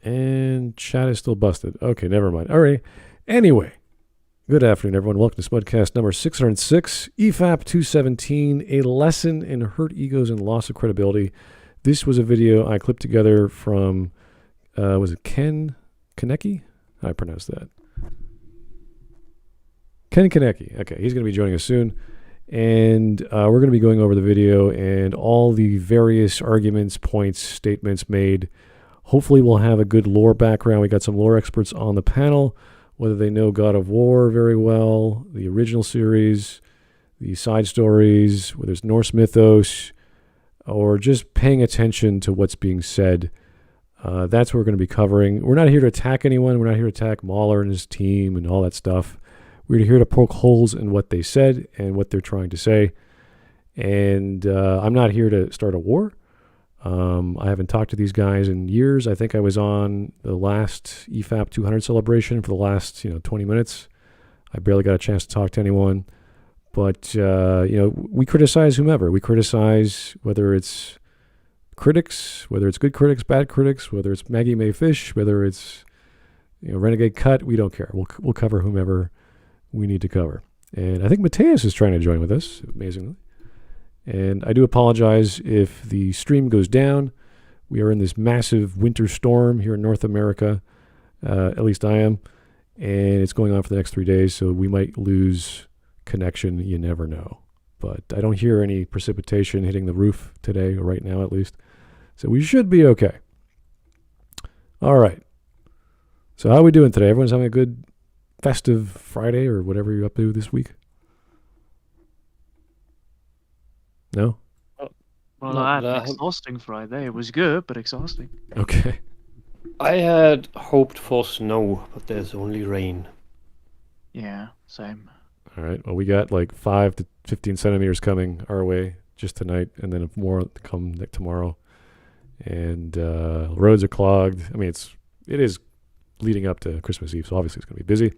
And chat is still busted. Okay, never mind. All right. Anyway, good afternoon, everyone. Welcome to Smudcast number 606, EFAP 217, a lesson in hurt egos and loss of credibility. This was a video I clipped together from, was it Ken Konecki? How do I pronounce that? Ken Konecki. Okay, he's going to be joining us soon. And we're going to be going over the video and all the various arguments, points, statements made. Hopefully we'll have a good lore background. We got some lore experts on the panel, whether they know God of War very well, the original series, the side stories, whether it's Norse mythos, or just paying attention to what's being said. That's what we're going to be covering. We're not here to attack anyone. We're not here to attack Mahler and his team and all that stuff. We're here to poke holes in what they said and what they're trying to say. And I'm not here to start a war. I haven't talked to these guys in years. I think I was on the last EFAP 200 celebration for the last 20 minutes. I barely got a chance to talk to anyone. But, we criticize whomever. We criticize whether it's critics, whether it's good critics, bad critics, whether it's Maggie May Fish, whether it's Renegade Cut. We don't care. We'll cover whomever we need to cover. And I think Mateus is trying to join with us, amazingly. And I do apologize if the stream goes down. We are in this massive winter storm here in North America. At least I am. And it's going on for the next 3 days, so we might lose connection. You never know. But I don't hear any precipitation hitting the roof today, or right now at least. So we should be okay. All right. So how are we doing today? Everyone's having a good festive Friday or whatever you're up to this week? No? Well, I had an exhausting Friday. It was good, but exhausting. Okay. I had hoped for snow, but there's only rain. Yeah, same. All right. Well, we got like 5 to 15 centimeters coming our way just tonight, and then more to come tomorrow. And roads are clogged. I mean, it is leading up to Christmas Eve, so obviously it's going to be busy.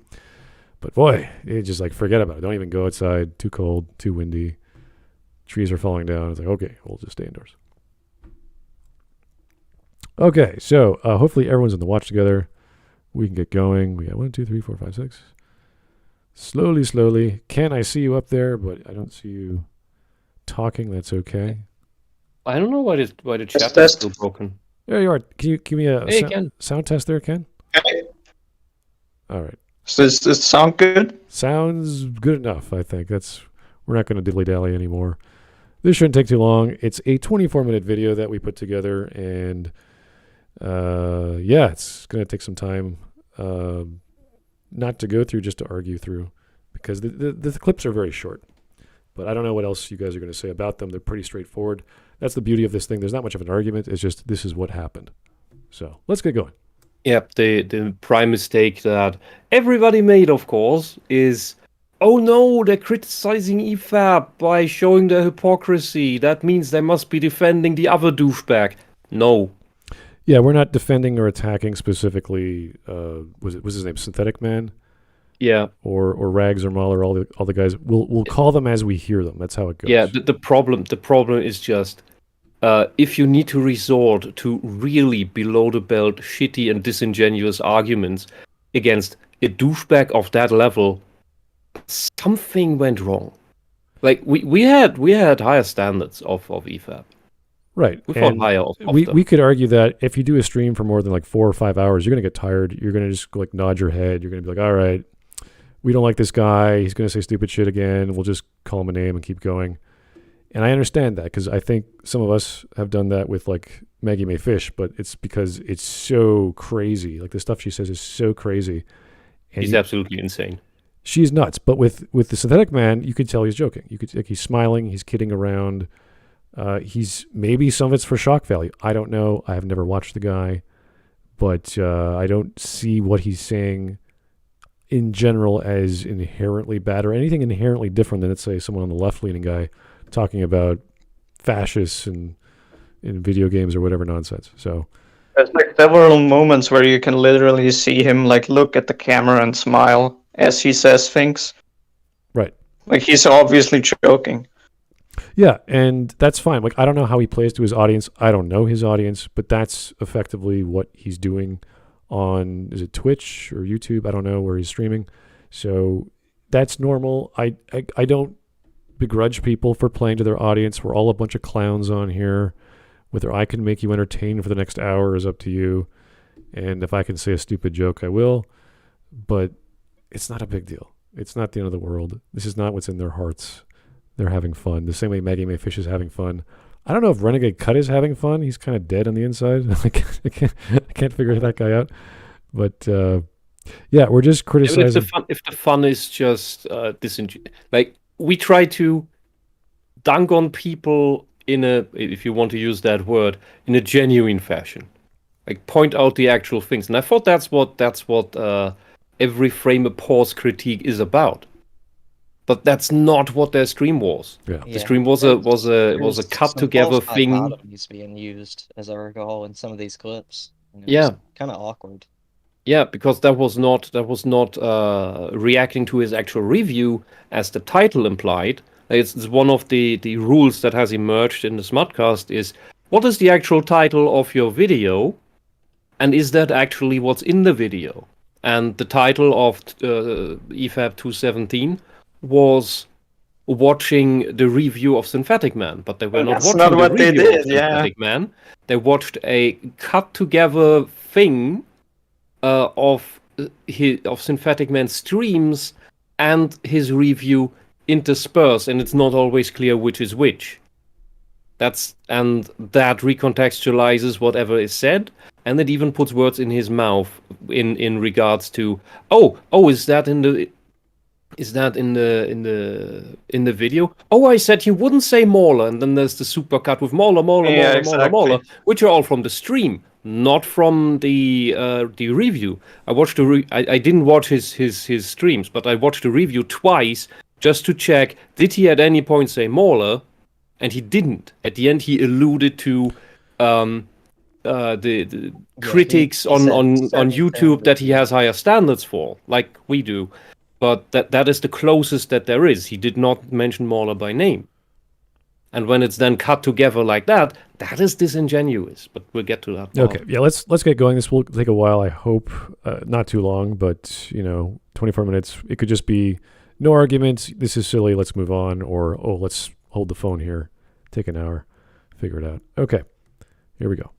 But boy, it's just like forget about it. Don't even go outside. Too cold, too windy. Trees are falling down. It's like, okay, we'll just stay indoors. Okay, so hopefully everyone's in the watch together. We can get going. We got 1, 2, 3, 4, 5, 6. Slowly. Ken, I see you up there, but I don't see you talking. That's okay. I don't know why the chat is still broken. There you are. Can you give me a Ken. sound test there, Ken? Okay. All right. Does it sound good? Sounds good enough, I think. We're not going to dilly-dally anymore. This shouldn't take too long. It's a 24-minute video that we put together, and it's going to take some time not to go through, just to argue through, because the clips are very short. But I don't know what else you guys are going to say about them. They're pretty straightforward. That's the beauty of this thing. There's not much of an argument. It's just this is what happened. So let's get going. Yep, the prime mistake that everybody made, of course, is, oh no, they're criticizing EFAP by showing their hypocrisy. That means they must be defending the other douchebag. No. Yeah, we're not defending or attacking specifically, was his name Synthetic Man? Yeah. Or Rags or Mahler, all the guys. We'll call them as we hear them. That's how it goes. Yeah, the problem is just if you need to resort to really below the belt, shitty and disingenuous arguments against a douchebag of that level, something went wrong. Like we had higher standards of EFAP. Right. We thought higher of we could argue that if you do a stream for more than like 4 or 5 hours, you're gonna get tired. You're gonna just like nod your head. You're gonna be like, all right, we don't like this guy. He's gonna say stupid shit again. We'll just call him a name and keep going. And I understand that because I think some of us have done that with like Maggie May Fish, but it's because it's so crazy. Like the stuff she says is so crazy. And he's absolutely insane. She's nuts. But with the Synthetic Man, you could tell he's joking. You could he's smiling. He's kidding around. He's maybe some of it's for shock value. I don't know. I have never watched the guy, but I don't see what he's saying in general as inherently bad or anything inherently different than, let's say, someone on the left-leaning guy talking about fascists and in video games or whatever nonsense. So there's like several moments where you can literally see him like look at the camera and smile as he says things. Right. Like he's obviously joking. Yeah, and that's fine. Like, I don't know how he plays to his audience. I don't know his audience, but that's effectively what he's doing on, is it Twitch or YouTube? I don't know where he's streaming. So that's normal. I don't begrudge people for playing to their audience. We're all a bunch of clowns on here. Whether I can make you entertained for the next hour is up to you. And if I can say a stupid joke, I will. But it's not a big deal. It's not the end of the world. This is not what's in their hearts. They're having fun. The same way Maggie May Fish is having fun. I don't know if Renegade Cut is having fun. He's kind of dead on the inside. I can't figure that guy out. But yeah, we're just criticizing. If the fun is just like, we try to dunk on people in a, if you want to use that word, in a genuine fashion. Like, point out the actual things. And I thought that's what every frame a pause critique is about. But that's not what their stream was. Yeah. The stream was a cut together thing. He's being used, as I recall, in some of these clips. Kind of awkward. Yeah, because that was not reacting to his actual review, as the title implied. It's one of the rules that has emerged in the Smudcast is, what is the actual title of your video, and is that actually what's in the video? And the title of EFAP 217 was watching the review of Synthetic Man, but they were not watching the review of Synthetic Man. They watched a cut together thing of Synthetic Man's streams and his review interspersed, and it's not always clear which is which. That recontextualizes whatever is said, and it even puts words in his mouth in regards to, is that in the video? Oh, I said you wouldn't say Mauler, and then there's the supercut with Mauler, which are all from the stream, not from the review. I watched I didn't watch his streams, but I watched the review twice just to check, did he at any point say Mauler? And he didn't. At the end, he alluded to the critics on YouTube that he has higher standards for, like we do. But that is the closest that there is. He did not mention Mauler by name. And when it's then cut together like that, that is disingenuous. But we'll get to that. Okay, yeah, let's get going. This will take a while, I hope. Not too long, but 24 minutes. It could just be no arguments. This is silly. Let's move on. Or let's hold the phone here. Take an hour. Figure it out. Okay, here we go.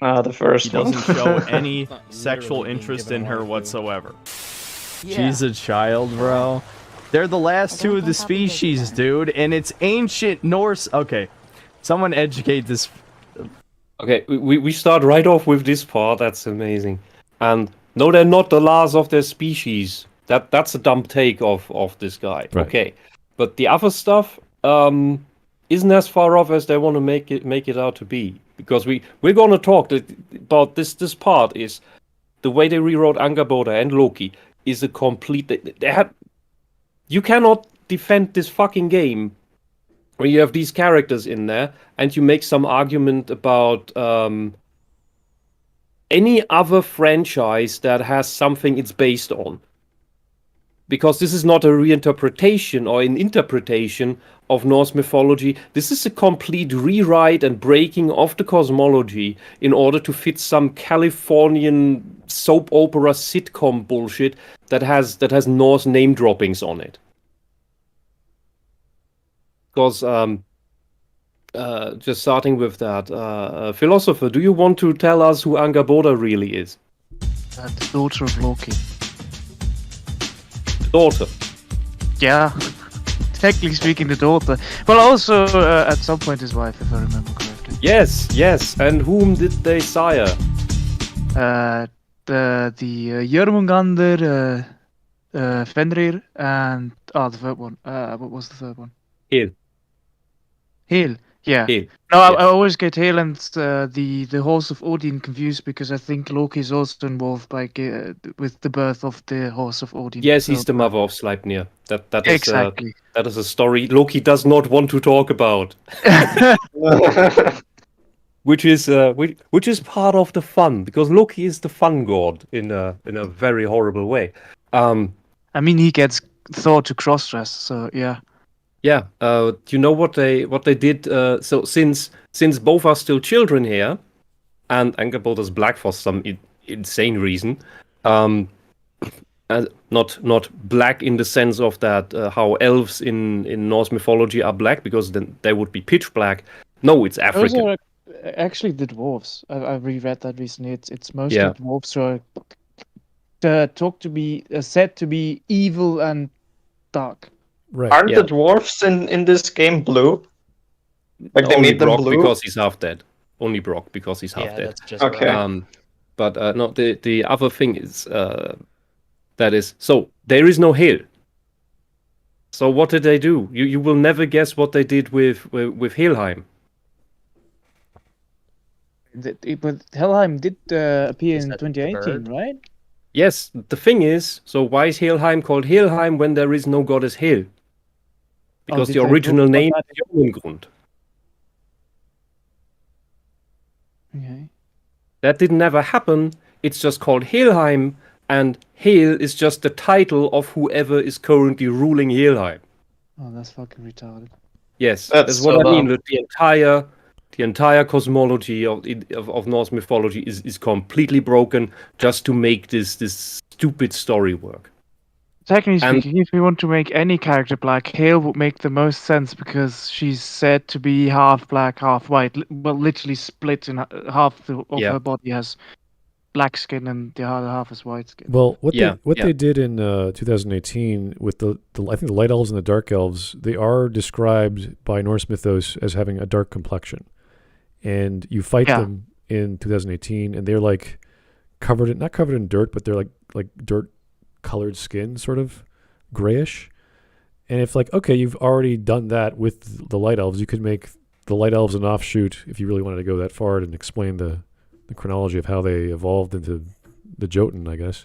The first he one. doesn't show any sexual interest in her whatsoever. She's a child, bro. They're the last two of the species, dude, and it's ancient Norse. Okay, someone educate this. Okay, we start right off with this part. That's amazing. And no, they're not the last of their species. That's a dumb take of this guy. Right. Okay, but the other stuff isn't as far off as they want to make it out to be. Because we're going to talk about this part is the way they rewrote Angerboda and Loki is a complete. You cannot defend this fucking game where you have these characters in there and you make some argument about any other franchise that has something it's based on. Because this is not a reinterpretation or an interpretation of Norse mythology. This is a complete rewrite and breaking of the cosmology in order to fit some Californian soap opera sitcom bullshit that has Norse name droppings on it. Because just starting with that, philosopher, do you want to tell us who Angerboda really is? The daughter of Loki. Daughter. Yeah, technically speaking, the daughter. Well, also at some point his wife, if I remember correctly. Yes. And whom did they sire? The Jörmungandr, Fenrir, and the third one. What was the third one? Hel. Yeah. Hel. No, I always get Hel and the horse of Odin confused because I think Loki is also involved with the birth of the horse of Odin. Yes, he's the mother of Sleipnir. That is exactly. That is a story Loki does not want to talk about. which is part of the fun, because Loki is the fun god in a very horrible way. I mean, he gets Thor to cross-dress, so yeah. Yeah. Do you know what they did? So since both are still children here, and Angerbolt is black for some insane reason, and not black in the sense of that how elves in Norse mythology are black, because then they would be pitch black. No, it's African. Those are actually the dwarves. I reread that recently. It's mostly dwarves who are said to be evil and dark. Right. Aren't the dwarfs in this game blue? Like they Only made them Brock blue? because he's half dead. Only Brock because he's half dead. That's just Okay. right. But no, the other thing is so there is no hill. So what did they do? You will never guess what they did with Helheim. But Helheim did appear Is in that 2018, bird? right? Yes, the thing is, so why is Helheim called Helheim when there is no goddess Hel? Because did the they original talk about name that? is Jormungand. Okay. That didn't ever happen. It's just called Helheim, and Hel is just the title of whoever is currently ruling Helheim. Oh, that's fucking retarded. Yes, That's that's what so I mean. dumb. The entire cosmology of Norse mythology is completely broken just to make this stupid story work. Technically And- speaking, if we want to make any character black, Hale would make the most sense because she's said to be half black, half white. Well, literally split in half of Yeah. her body has black skin and the other half is white skin. Well, what Yeah, they did in 2018 with the I think the light elves and the dark elves, they are described by Norse mythos as having a dark complexion, and you fight them in 2018, and they're like not covered in dirt, but they're like dirt colored skin, sort of grayish. And if okay, you've already done that with the light elves, you could make the light elves an offshoot if you really wanted to go that far and explain the chronology of how they evolved into the Jotun, I guess.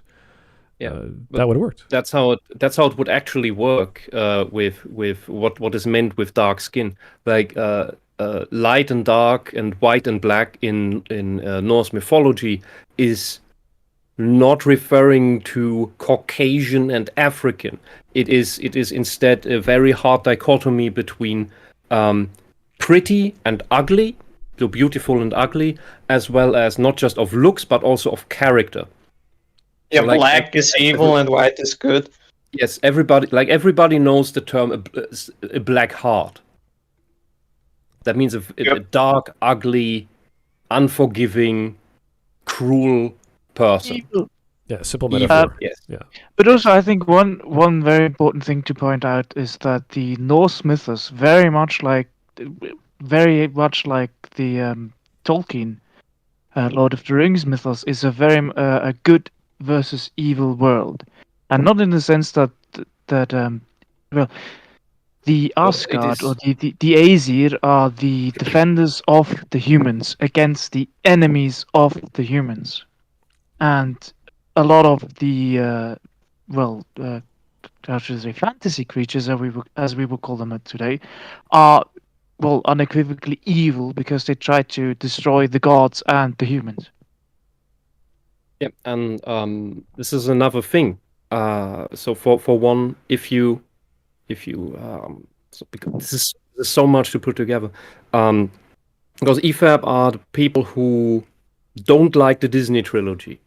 Yeah, that would have worked. That's how it would actually work with what is meant with dark skin, like light and dark and white and black in Norse mythology is not referring to Caucasian and African. It is instead a very hard dichotomy between pretty and ugly, so beautiful and ugly, as well as not just of looks but also of character. Yeah, So, like, black is evil and white is good. Yes, everybody knows the term a black heart. That means a dark, ugly, unforgiving, cruel person. Yeah, simple Evil, metaphor. yes. Yeah. But also, I think one very important thing to point out is that the Norse mythos, very much like the Tolkien Lord of the Rings mythos, is a very a good versus evil world, and not in the sense that the Asgard or the Aesir are the defenders of the humans against the enemies of the humans, and a lot of the how should I say, fantasy creatures, as we would call them today, are unequivocally evil because they try to destroy the gods and the humans. Yeah, and this is another thing. So for one, if you so because this is so much to put together, because EFAP are the people who don't like the Disney trilogy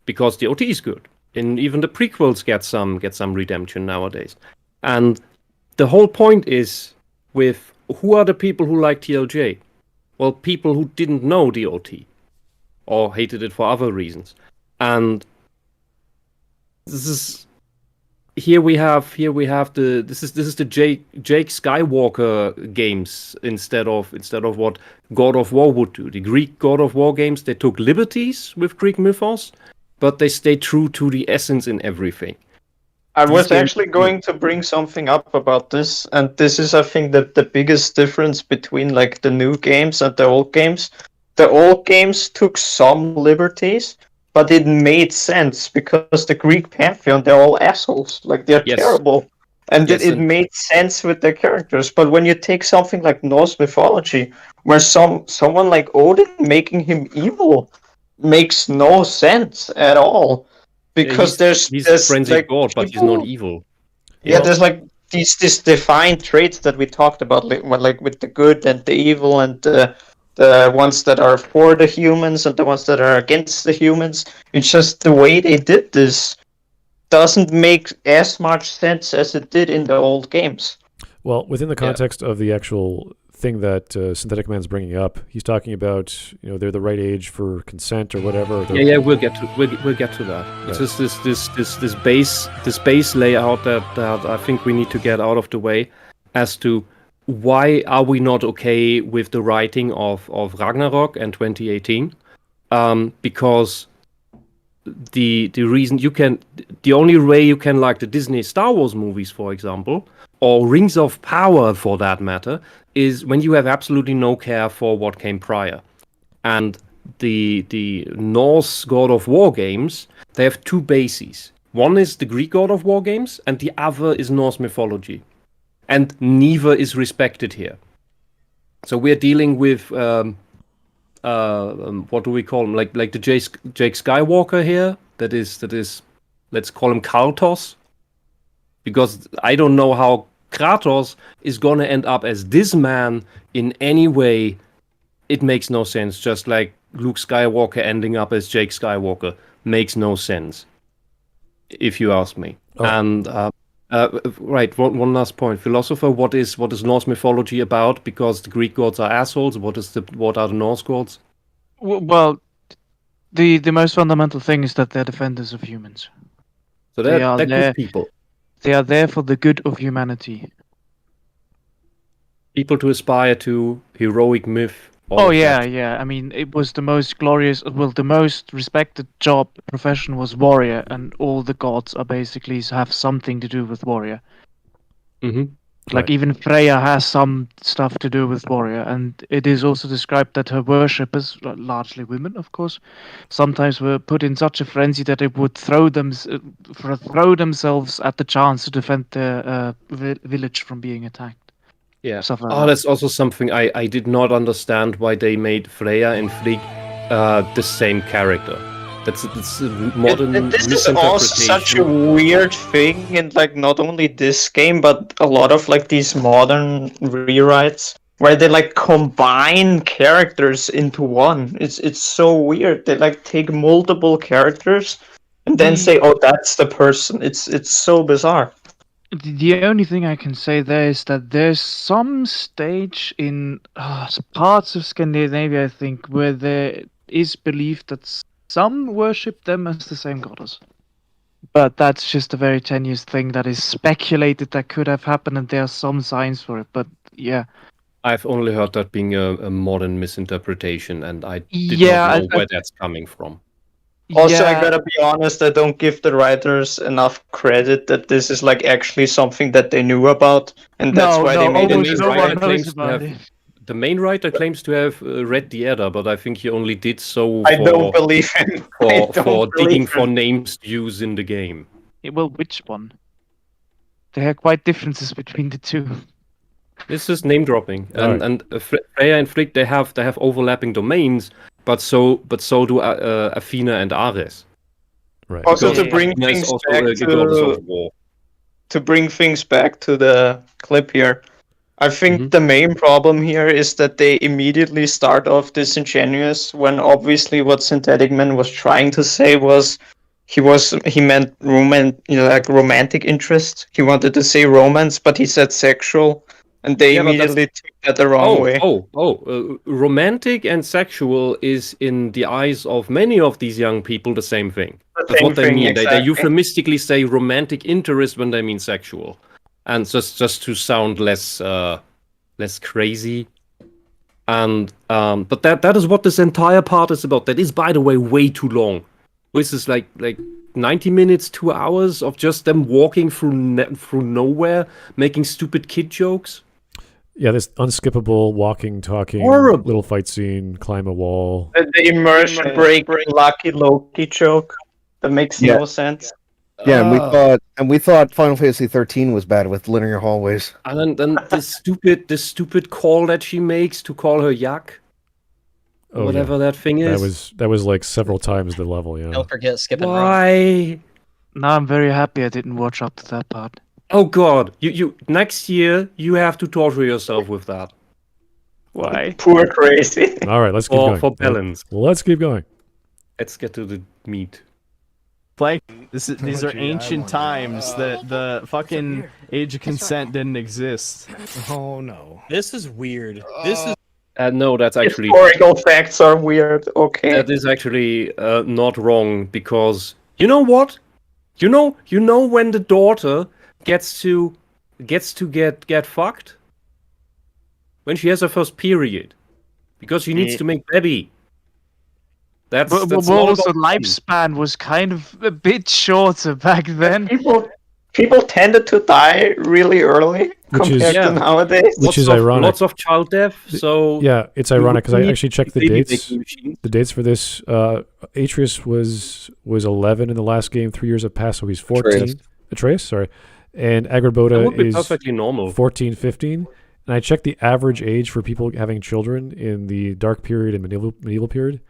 because the OT is good, and even the prequels get some redemption nowadays. And the whole point is with who are the people who like TLJ? Well, people who didn't know the OT or hated it for other reasons. And this is here we have the this is the Jake Skywalker games instead of what God of War would do. The Greek God of War games, they took liberties with Greek mythos, but they stayed true to the essence in everything. I was actually going to bring something up about this, and this is, I think, the biggest difference between like the new games and the old games. The old games took some liberties, but it made sense because the Greek pantheon, they're all assholes. Like, they're terrible. And Yes, it made sense with their characters. But when you take something like Norse mythology, where someone like Odin making him evil makes no sense at all. Because he's a frenzied like god, but he's not evil. Yeah, there's like these defined traits that we talked about, like with the good and the evil, and the ones that are for the humans and the ones that are against the humans. It's just the way they did this doesn't make as much sense as it did in the old games. Well, within the context of the actual thing that Synthetic Man's bringing up, he's talking about, they're the right age for consent or whatever. Yeah, we'll get to that. Right. It's just this base layout that I think we need to get out of the way as to why are we not okay with the writing of Ragnarok and 2018? Because the reason the only way you can like the Disney Star Wars movies, for example, or Rings of Power for that matter, is when you have absolutely no care for what came prior. And the Norse God of War games, they have two bases. One is the Greek God of War games, and the other is Norse mythology. And neither is respected here. So we're dealing with what do we call him? Like the Jake Skywalker here. That is let's call him Kratos, because I don't know how Kratos is gonna end up as this man in any way. It makes no sense. Just like Luke Skywalker ending up as Jake Skywalker makes no sense, if you ask me. Oh. And right, one last point. Philosopher, what is Norse mythology about? Because the Greek gods are assholes. What are the Norse gods? Well, the most fundamental thing is that they're defenders of humans. So they're good people. They are there for the good of humanity. People to aspire to, heroic myth. Oh yeah. I mean, it was the most glorious, the most respected job profession was warrior, and all the gods are basically have something to do with warrior. Mm-hmm. Like even Freya has some stuff to do with warrior, and it is also described that her worshippers, largely women, of course, sometimes were put in such a frenzy that they would throw themselves at the chance to defend their village from being attacked. Yeah. That's also something I did not understand, why they made Freya and Frigg the same character. That's modern this is misinterpretation. all such a weird thing in like not only this game but a lot of like these modern rewrites where they like combine characters into one. It's so weird. They like take multiple characters and then say, "Oh, that's the person." It's so bizarre. The only thing I can say there is that there's some stage in parts of Scandinavia, I think, where there is belief that some worship them as the same goddess. But that's just a very tenuous thing that is speculated that could have happened, and there are some signs for it. But yeah. I've only heard that being a modern misinterpretation, and I did not know where that's coming from. Also, I gotta be honest, I don't give the writers enough credit that this is like actually something that they knew about, and that's why they made it. The main writer claims to have read the Edda, but I think he only did so I don't believe him. For digging for names to use in the game. Well, which one? There are quite differences between the two. This is name dropping, and Freya and Frigg they have overlapping domains, but so do Athena and Ares. Right. Also, to bring things back to the clip here, I think the main problem here is that they immediately start off disingenuous when obviously what Synthetic Man was trying to say was he meant romantic interest. He wanted to say romance, but he said sexual. And they immediately took that the wrong way. Romantic and sexual is in the eyes of many of these young people the same thing. That's what they mean. Exactly. They euphemistically say romantic interest when they mean sexual, and just to sound less crazy. And but that is what this entire part is about. That is, by the way, way too long. This is like 90 minutes, 2 hours of just them walking through nowhere, making stupid kid jokes. Yeah, this unskippable walking, talking, horrible little fight scene, climb a wall. The immersion break, Lucky Loki joke that makes no sense. Yeah, and we thought Final Fantasy 13 was bad with linear hallways. And then this stupid call that she makes to call her yak. Oh, whatever that thing is. That was like several times the level, yeah. Don't forget skipping rope. Why? Now I'm very happy I didn't watch up to that part. Oh god, you next year you have to torture yourself with that. Why? Poor crazy. All right, let's keep going. For balance. Let's keep going. Let's get to the meat. These are ancient times that the fucking age of consent didn't exist. Oh no. This is weird. This is. No, that's actually Historical facts are weird. Okay. that is actually not wrong, because you know what? You know when the daughter gets to get fucked? When she has her first period. Because she needs to make baby. That's But not also about fun. lifespan was kind of a bit shorter back then. People tended to die really early compared to nowadays. Which is ironic. Lots of child death. So yeah, it's ironic because I actually checked the baby dates. making machines. The dates for this. Atreus was 11 in the last game. 3 years have passed, so he's 14. Atreus, sorry. And That Agrabota would be is perfectly normal. 14, 15. And I checked the average age for people having children in the Dark Period and medieval period.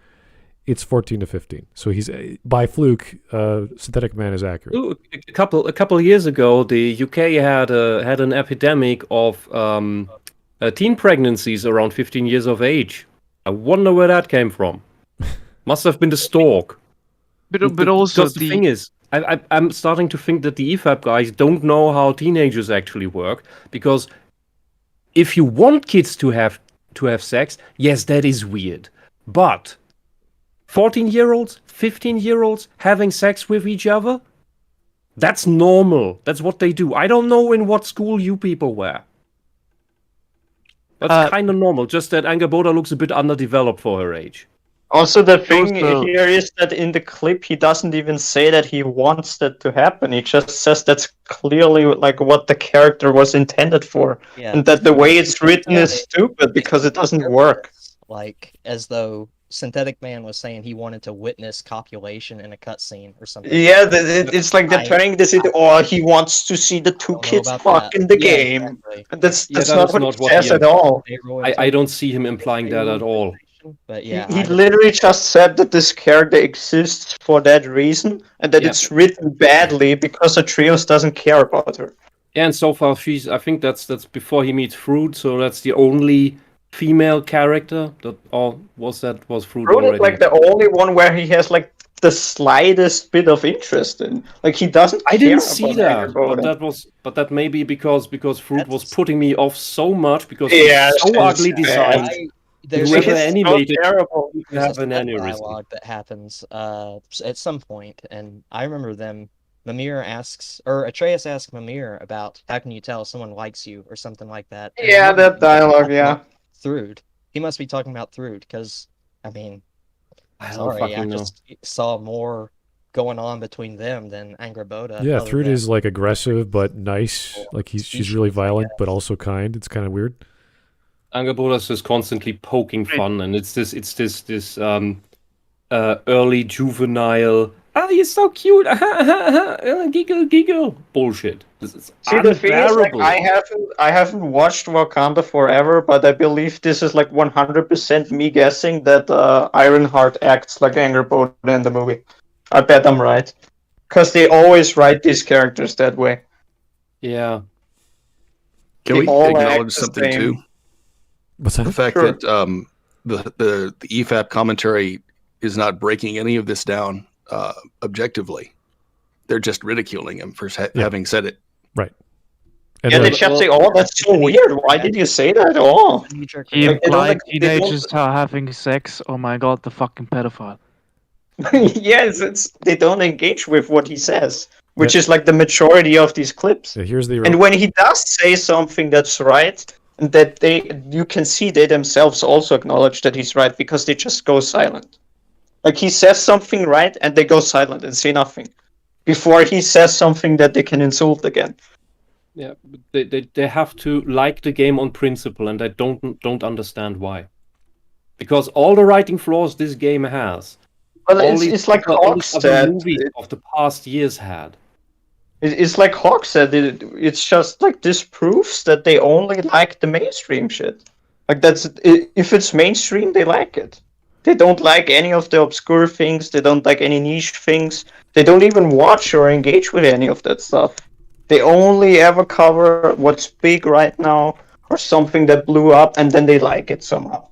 It's 14 to 15. So he's by fluke. Synthetic Man is accurate. Ooh, a couple of years ago, the UK had an epidemic of teen pregnancies around 15 years of age. I wonder where that came from. Must have been the stork. But also the thing is, I'm starting to think that the EFAP guys don't know how teenagers actually work, because if you want kids to have sex, yes, that is weird. But 14-year-olds, 15-year-olds having sex with each other? That's normal. That's what they do. I don't know in what school you people were. That's kind of normal, just that Angerboda looks a bit underdeveloped for her age. Also, the thing here is that in the clip, he doesn't even say that he wants that to happen. He just says that's clearly like what the character was intended for, and that the way it's written is stupid because it doesn't work. Like as though Synthetic Man was saying he wanted to witness copulation in a cutscene or something. Yeah, it's like they're turning this into, he wants to see the two kids fuck in the game. Exactly. That's not what he says at all. I don't see him implying that at all. But yeah, He literally just said that this character exists for that reason, and that it's written badly because Atreus doesn't care about her. Yeah, and so far I think that's before he meets Fruit, so that's the only female character that was Fruit Fruit already. is like the only one where he has like the slightest bit of interest in. Like he doesn't. I didn't see about that, but that may be because Fruit was putting me off so much because it's so ugly designed. Whoever animated terrible. Have an dialogue that happens at some point, and I remember them. Atreus asks Mimir about how can you tell someone likes you or something like that. Yeah, that dialogue. Yeah. Thrud. He must be talking about Thrud because I don't just saw more going on between them than Angerboda. Yeah, Thrud is like aggressive but nice. Like she's really violent but also kind. It's kind of weird. Angerboda is just constantly poking fun, and it's this early juvenile. You're so cute. Giggle bullshit. This is See, the thing is, like, unbearable. I haven't watched Wakanda Forever, but I believe this is like 100% me guessing that Ironheart acts like Angerboda in the movie. I bet I'm right, because they always write these characters that way. Yeah. Can we acknowledge something too? What's that? The fact that the EFAP commentary is not breaking any of this down objectively. They're just ridiculing him for having said it. Right. And they just say, "Oh, that's so weird. Why did you say that at all?" He implied teenagers are having sex. Oh my god, the fucking pedophile. Yes, they don't engage with what he says, which is like the majority of these clips. Yeah, here's the And when he does say something that's right, and that you can see they themselves also acknowledge that he's right because they just go silent. Like he says something right, and they go silent and say nothing before he says something that they can insult again. Yeah, they have to like the game on principle, and I don't understand why. Because all the writing flaws this game has, Well, it's like all these other Rockstead. movies of the past years had. It's like Hawk said. It's just like this proves that they only like the mainstream shit. Like if it's mainstream, they like it. They don't like any of the obscure things. They don't like any niche things. They don't even watch or engage with any of that stuff. They only ever cover what's big right now or something that blew up, and then they like it somehow.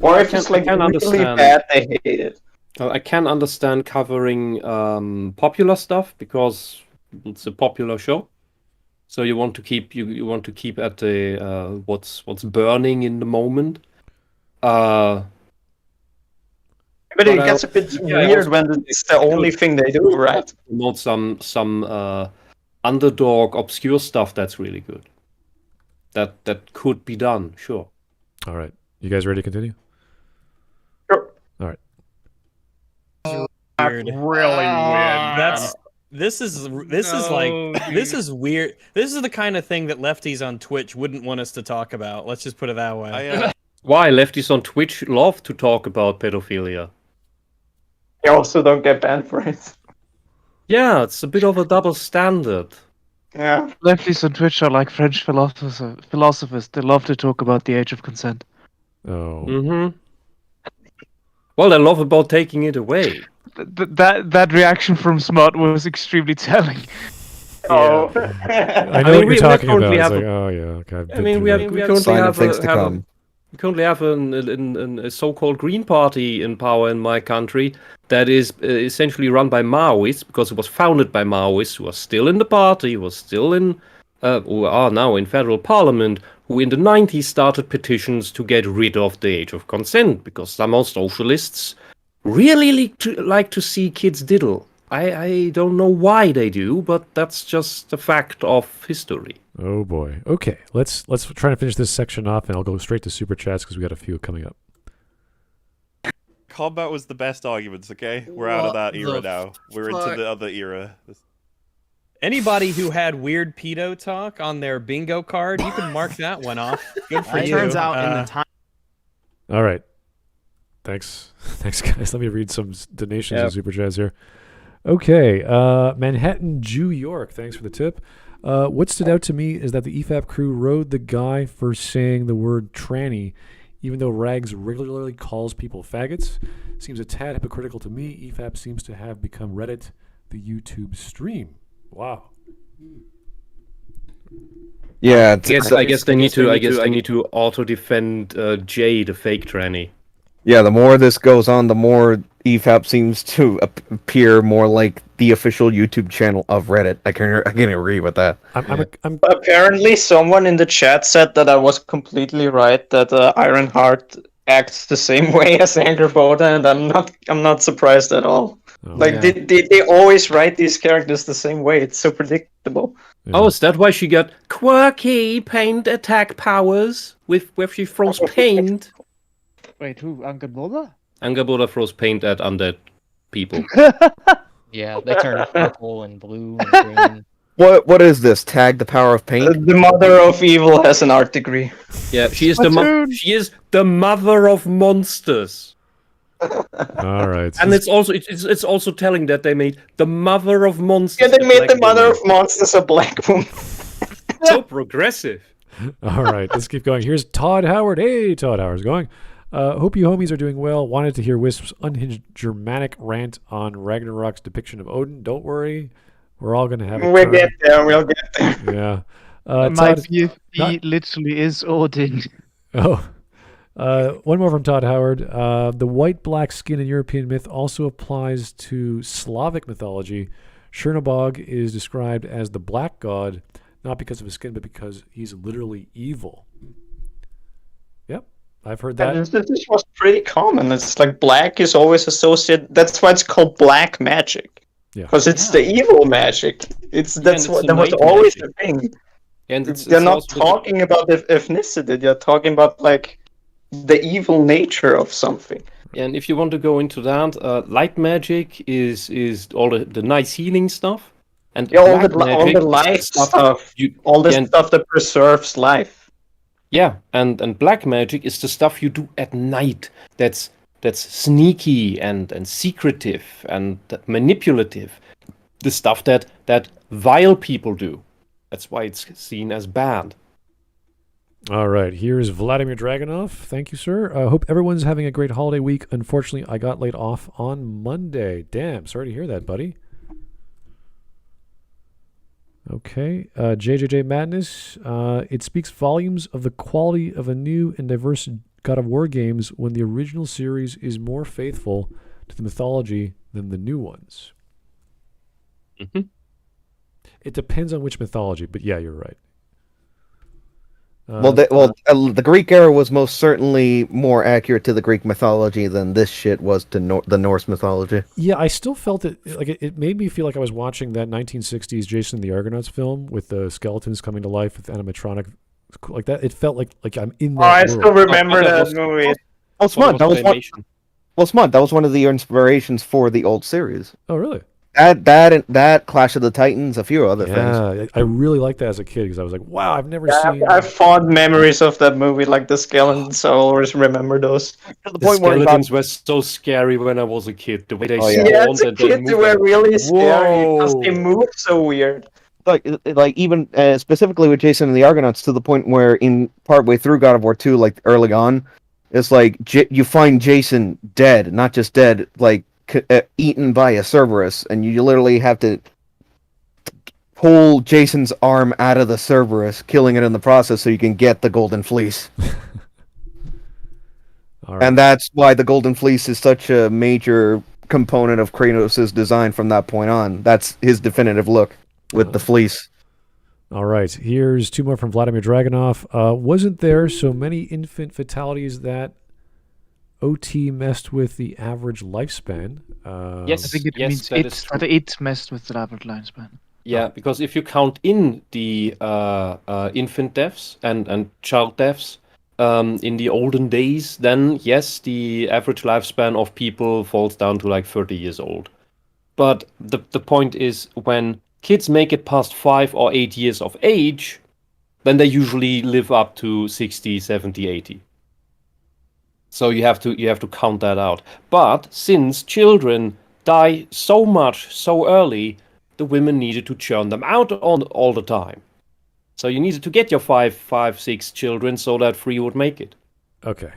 Or if it's like really bad, they hate it. I can understand covering popular stuff because it's a popular show. So you want to keep you want to keep at the what's burning in the moment. But it gets a bit weird when it's the only thing they do, right? Promote some underdog, obscure stuff that's really good. That could be done, sure. All right. You guys ready to continue? Sure. All right. Weird. Really weird. This is weird. This is the kind of thing that lefties on Twitch wouldn't want us to talk about. Let's just put it that way. Why lefties on Twitch love to talk about pedophilia? They also don't get banned for it. Yeah, it's a bit of a double standard. Yeah. Lefties on Twitch are like French philosophers. They love to talk about the age of consent. Oh. Mm-hmm. Well, they love about taking it away. That reaction from Smart was extremely telling. Oh. I know what you're talking about. It's like, oh yeah. Okay, I mean, we currently have a so-called Green Party in power in my country that is essentially run by Maoists because it was founded by Maoists who are still in the party, who are now in federal parliament, who in the 90s started petitions to get rid of the age of consent because some socialists really like to see kids diddle. I don't know why they do, but that's just a fact of history. Oh boy. Okay, let's try to finish this section off, and I'll go straight to super chats because we got a few coming up. Combat was the best arguments. Okay, we're out of that era now. We're into the other era. Anybody who had weird pedo talk on their bingo card, you can mark that one off. Good for you. Turns out in the time. All right. Thanks guys. Let me read some donations and super chats here. Okay, Manhattan Jew York, thanks for the tip. What stood out to me is that the EFAP crew rode the guy for saying the word tranny, even though Rags regularly calls people faggots. Seems a tad hypocritical to me. EFAP seems to have become Reddit, the YouTube stream. Wow. Yeah, I guess they need to auto defend Jay, the fake tranny. Yeah, the more this goes on, the more EFAP seems to appear more like the official YouTube channel of Reddit. I can agree with that. Apparently, someone in the chat said that I was completely right. That Ironheart acts the same way as Angerboda, and I'm not surprised at all. Oh, they always write these characters the same way. It's so predictable. Yeah. Oh, is that why she got quirky paint attack powers where she throws paint? Wait, who? Angerboda? Angerboda throws paint at undead people. Yeah, they turn purple and blue and green. What is this? Tag the power of paint? The mother of evil has an art degree. Yeah, she is the mother of monsters. All right. And it's also telling that they made the mother of monsters. Yeah, they made the mother of monsters a black woman. So progressive. All right, let's keep going. Here's Todd Howard. Hey, Todd Howard's going. Hope you homies are doing well. Wanted to hear Wisp's unhinged Germanic rant on Ragnarok's depiction of Odin. Don't worry, we're all going to have a We'll get there. Yeah. He literally is Odin. Oh. One more from Todd Howard. The white-black skin in European myth also applies to Slavic mythology. Chernobog is described as the black god, not because of his skin, but because he's literally evil. Yep, I've heard that. This was pretty common. It's like black is always associated. That's why it's called black magic. Yeah. Because it's the evil magic. That was always the thing. And they're not talking about ethnicity. They're talking about like the evil nature of something. And if you want to go into that, light magic is all the nice healing stuff. And all the life stuff, all the stuff that preserves life. Yeah, and black magic is the stuff you do at night. That's sneaky and secretive and manipulative. The stuff that vile people do. That's why it's seen as bad. All right, here's Vladimir Dragunov. Thank you, sir. I hope everyone's having a great holiday week. Unfortunately, I got laid off on Monday. Damn, sorry to hear that, buddy. Okay, JJJ Madness. It speaks volumes of the quality of a new and diverse God of War games when the original series is more faithful to the mythology than the new ones. Mm-hmm. It depends on which mythology, but yeah, you're right. The Greek era was most certainly more accurate to the Greek mythology than this shit was to the Norse mythology. Yeah, I still felt it. Like it made me feel like I was watching that 1960s Jason and the Argonauts film with the skeletons coming to life with animatronic, like that. It felt like I'm in that I world. still remember that movie. Oh, Smud, that was one. Well, Smud, that was one of the inspirations for the old series. Oh, really? That Clash of the Titans, a few other things. Yeah, I really liked that as a kid because I was like, wow, I've never seen. I have fond memories of that movie, like the skeletons. I always remember those. To the The point where skeletons were so scary when I was a kid. The way they Yeah, as a and kid, they were really scary because they Whoa. moved so weird. like even specifically with Jason and the Argonauts, to the point where in partway through God of War 2, like early on, it's like you find Jason dead, not just dead, like eaten by a Cerberus, and you literally have to pull Jason's arm out of the Cerberus, killing it in the process so you can get the Golden Fleece. All right. And that's why the Golden Fleece is such a major component of Kratos' design from that point on. That's his definitive look with the fleece. All right, here's two more from Vladimir Dragunov. Wasn't there so many infant fatalities that OT messed with the average lifespan? Yes, I think it yes, means that is true. it messed with the average lifespan. Yeah, because if you count in the infant deaths and child deaths in the olden days, then yes, the average lifespan of people falls down to like 30 years old. But the point is, when kids make it past 5 or 8 years of age, then they usually live up to 60, 70, 80. So you have to count that out. But since children die so much so early, the women needed to churn them out all the time. So you needed to get your 5, 6 children so that 3 would make it. Okay.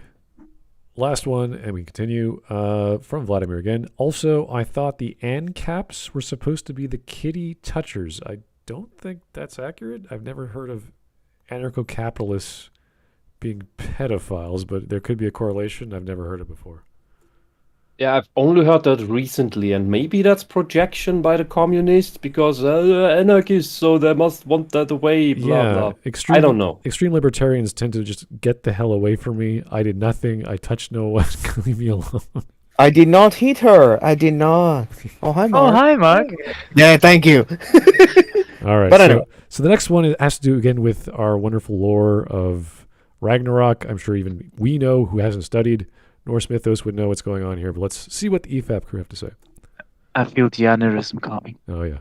Last one, and we continue from Vladimir again. Also, I thought the ANCAPs were supposed to be the kitty touchers. I don't think that's accurate. I've never heard of anarcho-capitalists being pedophiles, but there could be a correlation. I've never heard it before. Yeah, I've only heard that recently, and maybe that's projection by the communists because anarchists, so they must want that away, blah, blah. I don't know. Extreme libertarians tend to just get the hell away from me. I did nothing. I touched no one. Leave me alone. I did not hit her. I did not. Oh, hi, Mark. Oh, hi, Mark. Yeah, thank you. All right. But anyway. So the next one has to do again with our wonderful lore of Ragnarok. I'm sure even we know, who hasn't studied Norse mythos, would know what's going on here. But let's see what the EFAP crew have to say. I feel the aneurysm coming. Oh, yeah.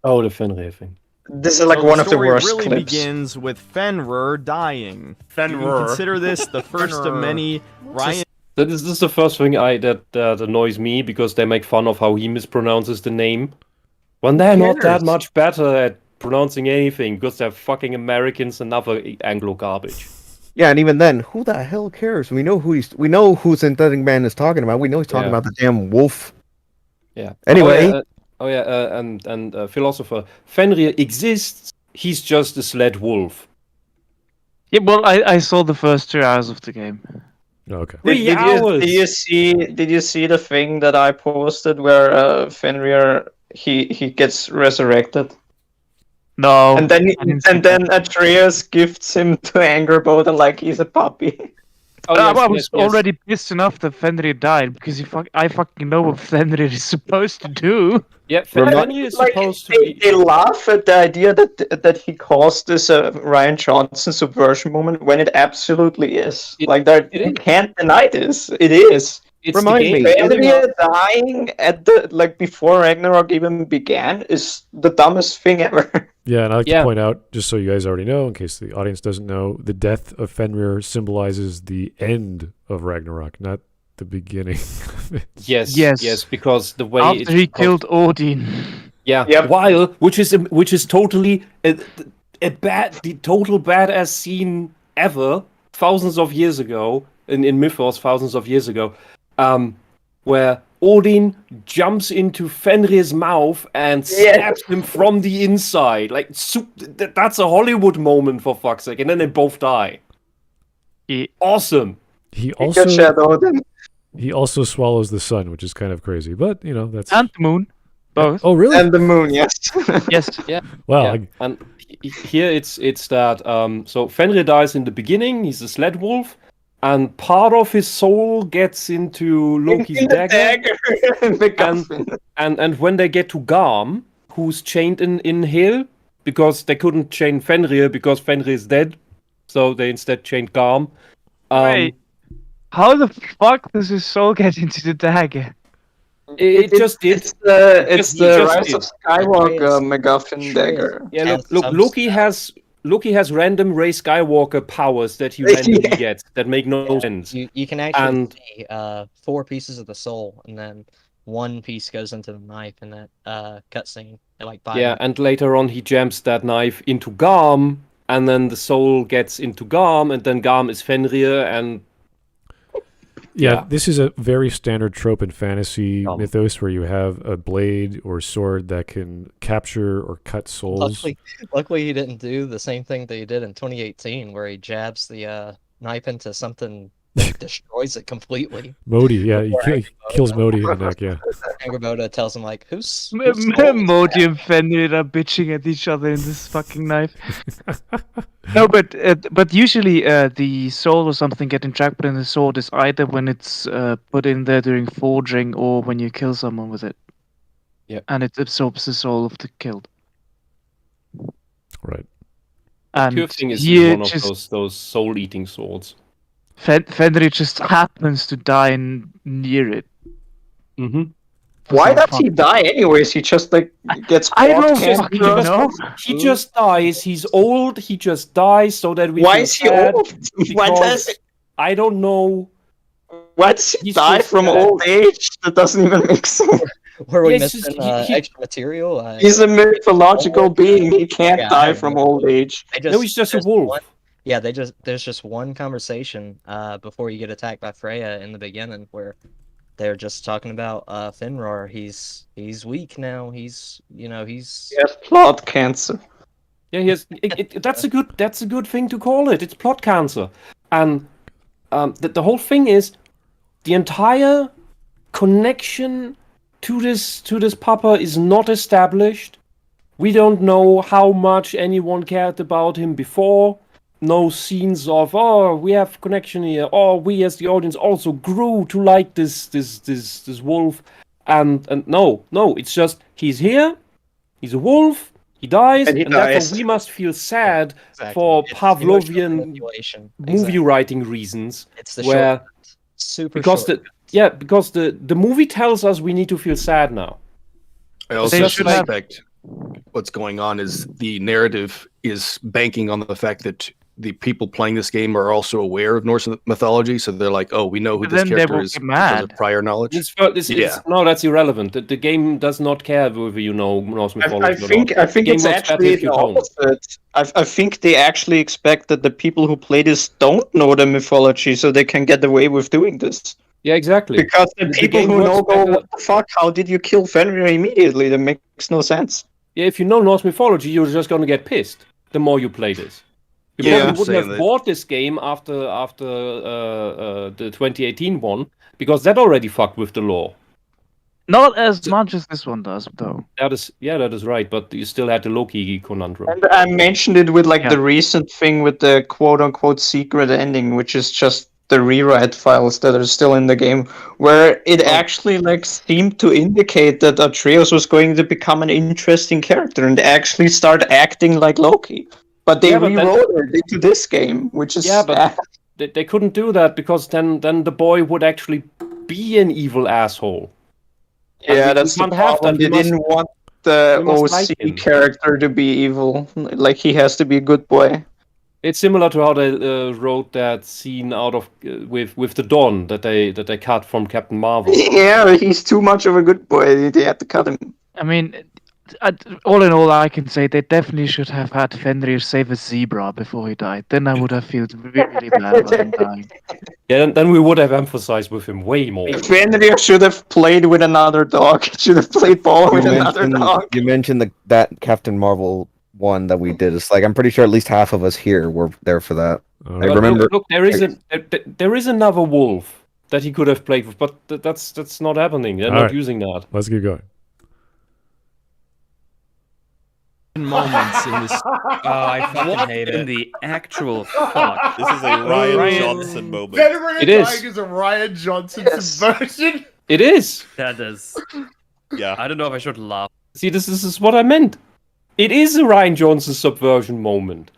Oh, the Fenrir thing. This is like one of the worst really clips. Begins with Fenrir dying. Fenrir. Do we consider this the first of many Ryan? This is the first thing that annoys me, because they make fun of how he mispronounces the name. When they're not that much better at pronouncing anything, because they're fucking Americans and other Anglo garbage. Yeah, and even then, who the hell cares? We know who Synthetic Man is talking about. We know he's talking about the damn wolf. Yeah. Anyway. And philosopher. Fenrir exists. He's just a sled wolf. Yeah, well, I saw the first 2 hours of the game. Okay. Did you see the thing that I posted where Fenrir he gets resurrected? No. And then Atreus gifts him to Angerboden like he's a puppy. I was already pissed enough that Fenrir died because I fucking know what Fenrir is supposed to do. Yeah, Fenrir is supposed to be. They laugh at the idea that he caused this Ryan Johnson subversion moment when it absolutely is. You can't deny this. It is. Remind me, Fenrir dying at before Ragnarok even began is the dumbest thing ever. Yeah, and I'd like to point out, just so you guys already know, in case the audience doesn't know, the death of Fenrir symbolizes the end of Ragnarok, not the beginning of it. Yes, because the way after he killed Odin. Yeah, Yep. while which is totally the total badass scene ever, thousands of years ago in Mythos, thousands of years ago, where Odin jumps into Fenrir's mouth and stabs him from the inside. Like that's a Hollywood moment for fuck's sake, and then they both die. Awesome. He Good shot, Odin. also swallows the sun, which is kind of crazy, but that's And the moon. Both. Oh, really? And the moon, yes. Yes. Yeah. Wow. Yeah. And here it's that so Fenrir dies in the beginning. He's a sled wolf, and part of his soul gets into Loki's dagger. And when they get to Garm, who's chained in Hel, because they couldn't chain Fenrir because Fenrir is dead, so they instead chained Garm. Wait, how the fuck does his soul get into the dagger? It just did. It's the Rise of Skywalker MacGuffin dagger. Yeah, look, Loki has random Rey Skywalker powers that he randomly gets that make no sense. You can actually see 4 pieces of the soul, and then 1 piece goes into the knife in that cutscene. And later on he jams that knife into Garm, and then the soul gets into Garm, and then Garm is Fenrir, and Yeah, this is a very standard trope in fantasy mythos where you have a blade or sword that can capture or cut souls. Luckily, he didn't do the same thing that he did in 2018, where he jabs the knife into something that destroys it completely. Modi, yeah, he kills Modi in the neck, yeah. Angrboda tells him, like, who's... Modi and Fenrir are bitching at each other in this fucking knife. No, but usually the soul or something getting trapped in the sword is either when it's put in there during forging or when you kill someone with it. Yeah. And it absorbs the soul of the killed. Right. And the thing is one of those soul-eating swords. Fenrir just happens to die near it. Mm-hmm. Why does he die anyways? He just gets I don't fucking know. He just dies. He's old. He just dies so that we. Why is he old? Why does I don't know. Why does he die from old age? That doesn't even make sense. Were we missing extra material? He's a mythological being. He can't die from old age. No, he's just a wolf. There's just one conversation before you get attacked by Freya in the beginning where they're just talking about Finrar. He's weak now. He has plot cancer. Yeah, he has. That's a good thing to call it. It's plot cancer, and the whole thing is the entire connection to this Papa is not established. We don't know how much anyone cared about him before. No scenes of we have connection here, we as the audience also grew to like this wolf, and no, it's just he's here, he's a wolf, he dies, and therefore we must feel sad for Pavlovian movie writing reasons. It's the because the movie tells us we need to feel sad now. I also suspect what's going on is the narrative is banking on the fact that the people playing this game are also aware of Norse mythology, so they're like, "Oh, we know who this character is because of prior knowledge." No, that's irrelevant. The game does not care whether you know Norse mythology. I think it's actually the opposite. I think they actually expect that the people who play this don't know the mythology, so they can get away with doing this. Yeah, exactly. Because the people who know go, "What the fuck? How did you kill Fenrir immediately? That makes no sense." Yeah, if you know Norse mythology, you're just gonna get pissed the more you play this. You probably wouldn't have bought this game after the 2018 one, because that already fucked with the lore. Not as much as this one does, though. That is right, but you still had the Loki conundrum. And I mentioned it with the recent thing with the quote-unquote secret ending, which is just the rewrite files that are still in the game, where it actually seemed to indicate that Atreus was going to become an interesting character and actually start acting like Loki. But they rewrote it into this game, which is but they couldn't do that because then the boy would actually be an evil asshole. Yeah, that's the problem. They didn't want the OC character to be evil. Like, he has to be a good boy. It's similar to how they wrote that scene out of with the Dunn that they cut from Captain Marvel. Yeah, he's too much of a good boy. They had to cut him. I mean, all in all, I can say they definitely should have had Fenrir save a zebra before he died. Then I would have felt really bad about him dying. Yeah, then we would have emphasized with him way more. Fenrir should have played with another dog. Should have played ball with another dog. You mentioned that Captain Marvel one that we did. It's like I'm pretty sure at least half of us here were there for that. I remember. Look, there is another wolf that he could have played with, but that's not happening. They're not using that. Let's keep going. Moments in this. Oh, I fucking hate it. In the actual fuck. This is a Ryan Johnson moment. It is. Is a Ryan Johnson subversion. It is. That is. Yeah. I don't know if I should laugh. See, this is what I meant. It is a Ryan Johnson subversion moment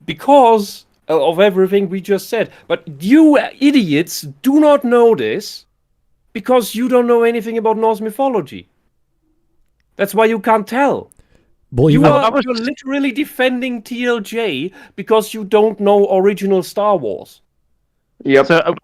because of everything we just said. But you idiots do not know this because you don't know anything about Norse mythology. That's why you can't tell. Well, You're literally defending TLJ because you don't know original Star Wars. Yep. So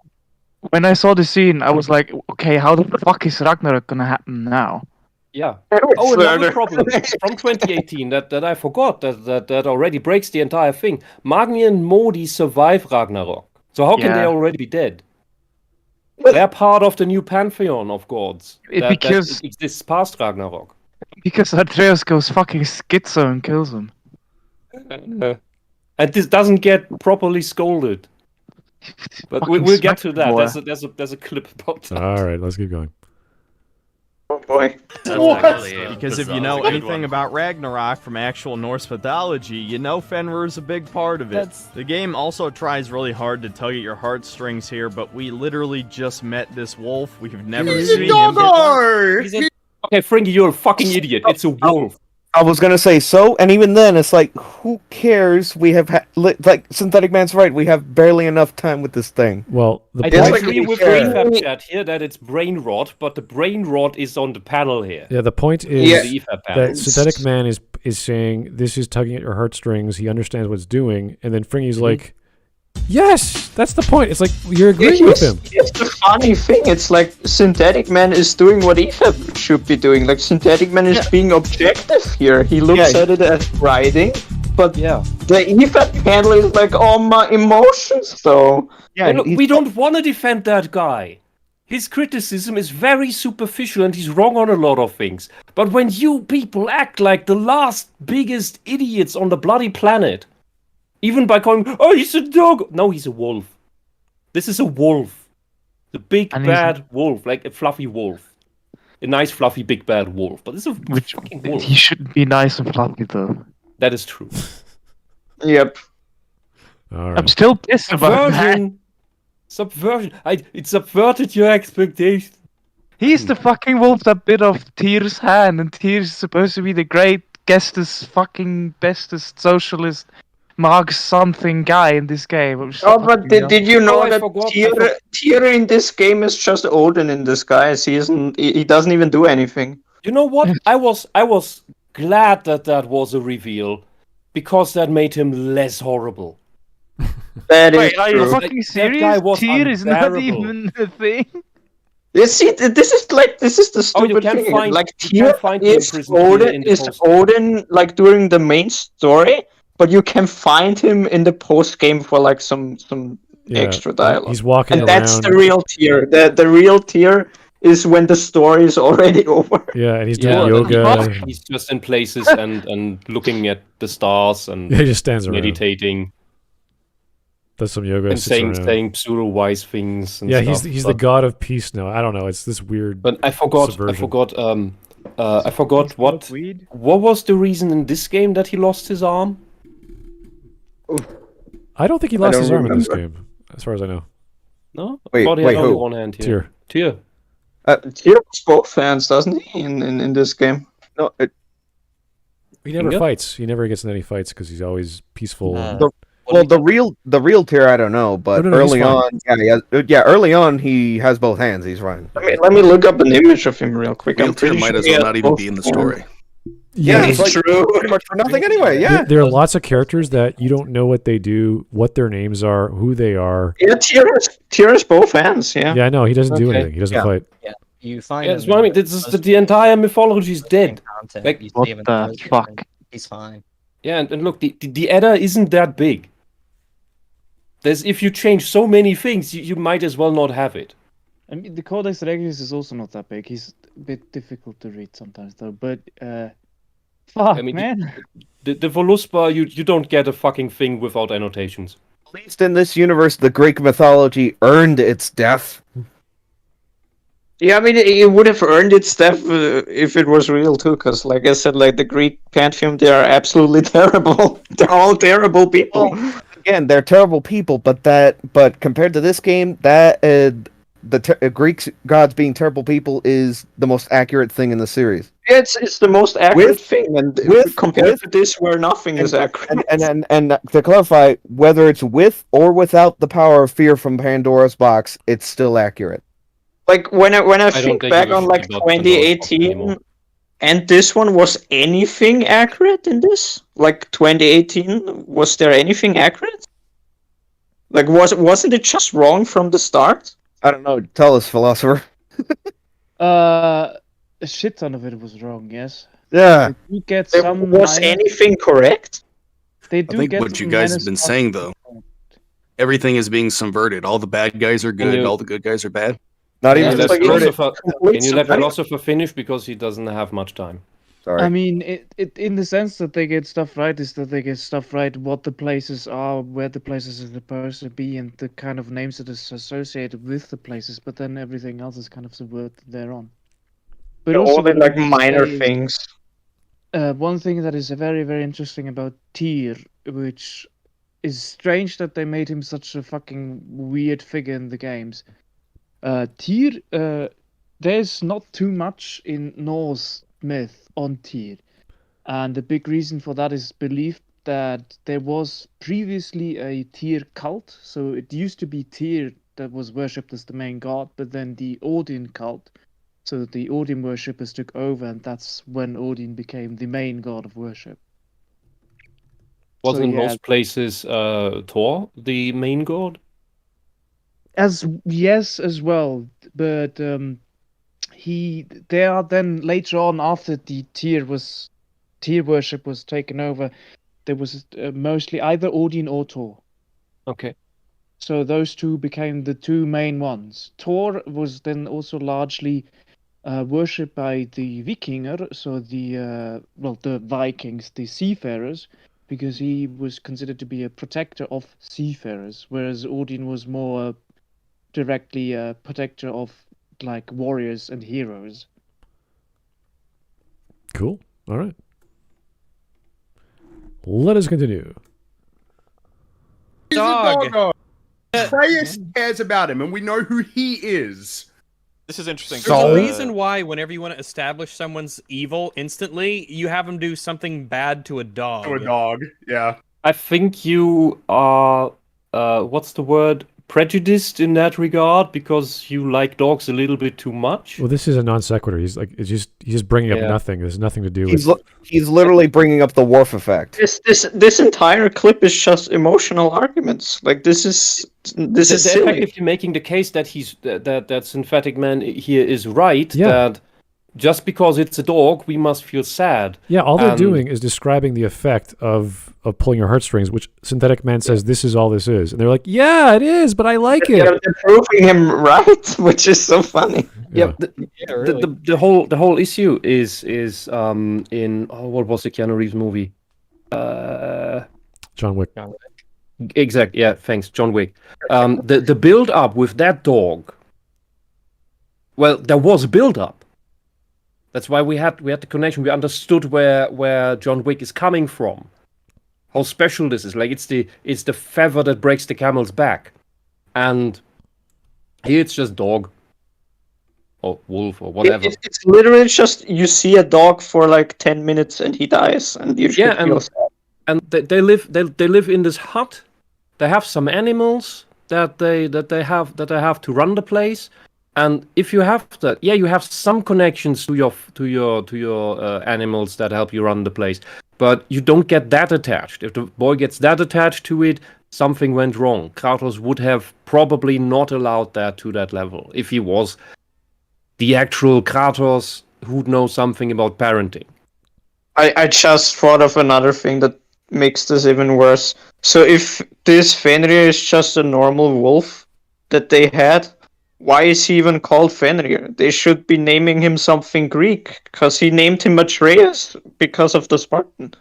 when I saw the scene, I was like, okay, how the fuck is Ragnarok gonna happen now? Yeah. Oh, another problem from 2018 that I forgot that already breaks the entire thing. Magni and Modi survive Ragnarok. So how can they already be dead? They're part of the new pantheon of gods that exists past Ragnarok. Because Atreus goes fucking schizo and kills him. And this doesn't get properly scolded. But we'll get to that. There's a clip about that. All right, let's keep going. Oh boy. Because if you know anything about Ragnarok from actual Norse mythology, you know Fenrir is a big part of it. The game also tries really hard to tug at your heartstrings here, but we literally just met this wolf. We've never seen him. Okay, Frankie, you're a fucking idiot. It's a wolf. I was gonna say so, and even then, it's like, who cares? We have like Synthetic Man's right. We have barely enough time with this thing. Well, I disagree with EFAP chat here that it's brain rot, but the brain rot is on the panel here. Yeah, the point is the EFAP panel. that Synthetic Man is saying this is tugging at your heartstrings. He understands what it's doing, and then Fringy's like, yes, that's the point. It's like you're agreeing with him. It's the funny thing. It's like Synthetic Man is doing what EFAP should be doing. Like Synthetic Man is being objective here. He looks at it as writing, but the EFAP panel is like, oh, my emotions. So look, we don't want to defend that guy. His criticism is very superficial and he's wrong on a lot of things. But when you people act like the last biggest idiots on the bloody planet, even by calling, oh, he's a dog. No, he's a wolf. This is a wolf. The big, bad wolf. Like a fluffy wolf. A nice, fluffy, big, bad wolf. But this is a fucking wolf. He shouldn't be nice and fluffy, though. That is true. Yep. All right. I'm still pissed about that. Subversion. It subverted your expectations. He's the fucking wolf that bit off Tyr's hand, and Tyr's supposed to be the great fucking bestest socialist Marx something guy in this game. Oh, but did you know that Tyr in this game is just Odin in disguise? He doesn't even do anything. You know what? I was glad that was a reveal because that made him less horrible. That is Wait, are you true. fucking serious? Tyr is not even a thing. You see, this is the stupid thing. Like Tyr is Odin like during the main story. But you can find him in the post game for like some extra dialogue. He's walking and around. That's the real Tyr. The real Tyr is when the story is already over. Yeah, and he's doing yoga. He's just in places and looking at the stars and he just stands around. meditating. Does some yoga and saying pseudo wise things. And stuff. he's the god of peace now. I don't know. It's this weird. But I forgot what was the reason in this game that he lost his arm? I don't think he lost his arm in this game, as far as I know. No? Wait, who? One hand here. Tyr. Tyr has both hands, doesn't he, in this game? No, he never fights. He never gets in any fights because he's always peaceful. The real Tyr, I don't know, but early on, early on he has both hands. He's fine. Let me look up an image of him real quick. Real Tyr might as well not even be in the story. Yeah, it's like true. Pretty much for nothing anyway. Yeah, there are lots of characters that you don't know what they do, what their names are, who they are. Yeah, Tyr has both hands. Yeah. Yeah, I know. He doesn't do anything. He doesn't fight. Yeah. You find Yeah, him that's what I mean. in This is the entire mythology is dead. content. Like, You see What him in the post, fuck? and he's fine. yeah, and look, the Edda isn't that big. If you change so many things, you might as well not have it. I mean, the Codex Regius is also not that big. He's a bit difficult to read sometimes, though. But fuck, I mean, man. The Voluspa, you don't get a fucking thing without annotations. At least in this universe, the Greek mythology earned its death. Yeah, I mean, it would have earned its death if it was real too, because, like I said, like the Greek pantheon, they are absolutely terrible. They're all terrible people. Well, again, they're terrible people, but compared to this game, that the Greek gods being terrible people is the most accurate thing in the series. Yeah, it's the most accurate thing, and compared to this, where nothing is accurate. And to clarify, whether it's with or without the power of fear from Pandora's box, it's still accurate. Like when I don't think think back you on should like be about Pandora's box 2018, anymore. and this one, was anything accurate in this? Like 2018, was there anything accurate? Like wasn't it just wrong from the start? I don't know. Tell us, philosopher. A shit ton of it was wrong. Yes. Yeah. You get There some. was minor- anything correct? They I do think get what you some guys minor have been stuff. saying, though, everything is being subverted. All the bad guys are good, you- all the good guys are bad. Not Can even you let like- subverted. Philosopher- Can you let Complete Philosopher finish because he doesn't have much time? Sorry. I mean, it in the sense that they get stuff right is that they get stuff right what the places are, where the places are supposed to be, and the kind of names that is associated with the places. But then everything else is kind of subverted thereon. But All also, the like what I minor say is, things. one thing that is very, very interesting about Tyr, which is strange that they made him such a fucking weird figure in the games. Tyr, there's not too much in Norse myth on Tyr. And the big reason for that is belief that there was previously a Tyr cult. So it used to be Tyr that was worshipped as the main god, but then the Odin cult. So the Odin worshippers took over, and that's when Odin became the main god of worship. Wasn't So, yeah. most places Thor the main god? Yes, as well, but they are then later on, after the Tyr worship was taken over, there was mostly either Odin or Thor. Okay. So those two became the two main ones. Thor was then also largely worshipped by the Vikinger, so the Vikings, the seafarers, because he was considered to be a protector of seafarers, whereas Odin was more directly a protector of like warriors and heroes. Cool. All right. Let us continue. He's Dog. a dog. Atreus cares about him, and we know who he is. This is interesting. There's a So- reason why whenever you want to establish someone's evil instantly, you have them do something bad to a dog. To a dog, yeah. I think you are, what's the word? Prejudiced in that regard because you like dogs a little bit too much. Well, this is a non sequitur. He's just bringing up Yeah. nothing. There's nothing to do with. He's literally bringing up the Worf effect. This entire clip is just emotional arguments. Like this is They're silly. effectively making the case that that Synthetic Man here is right. Yeah. That just because it's a dog, we must feel sad. Yeah, all they're And- doing is describing the effect of pulling your heartstrings, which Synthetic Man says this is all this is, and they're like, "Yeah, it is, but I like it." They're proving him right, which is so funny. Yeah, Yeah, really. the whole issue is in what was the Keanu Reeves movie? John Wick. Exact. Yeah, thanks, John Wick. The build up with that dog. Well, there was a build up. That's why we had the connection. We understood where John Wick is coming from. How special this is. Like it's the feather that breaks the camel's back. And here it's just dog. Or wolf or whatever. It's literally just you see a dog for like 10 minutes and he dies, and you should Yeah, feel sad. And they live in this hut. They have some animals that they have to run the place. And if you have that, yeah, you have some connections to your animals that help you run the place, but you don't get that attached. If the boy gets that attached to it, something went wrong. Kratos would have probably not allowed that to that level if he was the actual Kratos who knows something about parenting. I just thought of another thing that makes this even worse. So if this Fenrir is just a normal wolf that they had, why is he even called Fenrir? They should be naming him something Greek, because he named him Atreus because of the Spartan.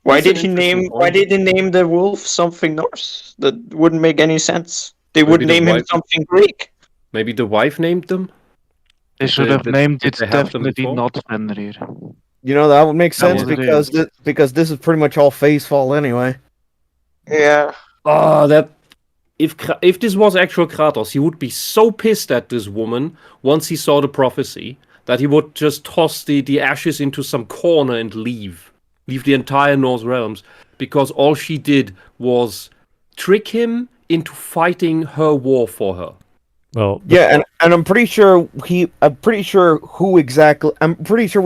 Why did he name the wolf something Norse? That wouldn't make any sense. They would name him something Greek. Maybe the wife named them? They should have named it definitely not Fenrir. You know, that would make sense because this is pretty much all Faye's fault anyway. Yeah. Oh, if this was actual Kratos, he would be so pissed at this woman once he saw the prophecy that he would just toss the ashes into some corner and leave the entire Norse realms, because all she did was trick him into fighting her war for her. Well, yeah, and I'm pretty sure we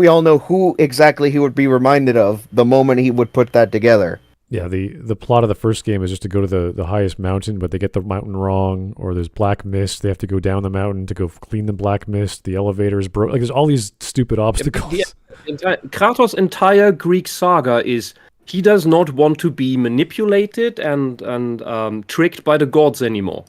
all know who exactly he would be reminded of the moment he would put that together. Yeah, the plot of the first game is just to go to the highest mountain, but they get the mountain wrong, or there's black mist. They have to go down the mountain to go clean the black mist. The elevator is broke. Like, there's all these stupid obstacles. Kratos' entire Greek saga is he does not want to be manipulated and tricked by the gods anymore.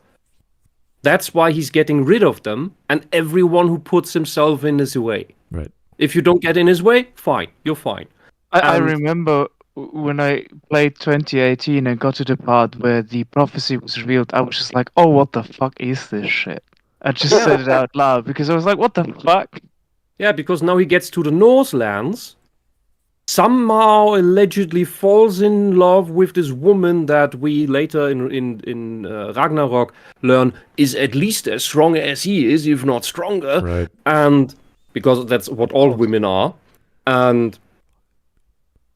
That's why he's getting rid of them and everyone who puts himself in his way. Right. If you don't get in his way, fine, you're fine. I remember when I played 2018 and got to the part where the prophecy was revealed, I was just like, oh, what the fuck is this shit? I just said it out loud because I was like, what the fuck? Yeah, because now he gets to the Norse lands, somehow allegedly falls in love with this woman that we later in Ragnarok learn is at least as strong as he is, if not stronger. Right. And because that's what all women are.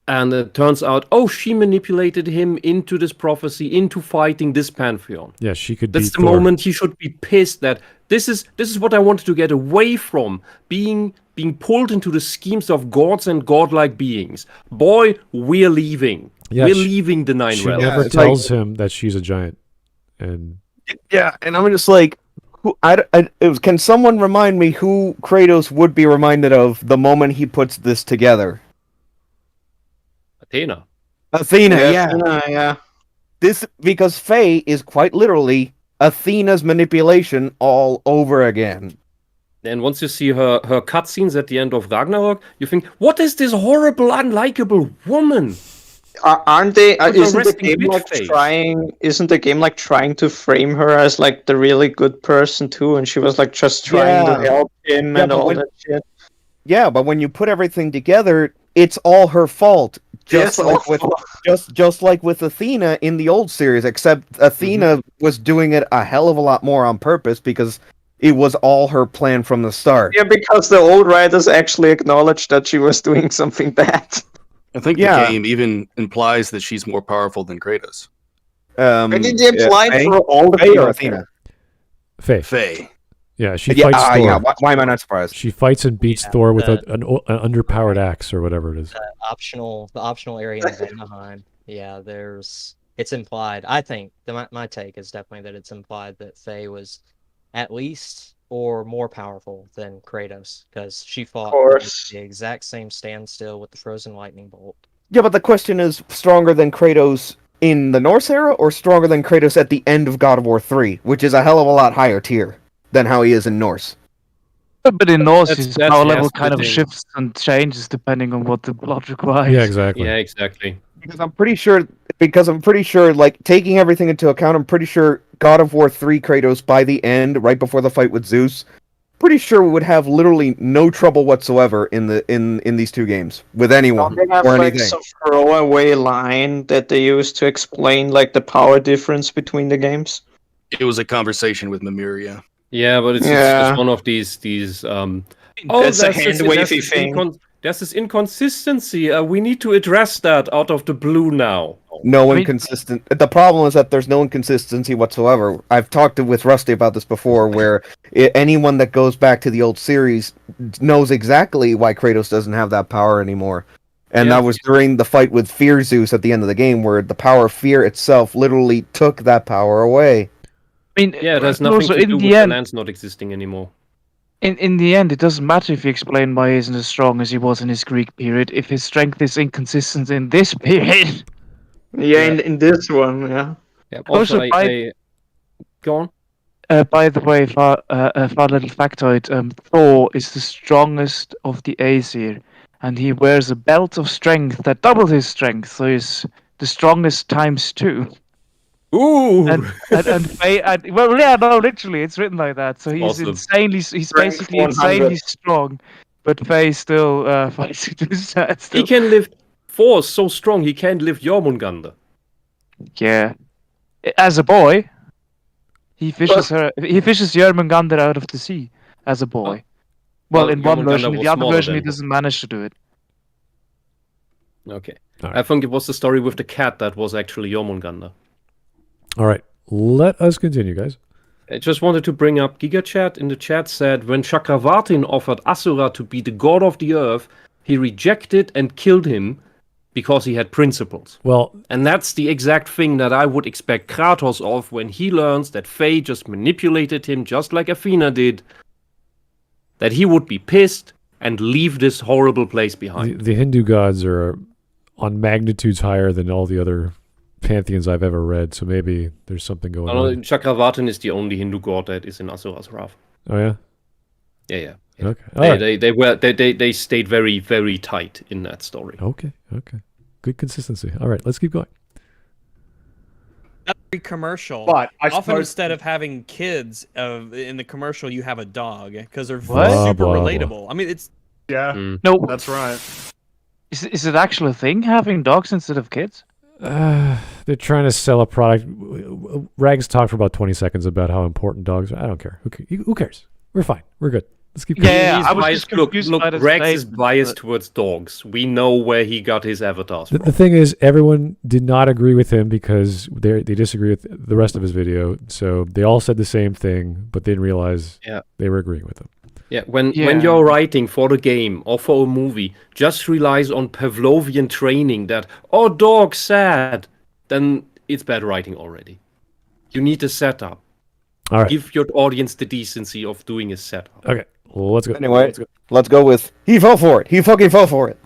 And it turns out, she manipulated him into this prophecy, into fighting this pantheon. Yeah, she could. That's the moment he should be pissed that this is what I wanted to get away from, being pulled into the schemes of gods and godlike beings. Boy, we're leaving. Yeah, we're leaving the Nine She Realms. never tells him that she's a giant. And yeah, and I'm just like, can someone remind me who Kratos would be reminded of the moment he puts this together? Athena, yeah. This because Faye is quite literally Athena's manipulation all over again. And once you see her cutscenes at the end of Ragnarok, you think, what is this horrible, unlikable woman? Aren't they? Isn't the game like trying to frame her as like the really good person too? And she was like just trying to help him and all that shit. Yeah, but when you put everything together, it's all her fault. Just like with Athena in the old series, except Athena was doing it a hell of a lot more on purpose because it was all her plan from the start. Yeah, because the old writers actually acknowledged that she was doing something bad. I think the game even implies that she's more powerful than Kratos. It implied for all the Faye or Athena? Faye. Yeah, she fights Thor. Yeah. Why am I not surprised? She fights and beats Thor with an underpowered axe or whatever it is. The optional area in Vanaheim. Yeah, it's implied. I think my take is definitely that it's implied that Faye was at least or more powerful than Kratos because she fought the exact same standstill with the frozen lightning bolt. Yeah, but the question is stronger than Kratos in the Norse era or stronger than Kratos at the end of God of War 3, which is a hell of a lot higher tier than how he is in Norse. But in Norse, his power level kind of shifts and changes depending on what the plot requires. Yeah, exactly. Yeah, exactly. Because I'm pretty sure, like, taking everything into account, I'm pretty sure God of War 3 Kratos, by the end, right before the fight with Zeus, pretty sure we would have literally no trouble whatsoever in these two games with anyone They have or like anything. some throwaway line that they use to explain like the power difference between the games. It was a conversation with Mimir, yeah. Yeah, but it's just one of these that's a hand-wavy thing. There's this inconsistency. We need to address that out of the blue now. Inconsistent. The problem is that there's no inconsistency whatsoever. I've talked with Rusty about this before, where anyone that goes back to the old series knows exactly why Kratos doesn't have that power anymore. And that was during the fight with Fear Zeus at the end of the game, where the power of fear itself literally took that power away. I mean, it has nothing to do with the lands not existing anymore. In the end, it doesn't matter if you explain why he isn't as strong as he was in his Greek period. If his strength is inconsistent in this period. Yeah, in this one, yeah. Also, by go on. By the way, fun little factoid: Thor is the strongest of the Aesir, and he wears a belt of strength that doubles his strength, so he's the strongest times 2. Ooh! Well, yeah, no, literally, it's written like that. So he's Awesome. he's Strength basically 100. insanely strong, but Faye still fights to his death. He can lift. Thor is so strong he can't lift Jormungandr. Yeah, as a boy, he fishes Jormungandr out of the sea as a boy. Well, in one Jormungandr version, in was the other smaller version, he than- doesn't manage to do it. Okay. All right. I think it was the story with the cat that was actually Jormungandr. All right, let us continue, guys. I just wanted to bring up GigaChat in the chat said when Chakravartin offered Asura to be the god of the earth, he rejected and killed him because he had principles. Well, and that's the exact thing that I would expect Kratos of when he learns that Faye just manipulated him just like Athena did. That he would be pissed and leave this horrible place behind. The Hindu gods are on magnitudes higher than all the other pantheons I've ever read, so maybe there's something going on. Chakravartin is the only Hindu god that is in Asura's wrath. Oh yeah? Yeah. Okay. They stayed very, very tight in that story. Okay. Good consistency. All right, let's keep going. Every commercial, But I often suppose- instead of having kids, in the commercial you have a dog because they're What? super Blah, blah, relatable. I mean, it's Yeah, No, that's right. is it actually a thing having dogs instead of kids? They're trying to sell a product. Rags talked for about 20 seconds about how important dogs are. I don't care. Who cares? We're fine. We're good. Let's keep going. Yeah, He's I was biased. just confused by the Rex is statement, biased but- towards dogs. We know where he got his avatars from. The thing is, everyone did not agree with him because they disagree with the rest of his video. So they all said the same thing, but didn't realize they were agreeing with him. Yeah, when you're writing for the game or for a movie, just relies on Pavlovian training that, oh, dog sad, then it's bad writing already. You need a setup. All right. Give your audience the decency of doing a setup. Okay, well, let's go. Anyway, let's go with he fell for it. He fucking fell for it.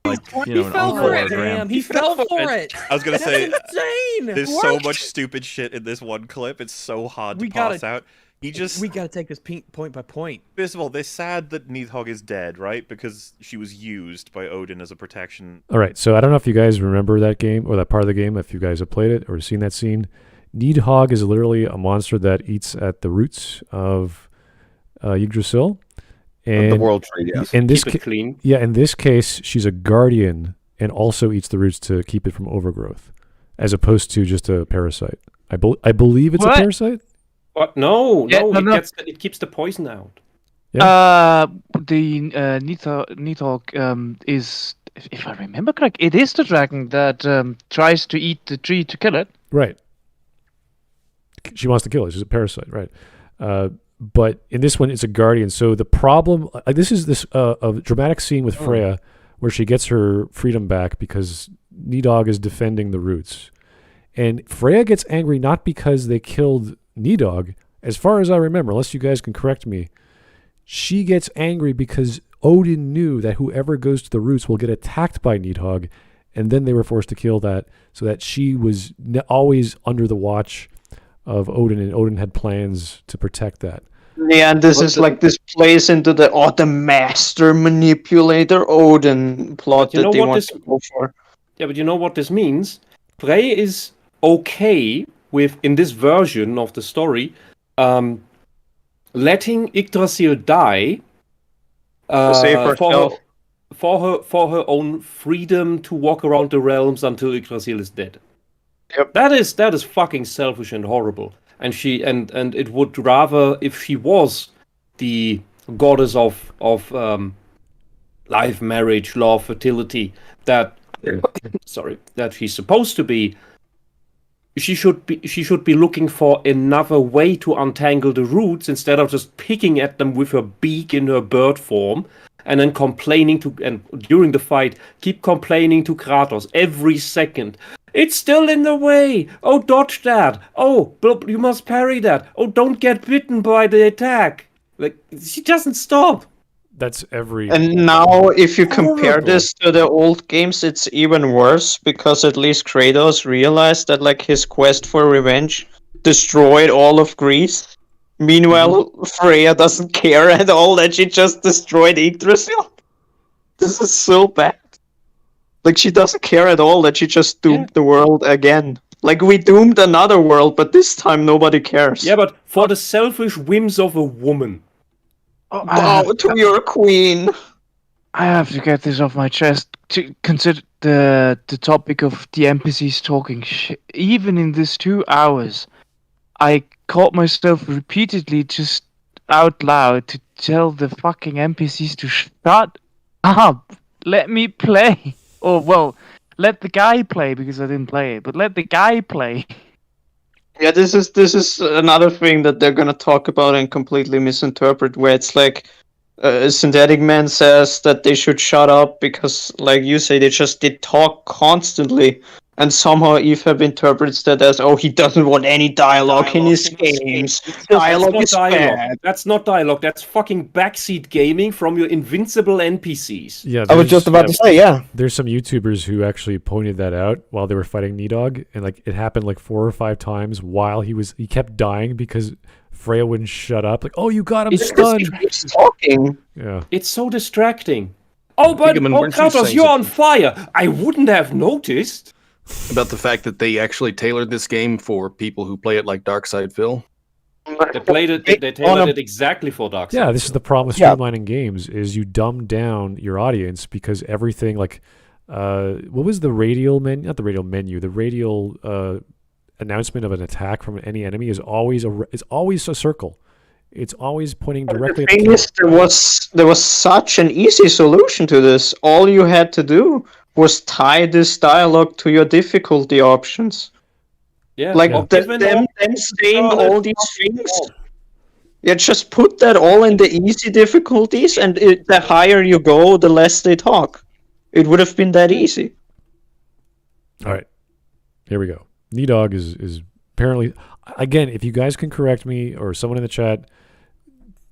Like, he fell for it, damn. He fell for it. I was gonna say, That's insane. there's What? so much stupid shit in this one clip. It's so hard to We gotta- pass out. We gotta take this point by point. First of all, they're sad that Nidhogg is dead, right? Because she was used by Odin as a protection. All right, so I don't know if you guys remember that game or that part of the game, if you guys have played it or seen that scene. Nidhogg is literally a monster that eats at the roots of Yggdrasil. And the World Tree, yes. In this Keep it clean. Yeah, in this case, she's a guardian and also eats the roots to keep it from overgrowth, as opposed to just a parasite. I believe it's What? a parasite. What? No, Yeah, no. it keeps the poison out. The Nidhogg is, if I remember correct, it is the dragon that tries to eat the tree to kill it. Right. She wants to kill it. She's a parasite, right? But in this one, it's a guardian. So the problem, this is a dramatic scene with Freya, where she gets her freedom back because Nidhogg is defending the roots, and Freya gets angry not because they killed Nidhogg, as far as I remember, unless you guys can correct me. She gets angry because Odin knew that whoever goes to the roots will get attacked by Nidhogg, and then they were forced to kill that, so that she was always under the watch of Odin, and Odin had plans to protect that. Yeah, and this plays into the master manipulator Odin plot You know that they what want this- to go for. Yeah, but you know what this means? Frey is okay with, in this version of the story, letting Yggdrasil die To save herself. for her own freedom to walk around the realms until Yggdrasil is dead. Yep. That is fucking selfish and horrible. And she and it would rather, if she was the goddess of life, marriage, love, fertility, that that she's supposed to be, she should be looking for another way to untangle the roots instead of just picking at them with her beak in her bird form and then complaining and during the fight keep complaining to Kratos every second. It's still in the way. Oh, dodge that. Oh, you must parry that. Oh, don't get bitten by the attack. Like, she doesn't stop. That's every. And now, if you compare Horrible. this to the old games, it's even worse because at least Kratos realized that like his quest for revenge destroyed all of Greece. Meanwhile, Freya doesn't care at all that she just destroyed Yggdrasil. This is so bad. Like, she doesn't care at all that she just doomed the world again. Like, we doomed another world, but this time nobody cares. Yeah, but for the selfish whims of a woman. Bow to your queen. I have to get this off my chest. To consider the topic of the NPCs talking shit. Even in this 2 hours, I caught myself repeatedly just out loud to tell the fucking NPCs to shut up. Let me play. Or, well, let the guy play because I didn't play it, but let the guy play. Yeah, this is another thing that they're gonna talk about and completely misinterpret, where it's like Synthetic Man says that they should shut up because, like you say, they talk constantly, and somehow EFAP interprets that as, oh, he doesn't want any dialogue in his games. Dialogue is bad. That's not dialogue. That's fucking backseat gaming from your invincible NPCs. Yeah, I was just about to say, yeah. There's some YouTubers who actually pointed that out while they were fighting Nidhogg, and like it happened like 4 or 5 times while he kept dying because Freya wouldn't shut up. Like, oh, you got him stunned. He's talking. Yeah. It's so distracting. Oh, but weren't you Kratos, saying you're on fire. I wouldn't have noticed. About the fact that they actually tailored this game for people who play it like Darkside Phil. They played it. They tailored it exactly for Dark Souls. Yeah, this is the problem with streamlining games: is you dumb down your audience because everything like, what was the radial menu? Not the radial menu. The radial announcement of an attack from any enemy is always a circle. It's always pointing directly at the thing is, there was such an easy solution to this. All you had to do was tie this dialogue to your difficulty options. Yeah, like yeah. them saying all these things. Yeah, just put that all in the easy difficulties, and the higher you go, the less they talk. It would have been that easy. All right, here we go. Nidhogg is apparently, again, if you guys can correct me or someone in the chat,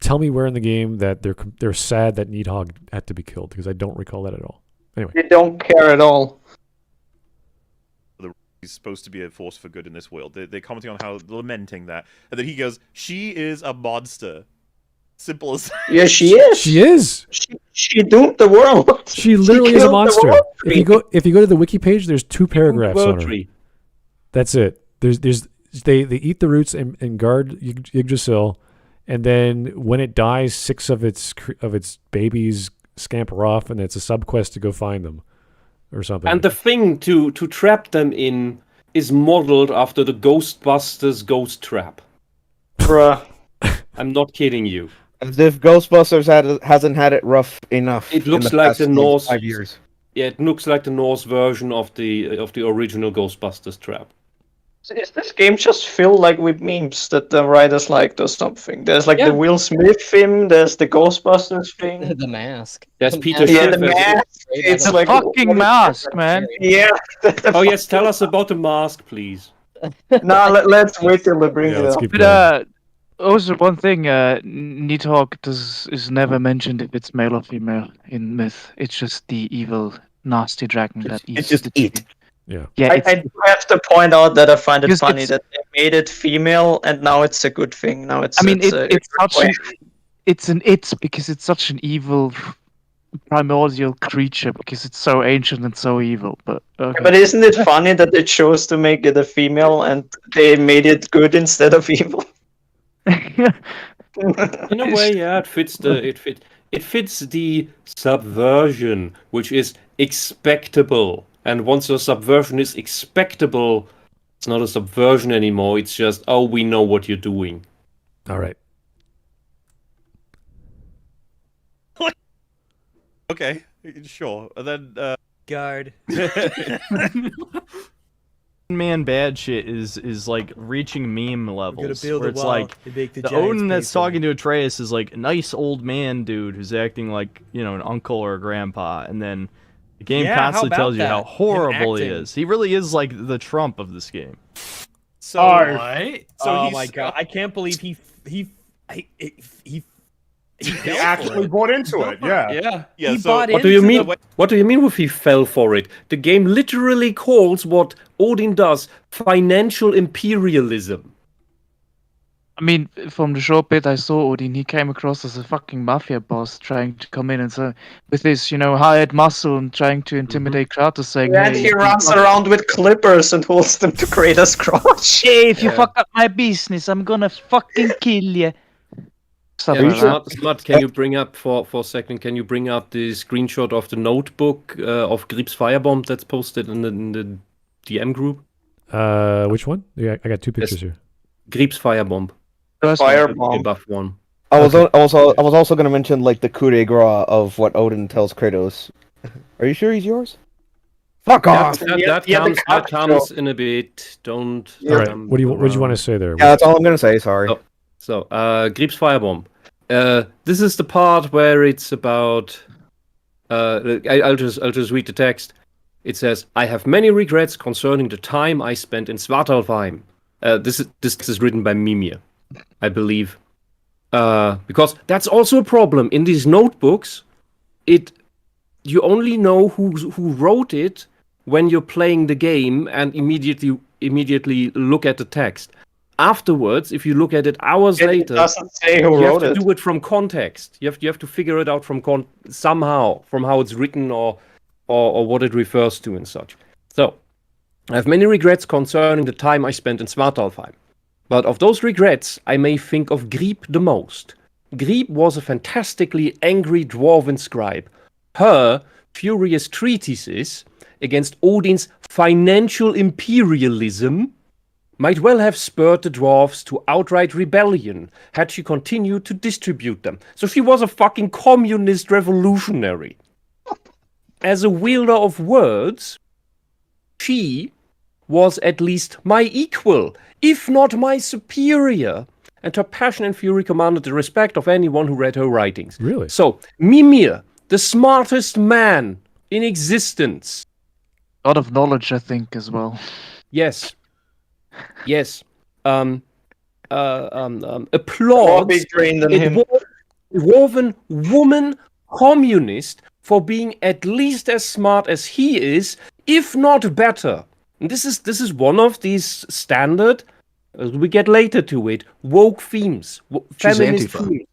tell me where in the game that they're sad that Nidhogg had to be killed, because I don't recall that at all. Anyway, they don't care at all. He's supposed to be a force for good in this world. They're commenting on how lamenting that, and then he goes, "She is a monster." Simple as. Yeah, she is. She is. She doomed the world. She literally is a monster. If you go to the wiki page, there's 2 paragraphs on her. That's it. They eat the roots and guard Yggdrasil, and then when it dies, 6 of its babies scamper off, and it's a subquest to go find them, or something. And the thing to trap them in is modeled after the Ghostbusters ghost trap. Bruh. I'm not kidding you. As if Ghostbusters hasn't had it rough enough. It looks in the like past, the Norse 5 years. Yeah, it looks like the Norse version of the original Ghostbusters trap. Is this game just filled like with memes that the writers liked or something? There's like the Will Smith film, there's the Ghostbusters thing. The mask. There's Peter Yeah, Schiff. the mask. It's like Fucking mask, man. Yeah. Oh yes, tell us about the mask, please. No, let's wait till they bring it up. But also one thing, Nidhogg is never mentioned if it's male or female in myth. It's just the evil, nasty dragon that eats. It's just it. Yeah. Yeah. I do have to point out that I find it funny that they made it female and now it's a good thing. Now it's. It's because it's such an evil, primordial creature because it's so ancient and so evil. But okay. But isn't it funny that they chose to make it a female and they made it good instead of evil? In a way, yeah, it fits the subversion, which is expectable. And once your subversion is expectable, it's not a subversion anymore. It's just, oh, we know what you're doing. All right. Okay, sure. And then guard. Man, bad shit is like reaching meme levels. build Where a it's wall like to make the the giants Odin pay that's for talking to Atreus is like a nice old man dude who's acting like, you know, an uncle or a grandpa, and then The game Yeah, how constantly about tells you how that? Him horrible he acting. is. He really is like the Trump of this game. So, What? so Oh he's, my god! I can't believe he He actually bought into it. Yeah. Yeah, he so bought What do you into mean? the- What do you mean with he fell for it? The game literally calls what Odin does financial imperialism. I mean, from the short bit I saw Odin, he came across as a fucking mafia boss trying to come in and so with his, hired muscle and trying to intimidate Kratos, saying, And "Hey, he runs around with clippers and holds them to Kratos' crotch. hey, if you fuck up my business, I'm gonna fucking kill you." Stuff like that. Smart, can you bring up for a second? Can you bring up the screenshot of the notebook of Grieb's firebomb that's posted in the DM group? Which one? Yeah, I got two pictures here. Grieb's firebomb. Firebomb. Buff one. I was also going to mention like the coup de grace of what Odin tells Kratos. Are you sure he's yours? Fuck off! That comes in a bit. Don't. All right. What do you want to say there? Yeah, that's all I'm going to say. Sorry. So, Grieb's firebomb. This is the part where it's about. I'll just read the text. It says, "I have many regrets concerning the time I spent in Svartalfheim." This is written by Mimir, I believe, because that's also a problem in these notebooks. You only know who wrote it when you're playing the game and immediately look at the text. Afterwards, if you look at it hours later, it doesn't say who you wrote have to it. do it from context. You have to figure it out from somehow from how it's written or what it refers to and such. So, I have many regrets concerning the time I spent in Svartalfheim. But of those regrets, I may think of Grieb the most. Grieb was a fantastically angry dwarven scribe. Her furious treatises against Odin's financial imperialism might well have spurred the dwarves to outright rebellion had she continued to distribute them. So she was a fucking communist revolutionary. As a wielder of words, she was at least my equal, if not my superior, and her passion and fury commanded the respect of anyone who read her writings. Really? So, Mimir, the smartest man in existence. A lot of knowledge, I think, as well. Yes. Applauds big brain than him. Dwarven woman communist for being at least as smart as he is, if not better. And this is one of these standard, as we get later to it, woke themes, feminist Antifa. themes,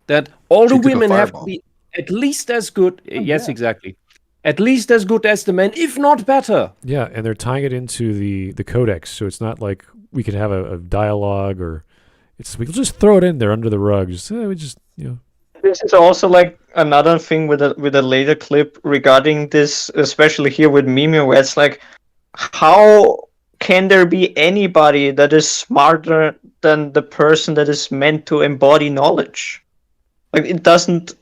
that all the She took a women have to fireball. be at least as good. Yes, exactly. At least as good as the men, if not better. Yeah, and they're tying it into the codex, so it's not like we could have a dialogue or we'll just throw it in there under the rug. This is also like another thing with a later clip regarding this, especially here with Mimir, where it's like, how can there be anybody that is smarter than the person that is meant to embody knowledge? Like, it doesn't.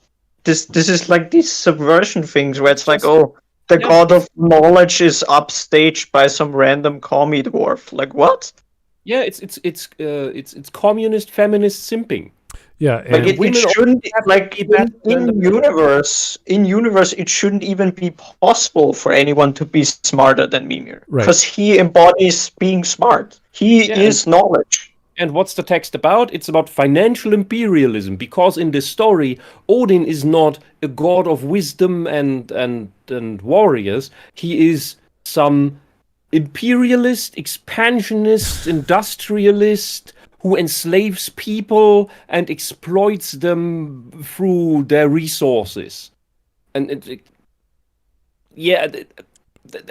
This is like these subversion things where it's like, oh, the god of knowledge is upstaged by some random commie dwarf. Like, what? Yeah, it's communist feminist simping. Yeah, and like it shouldn't like in universe. In universe, it shouldn't even be possible for anyone to be smarter than Mimir, because he embodies being smart. He is knowledge. And what's the text about? It's about financial imperialism, because in this story, Odin is not a god of wisdom and warriors. He is some imperialist, expansionist, industrialist who enslaves people and exploits them through their resources. And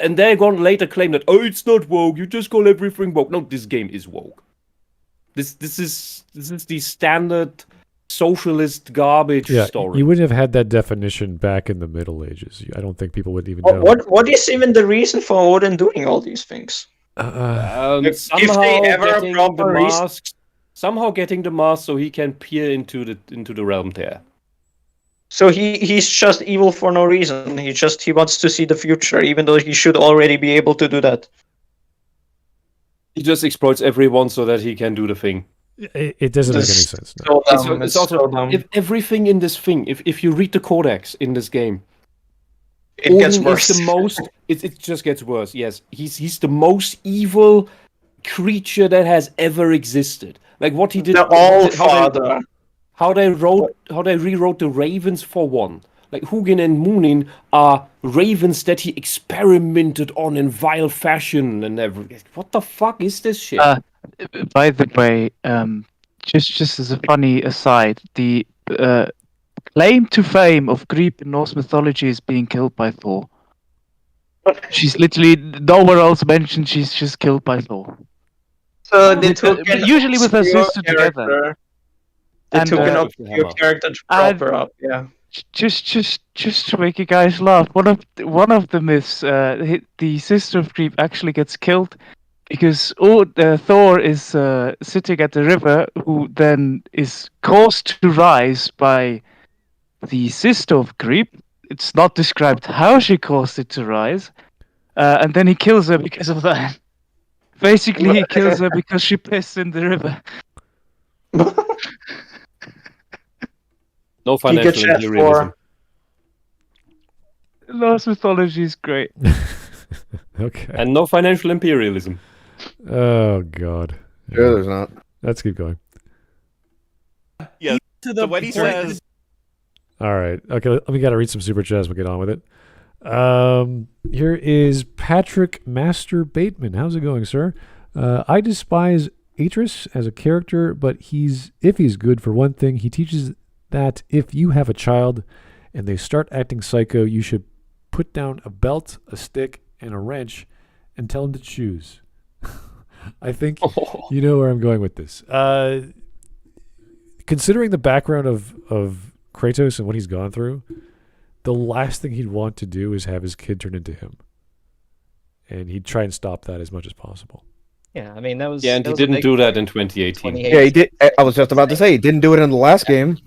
and they're going to later claim that, oh, it's not woke, you just call everything woke. No, this game is woke. This is the standard socialist garbage story. You wouldn't have had that definition back in the Middle Ages. I don't think people would even know. What is even the reason for Odin doing all these things? Somehow getting the mask so he can peer into the realm there. So he's just evil for no reason. He wants to see the future, even though he should already be able to do that. He just exploits everyone so that he can do the thing. It doesn't make any sense. No. It's also if everything in this thing. If you read the codex in this game, It gets Odin worse. is the most. It just gets worse. Yes, he's the most evil creature that has ever existed. Like what he did. The All-Father. How they rewrote the ravens for one. Like Hugin and Munin are ravens that he experimented on in vile fashion and everything. What the fuck is this shit? By the way, just as a funny aside, the claim to fame of Greek in Norse mythology is being killed by Thor. She's literally nowhere else mentioned. She's just killed by Thor. So they took usually with her sister together. They took an uh, obscure character to prop her up. Yeah. Just to make you guys laugh, one of the myths, the sister of Creep actually gets killed because Thor is sitting at the river, who then is caused to rise by the sister of Creep. It's not described how she caused it to rise, and then he kills her because of that. Basically, he kills her because she pissed in the river. No financial imperialism. Norse mythology is great. Okay. And no financial imperialism. Oh God. Sure, there's not. Let's keep going. Yeah. To So when he says, All right. Okay. We got to read some super chats. We'll get on with it. Here is Patrick Master Bateman. How's it going, sir? I despise Atris as a character, but if he's good for one thing, he teaches that if you have a child and they start acting psycho, you should put down a belt, a stick, and a wrench and tell them to choose. I think you know where I'm going with this. Considering the background of Kratos and what he's gone through, the last thing he'd want to do is have his kid turn into him. And he'd try and stop that as much as possible. Yeah, I mean, that was... Yeah, and that he was a didn't big do that thing. in 2018. Yeah, he did. I was just about to say he didn't do it in the last game.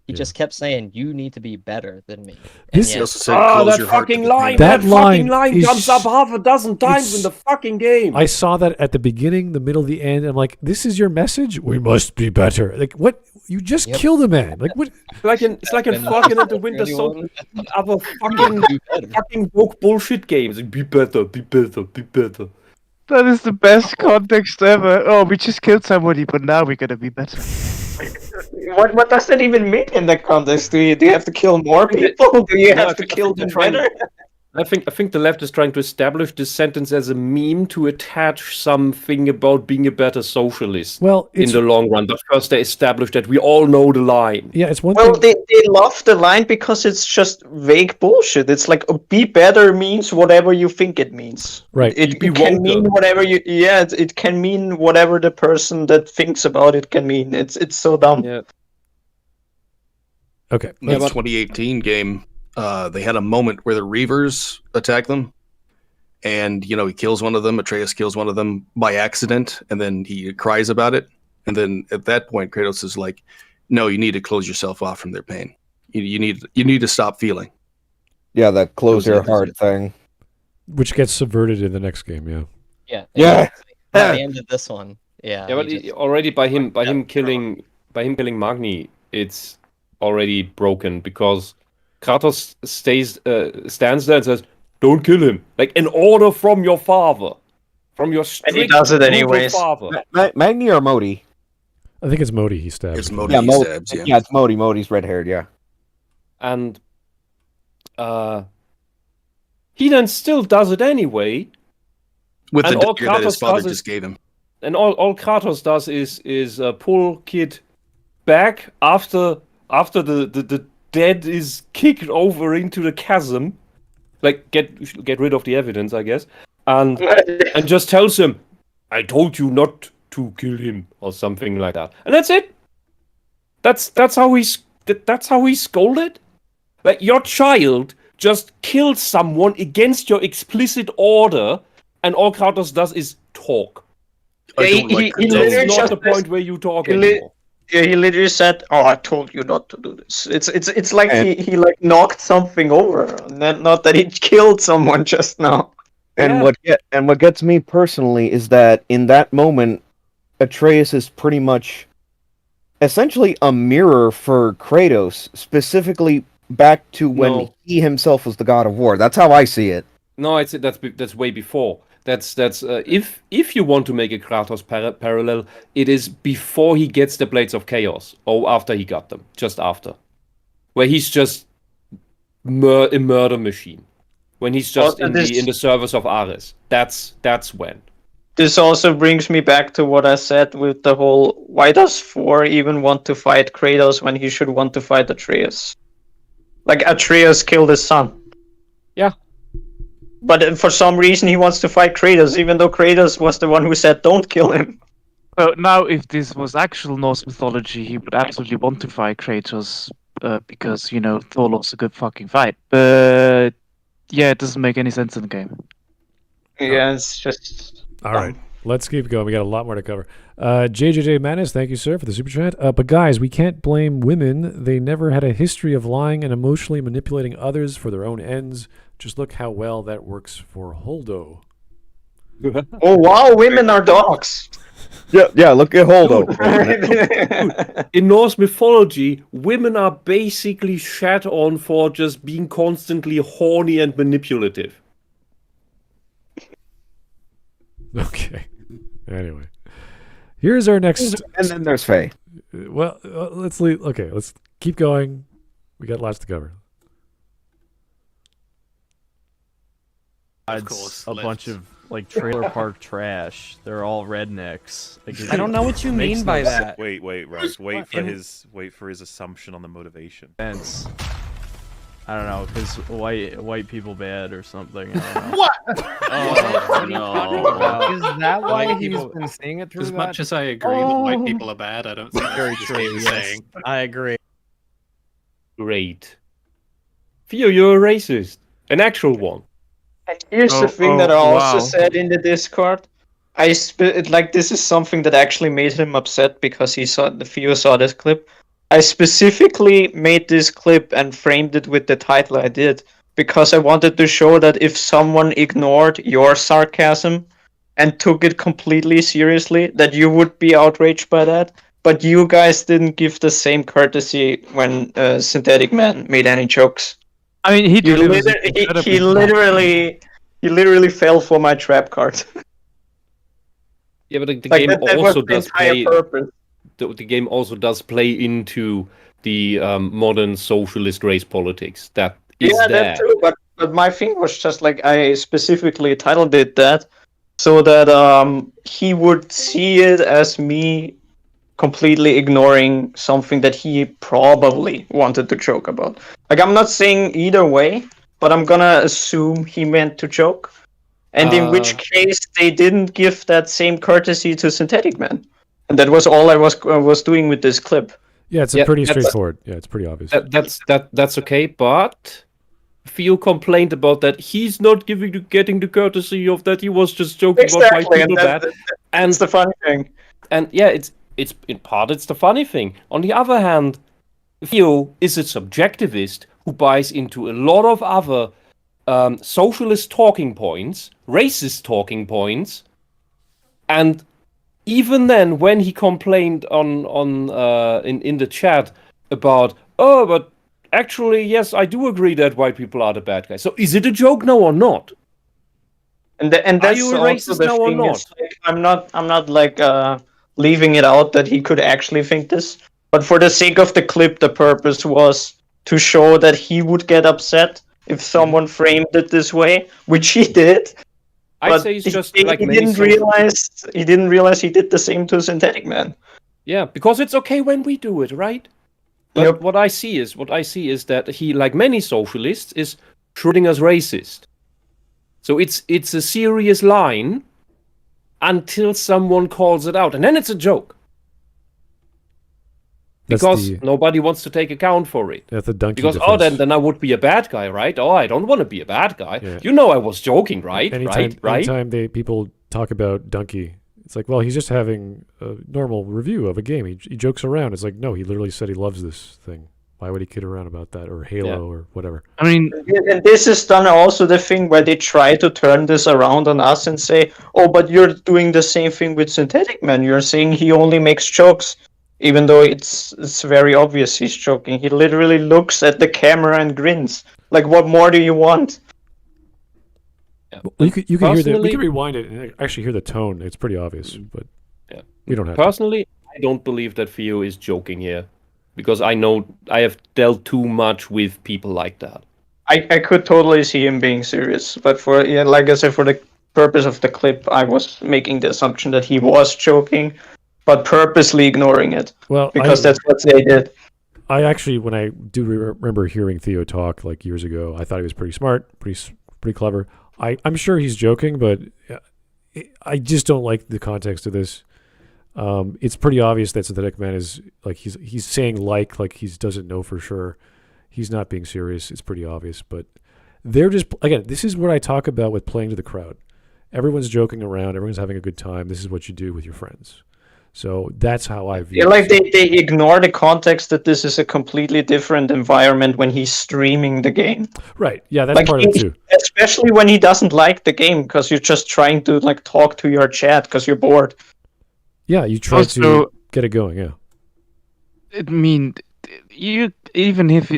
He just kept saying, "You need to be better than me." This- And He yet, also said, Oh, "Close that your heart fucking to the line! pain." That That line fucking line is- comes up half a dozen times it's- in the fucking game. I saw that at the beginning, the middle, the end. I'm like, this is your message? We must be better. Like, what? You just Yep. killed a man. Like, what? It's like in fucking at the Winter Soldier, other fucking woke bullshit games. Be better, be better, be better. That is the best context ever. Oh, we just killed somebody, but now we're gonna be better. What does that even mean in that context? Do you have to kill more people? Do you have to kill them better? I think the left is trying to establish this sentence as a meme to attach something about being a better socialist. Well, in it's, the long run, but first they established that we all know the line. yeah, it's one Well, thing. they love the line because it's just vague bullshit. It's like be better means whatever you think it means. Right. It Be can woke mean up. whatever you. Yeah, it can mean whatever the person that thinks about it can mean. It's so dumb. Yeah. Okay. In the Yeah, but- 2018 game, they had a moment where the Reavers attack them, and he kills one of them. Atreus kills one of them by accident, and then he cries about it. And then at that point, Kratos is like, "No, you need to close yourself off from their pain. You need to stop feeling." Yeah, that close your That was heart thing. Which gets subverted in the next game, yeah. yeah, Yeah. exactly. At the end of this one, yeah. Yeah, but he just- already by him killing Magni, it's already broken because Kratos stands there and says, "Don't kill him." Like an order from your father, from your strict And he does it brutal anyways. father. Magni or Modi? I think it's Modi he stabbed. It's Modi Yeah, he Modi. stabs, Yeah, it's Modi. Modi's red-haired. Yeah. And he then still does it anyway. with the And all dagger that his Kratos father does just gave him. And all Kratos does is pull Kid back after the dead is kicked over into the chasm, like get rid of the evidence, I guess, and just tells him, "I told you not to kill him," or something like that, and that's it. That's how he scolded. Like your child just killed someone against your explicit order, and all Kratos does is talk. I Yeah, don't like he Kratos. literally That's not the just- point where you talk he anymore. Yeah, he literally said, "Oh, I told you not to do this." It's like And- he like knocked something over, not that he killed someone just now. And Yeah. what gets me personally is that in that moment, Atreus is pretty much essentially a mirror for Kratos, specifically back to when No. he himself was the god of war. That's how I see it. No, that's way before. That's if you want to make a Kratos parallel, it is before he gets the Blades of Chaos, or after he got them, just after, where he's just a murder machine. When he's just in the service of Ares. That's when. This also brings me back to what I said with the whole, why does Thor even want to fight Kratos when he should want to fight Atreus? Like, Atreus killed his son. Yeah. But for some reason he wants to fight Kratos, even though Kratos was the one who said don't kill him. So now, if this was actual Norse mythology, he would absolutely want to fight Kratos because, Thor lost a good fucking fight. But yeah, it doesn't make any sense in the game. Yeah, it's just... All right, let's keep going. We got a lot more to cover. JJJ Madness, thank you, sir, for the super chat. But guys, we can't blame women. They never had a history of lying and emotionally manipulating others for their own ends. Just look how well that works for Holdo. Oh wow, women are dogs. Yeah. Look at Holdo. In Norse mythology, women are basically shat on for just being constantly horny and manipulative. Okay. Anyway, here's our next. And then there's Faye. Well, let's leave. Okay, let's keep going. We got lots to cover. Of course, a bunch of like trailer park trash. They're all rednecks. I don't know what you mean by that. Wait, Rex. Wait for his assumption on the motivation. Sense. I don't know, because white people bad or something. I don't know. What? Oh, no. Is that why he's been saying it through As that? much as I agree that white people are bad, I don't think that's Very what true. he's Yes, saying. I agree. Great. Theo, you're a racist. An actual one. And here's the thing that I also said in the Discord. This is something that actually made him upset because Theo saw this clip. I specifically made this clip and framed it with the title I did because I wanted to show that if someone ignored your sarcasm and took it completely seriously, that you would be outraged by that. But you guys didn't give the same courtesy when Synthetic Man made any jokes. I mean, he literally fell for my trap card. Yeah, but the game also does play. Purpose. The game also does play into the modern socialist race politics. That is there. That too. But my thing was just like I specifically titled it that so that he would see it as me completely ignoring something that he probably wanted to joke about. Like, I'm not saying either way, but I'm gonna assume he meant to joke. And in which case, they didn't give that same courtesy to Synthetic Man. And that was all I was doing with this clip. Yeah, it's pretty straightforward. Yeah, it's pretty obvious. That's okay, but Theo complained about that he's not getting the courtesy of that. He was just joking about white people bad. And it's the funny thing. And yeah, it's in part it's the funny thing. On the other hand, Theo is a subjectivist who buys into a lot of other socialist talking points, racist talking points, and even then, when he complained in the chat about, but actually, yes, I do agree that white people are the bad guys. So is it a joke now or not? And that's are you a racist now or not? Like, I'm not like leaving it out that he could actually think this. But for the sake of the clip, the purpose was to show that he would get upset if someone framed it this way, which he did. I'd say he's just like he didn't realize he did the same to Synthetic Man. Yeah, because it's okay when we do it, right? But what I see is that he, like many socialists, is Schrödinger's racist. So it's a serious line until someone calls it out, and then it's a joke. Because nobody wants to take account for it. That's the donkey because defense. then I would be a bad guy, right? Oh, I don't want to be a bad guy. Yeah. You know I was joking, right? Anytime people talk about Donkey, it's like, well, he's just having a normal review of a game. He jokes around. It's like, no, he literally said he loves this thing. Why would he kid around about that, or Halo, or whatever? I mean, and this is done also the thing where they try to turn this around on us and say, oh, but you're doing the same thing with Synthetic Man. You're saying he only makes jokes. even though it's very obvious he's joking. He literally looks at the camera and grins. Like, what more do you want? Well, you can hear the, we can rewind it and actually hear the tone. It's pretty obvious, but we don't have Personally, I don't believe that Theo is joking here, because I know I have dealt too much with people like that. I could totally see him being serious, but for like I said, for the purpose of the clip, I was making the assumption that he was joking, but purposely ignoring it. Well, because that's what they did. I actually, when I do remember hearing Theo talk like years ago, I thought he was pretty smart, pretty clever. I'm sure he's joking, but I just don't like the context of this. It's pretty obvious that Synthetic Man is like he's saying like he doesn't know for sure. He's not being serious. It's pretty obvious, but they're just, again, this is what I talk about with playing to the crowd. Everyone's joking around. Everyone's having a good time. This is what you do with your friends. So that's how I view it. Like they ignore the context that this is a completely different environment when he's streaming the game. Right. Yeah, that's like part of it too. Especially when he doesn't like the game because you're just trying to like talk to your chat because you're bored. Yeah, you try to get it going. Yeah. I mean, you even if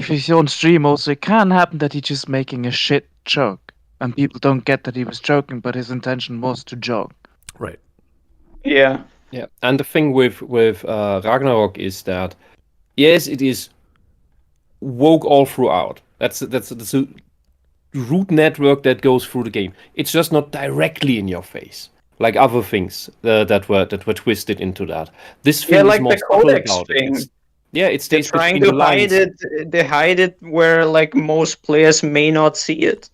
he's on stream, also it can happen that he's just making a shit joke and people don't get that he was joking, but his intention was to joke. Right. Yeah. Yeah, and the thing with Ragnarok is that, yes, it is woke all throughout. That's a root network that goes through the game. It's just not directly in your face, like other things that were twisted into that. This thing like is more the codex about thing. It stays trying between to the hide lines. it. They hide it where like most players may not see it.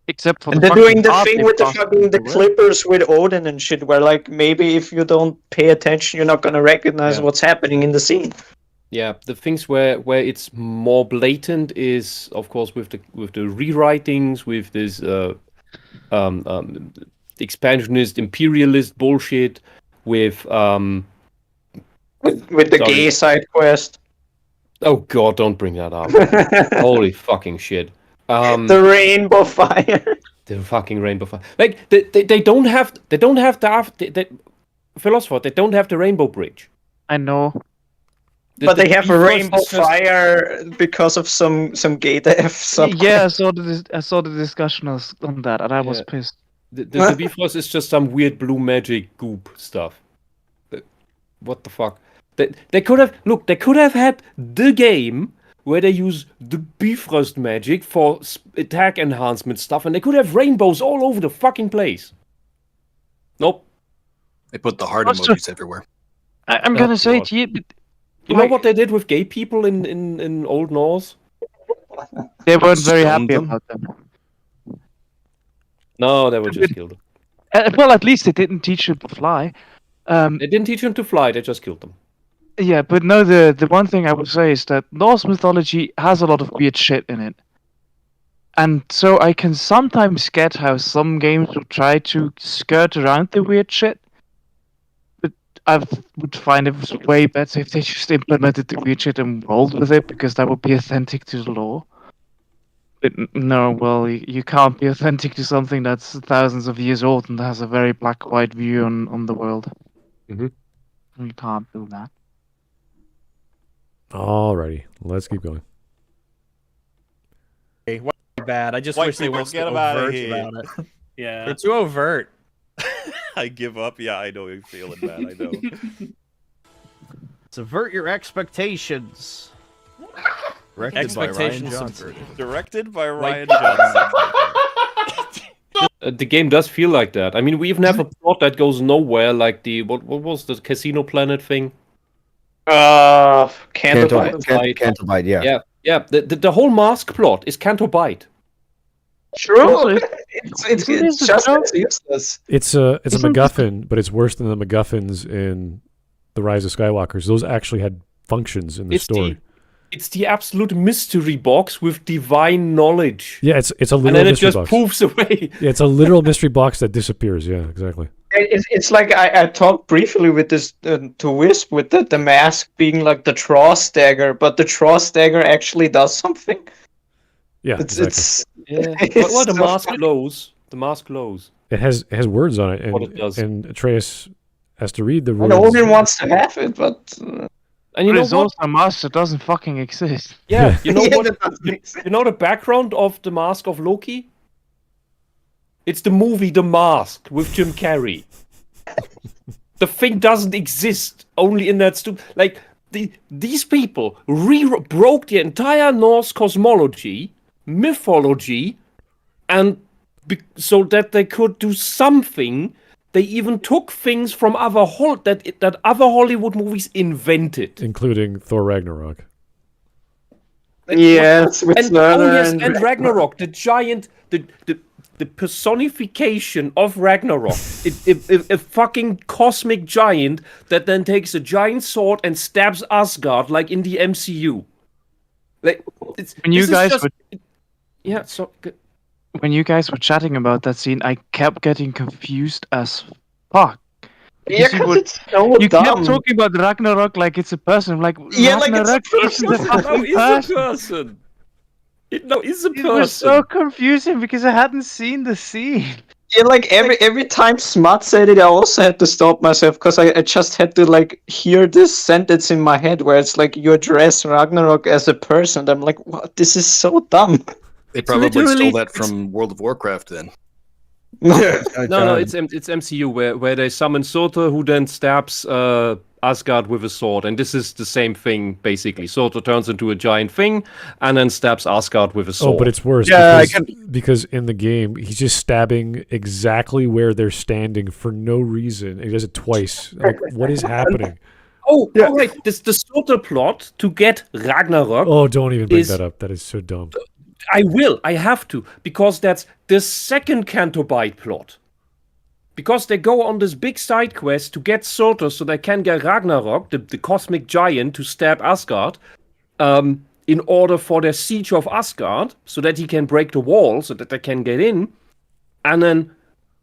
Except for and they're doing the thing with the Clippers with Odin and shit, where like maybe if you don't pay attention, you're not gonna recognize what's happening in the scene. Yeah, the things where it's more blatant is, of course, with the rewritings, with this expansionist imperialist bullshit, with the gay side quest. Oh God, don't bring that up! Holy fucking shit! The rainbow fire. The fucking rainbow fire. Like they don't have Philosopher. They don't have the rainbow bridge. I know. But they have a rainbow fire because of some gay death. Yeah, I saw the discussion on that, and I was pissed. The Bifrost is just some weird blue magic goop stuff. What the fuck? They could have had the game where they use the Bifrost magic for attack enhancement stuff, and they could have rainbows all over the fucking place. Nope. They put the heart emojis everywhere. I'm gonna say to you, but you know what they did with gay people in Old Norse? They weren't very happy about them. No, they were just killed. Well, at least they didn't teach them to fly. They didn't teach them to fly. They just killed them. Yeah, but no, the one thing I would say is that Norse mythology has a lot of weird shit in it. And so I can sometimes get how some games will try to skirt around the weird shit. But I would find it was way better if they just implemented the weird shit and rolled with it, because that would be authentic to the lore. But no, well, you can't be authentic to something that's thousands of years old and has a very black-white view on the world. Mm-hmm. You can't do that. Alrighty, let's keep going. Hey, why bad? I just White wish they people, weren't get so 'em outta overt here. about it. Yeah. They're too overt. I give up. Yeah, I know you're feeling bad. I know. Subvert your expectations. Directed by Ryan Expectations Johnson. Directed by Ryan Johnson. The game does feel like that. I mean, we even have a plot that goes nowhere, like the what was the Casino Planet thing? Cantobite, yeah. Yeah. The whole mask plot is Cantobite. True. It's just as useless. It's a MacGuffin, but it's worse than the MacGuffins in The Rise of Skywalkers. Those actually had functions in the story. It's the absolute mystery box with divine knowledge. Yeah, it's a literal and then it mystery just box. poofs away. Yeah, it's a literal mystery box that disappears. Yeah, exactly. It's like I talked briefly with this to Whisp with the mask being like the Tross dagger, but the Tross dagger actually does something. Yeah, exactly. The mask glows. The mask glows. It has words on it, What it does. and Atreus has to read the And rules. Odin wants to have it, but And you know what? also a mask that doesn't fucking exist. Yeah, you know Yeah, what? that doesn't exist. You know the background of the Mask of Loki? It's the movie The Mask with Jim Carrey. The thing doesn't exist only in that like these people broke the entire Norse cosmology, mythology, and so that they could do something. They even took things from other that other Hollywood movies invented, including Thor Ragnarok. Yes, with and Snyder and Ragnarok, the giant, the personification of Ragnarok, a fucking cosmic giant that then takes a giant sword and stabs Asgard like in the MCU. Like, When you guys were, yeah, so when you guys were chatting about that scene, I kept getting confused as fuck. Yeah, You because would- it's so You dumb. kept talking about Ragnarok like it's a person. I'm like, Yeah, like it's a Ragnarok isn't a person. fucking it's a person. person. It is a It was person. so confusing because I hadn't seen the scene. Yeah, like every time Smut said it, I also had to stop myself because I just had to like hear this sentence in my head where it's like you address Ragnarok as a person. I'm like, what? This is so dumb. They probably literally- stole that from World of Warcraft then. No, it's MCU where they summon Surtur, who then stabs Asgard with a sword, and this is the same thing basically. Surtur turns into a giant thing, and then stabs Asgard with a sword. Oh, but it's worse. Yeah, because in the game he's just stabbing exactly where they're standing for no reason. He does it twice. Like, what is happening? Oh, right. This the Surtur plot to get Ragnarok. Oh, don't even bring is- that up. That is so dumb. I have to, because that's the second Cantobite plot. Because they go on this big side quest to get Surtur so they can get Ragnarok, the cosmic giant, to stab Asgard, in order for their siege of Asgard, so that he can break the wall, so that they can get in. And then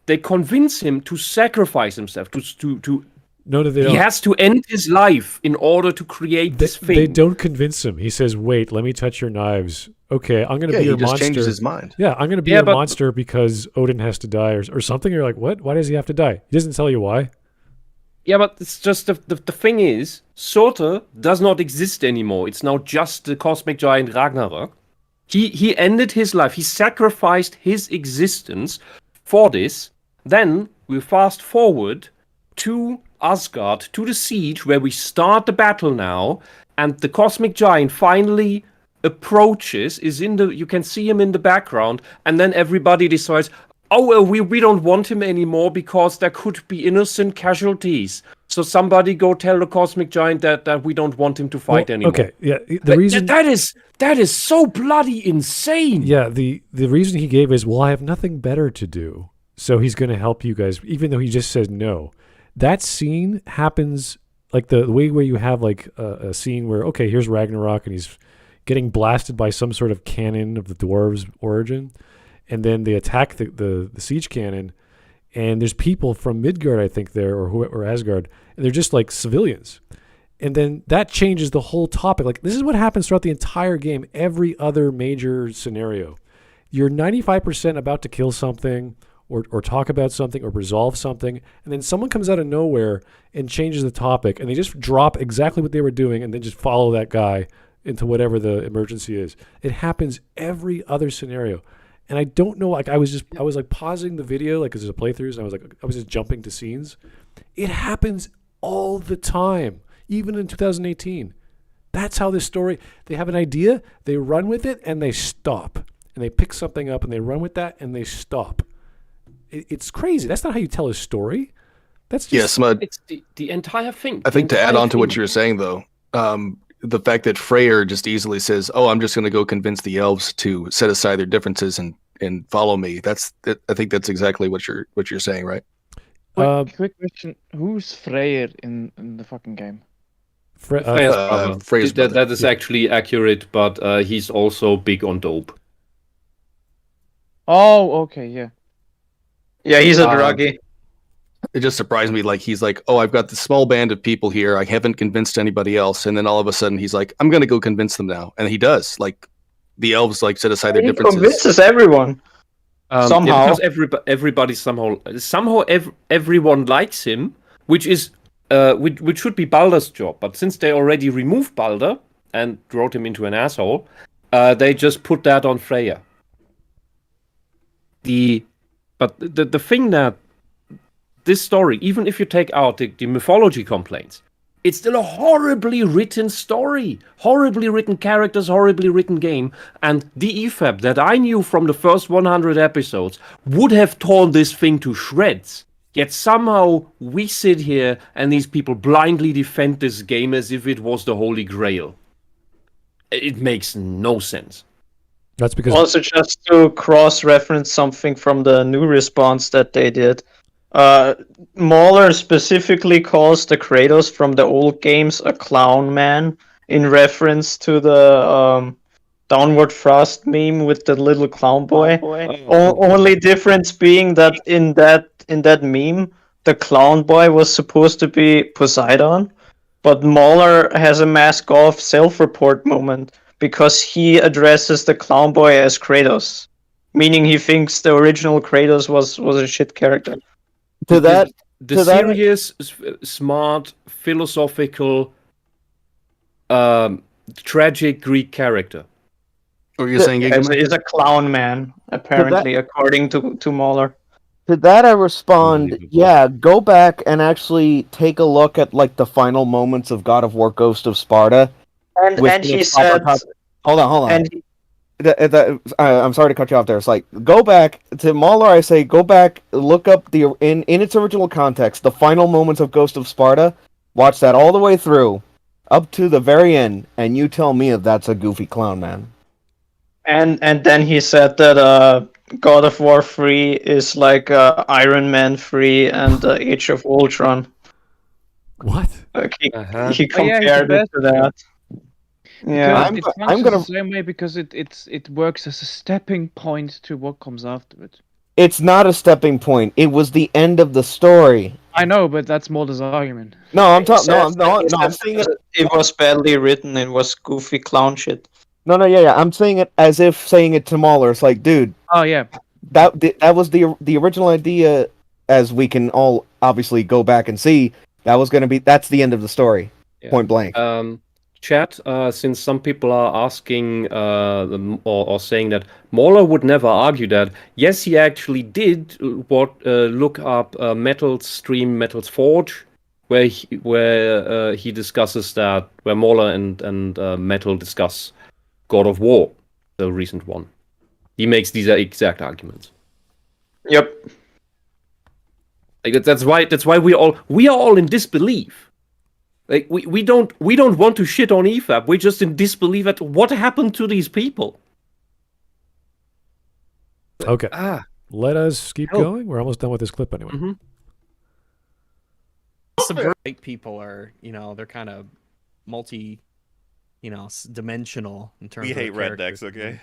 they convince him to sacrifice himself, to No, they he don't. has to end his life in order to create this thing. They don't convince him. He says, "Wait, let me touch your knives." Okay, I'm going to be he your just monster. changes his mind. Yeah, I'm going to be Yeah, your but- monster because Odin has to die or something. You're like, what? Why does he have to die? He doesn't tell you why. Yeah, but it's just the thing is, Surtur does not exist anymore. It's now just the cosmic giant Ragnarok. He ended his life. He sacrificed his existence for this. Then we fast forward to Asgard, to the siege, where we start the battle now, and the cosmic giant finally approaches, you can see him in the background, and then everybody decides, oh, well, we don't want him anymore because there could be innocent casualties. So somebody go tell the cosmic giant that we don't want him to fight Well, anymore. Okay, yeah. The But reason that is so bloody insane. Yeah, the reason he gave is, well, I have nothing better to do, so he's going to help you guys, even though he just said no. That scene happens like the way where you have like a scene where, okay, here's Ragnarok and he's getting blasted by some sort of cannon of the dwarves' origin, and then they attack the siege cannon, and there's people from Midgard, I think, there, or Asgard, and they're just like civilians. And then that changes the whole topic. Like, this is what happens throughout the entire game, every other major scenario. You're 95% about to kill something or talk about something or resolve something, and then someone comes out of nowhere and changes the topic, and they just drop exactly what they were doing and then just follow that guy into whatever the emergency is. It happens every other scenario. And I don't know, like I was like pausing the video, like as a playthroughs, and I was just jumping to scenes. It happens all the time, even in 2018. That's how this story, they have an idea, they run with it, and they stop. And they pick something up, and they run with that, and they stop. It's crazy. That's not how you tell a story. That's just... Yeah, Smud. It's the entire thing. I think The to add entire on to what thing. you were saying, though, the fact that Freyr just easily says, "Oh, I'm just going to go convince the elves to set aside their differences and follow me." I think that's exactly what you're saying, right? Quick question: who's Freyr in the fucking game? Freya's brother. Freya's brother. That is actually accurate, but he's also big on dope. Oh, okay, yeah. Yeah, he's a druggie. It just surprised me. Like, he's like, "Oh, I've got this small band of people here. I haven't convinced anybody else." And then all of a sudden, he's like, "I'm going to go convince them now." And he does. Like, the elves like set aside their He differences. convinces everyone. Somehow. Yeah, because everybody somehow everyone likes him, which is which should be Baldur's job. But since they already removed Baldur and wrote him into an asshole, they just put that on Freya. But the thing that this story, even if you take out the mythology complaints, it's still a horribly written story, horribly written characters, horribly written game. And the EFAP that I knew from the first 100 episodes would have torn this thing to shreds. Yet somehow we sit here and these people blindly defend this game as if it was the Holy Grail. It makes no sense. That's because also just to cross-reference something from the new response that they did. Mauler specifically calls the Kratos from the old games a clown man in reference to the Downward Thrust meme with the little clown boy. Only difference being that in that meme, the clown boy was supposed to be Poseidon, but Mauler has a mask off self-report moment because he addresses the clown boy as Kratos, meaning he thinks the original Kratos was a shit character. The serious, smart, philosophical, tragic Greek character. Or you're saying is a clown man, apparently, according to Mauler. To that I respond, yeah, go back and actually take a look at like the final moments of God of War Ghost of Sparta. And he said... Hold on. And I'm sorry to cut you off there. It's like, go back to Mauler. I say, go back, look up in its original context, the final moments of Ghost of Sparta. Watch that all the way through, up to the very end, and you tell me if that's a goofy clown man. And then he said that God of War 3 is like Iron Man 3 and Age of Ultron. What? He compared it to that. Yeah, I'm gonna the same way because it works as a stepping point to what comes after it. It's not a stepping point. It was the end of the story. I know, but that's Mulder's argument. No, I'm talking. I'm saying it was badly written. It was goofy clown shit. No, yeah. I'm saying it as if saying it to Mauler. It's like, dude. Oh yeah. That was the original idea, as we can all obviously go back and see. That's the end of the story. Yeah. Point blank. Chat, since some people are asking or saying that Mauler would never argue that, yes, he actually did look up Metal's stream, Metal's Forge, where he discusses that, where Mauler and Metal discuss God of War, the recent one. He makes these exact arguments. Yep. Like, that's why we are all in disbelief. Like we don't want to shit on EFAP. We're just in disbelief at what happened to these people. Okay. Let us keep going. We're almost done with this clip anyway. Mm-hmm. Subvert people are, they're kind of dimensional in terms of We hate rednecks, okay?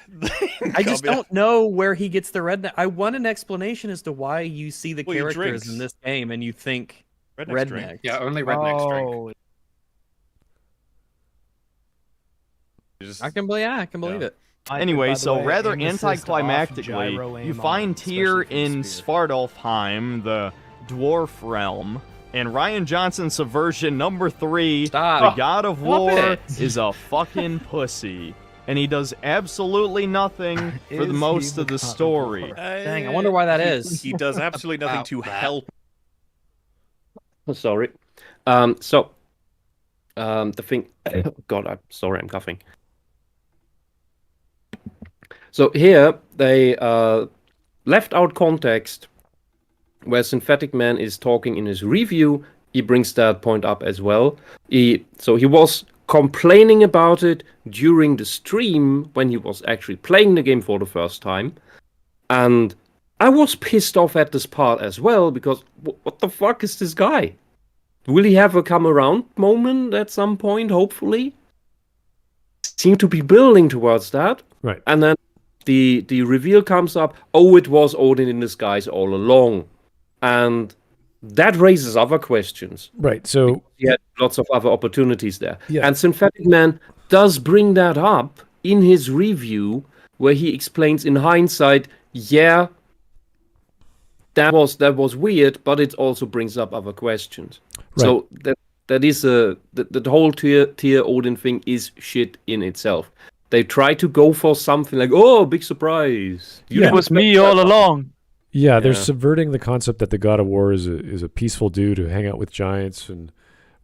I just don't know where he gets the redneck. I want an explanation as to why you see the characters in this game and you think redneck. Yeah, only rednecks drink. I can believe it. Anyway, so rather anticlimactically, you find here in Svartalfheim, the dwarf realm, and Ryan Johnson's subversion number 3, the God of War is a fucking pussy. And he does absolutely nothing for the most of the story. Dang, I wonder why that is. He does absolutely nothing to help. Sorry. The thing... God, I'm sorry, I'm coughing. So here, they left out context where Synthetic Man is talking in his review. He brings that point up as well. He was complaining about it during the stream when he was actually playing the game for the first time. And I was pissed off at this part as well, because what the fuck is this guy? Will he have a come around moment at some point, hopefully? Seem to be building towards that. Right. And then the reveal comes up, it was Odin in disguise all along. And that raises other questions. Right, so... He had lots of other opportunities there. Yeah. And Synthetic Man does bring that up in his review, where he explains in hindsight, that was weird, but it also brings up other questions. Right. So that is the whole tier Odin thing is shit in itself. They try to go for something like, oh, big surprise. It was me all along. Yeah, they're subverting the concept that the God of War is a peaceful dude who hang out with giants and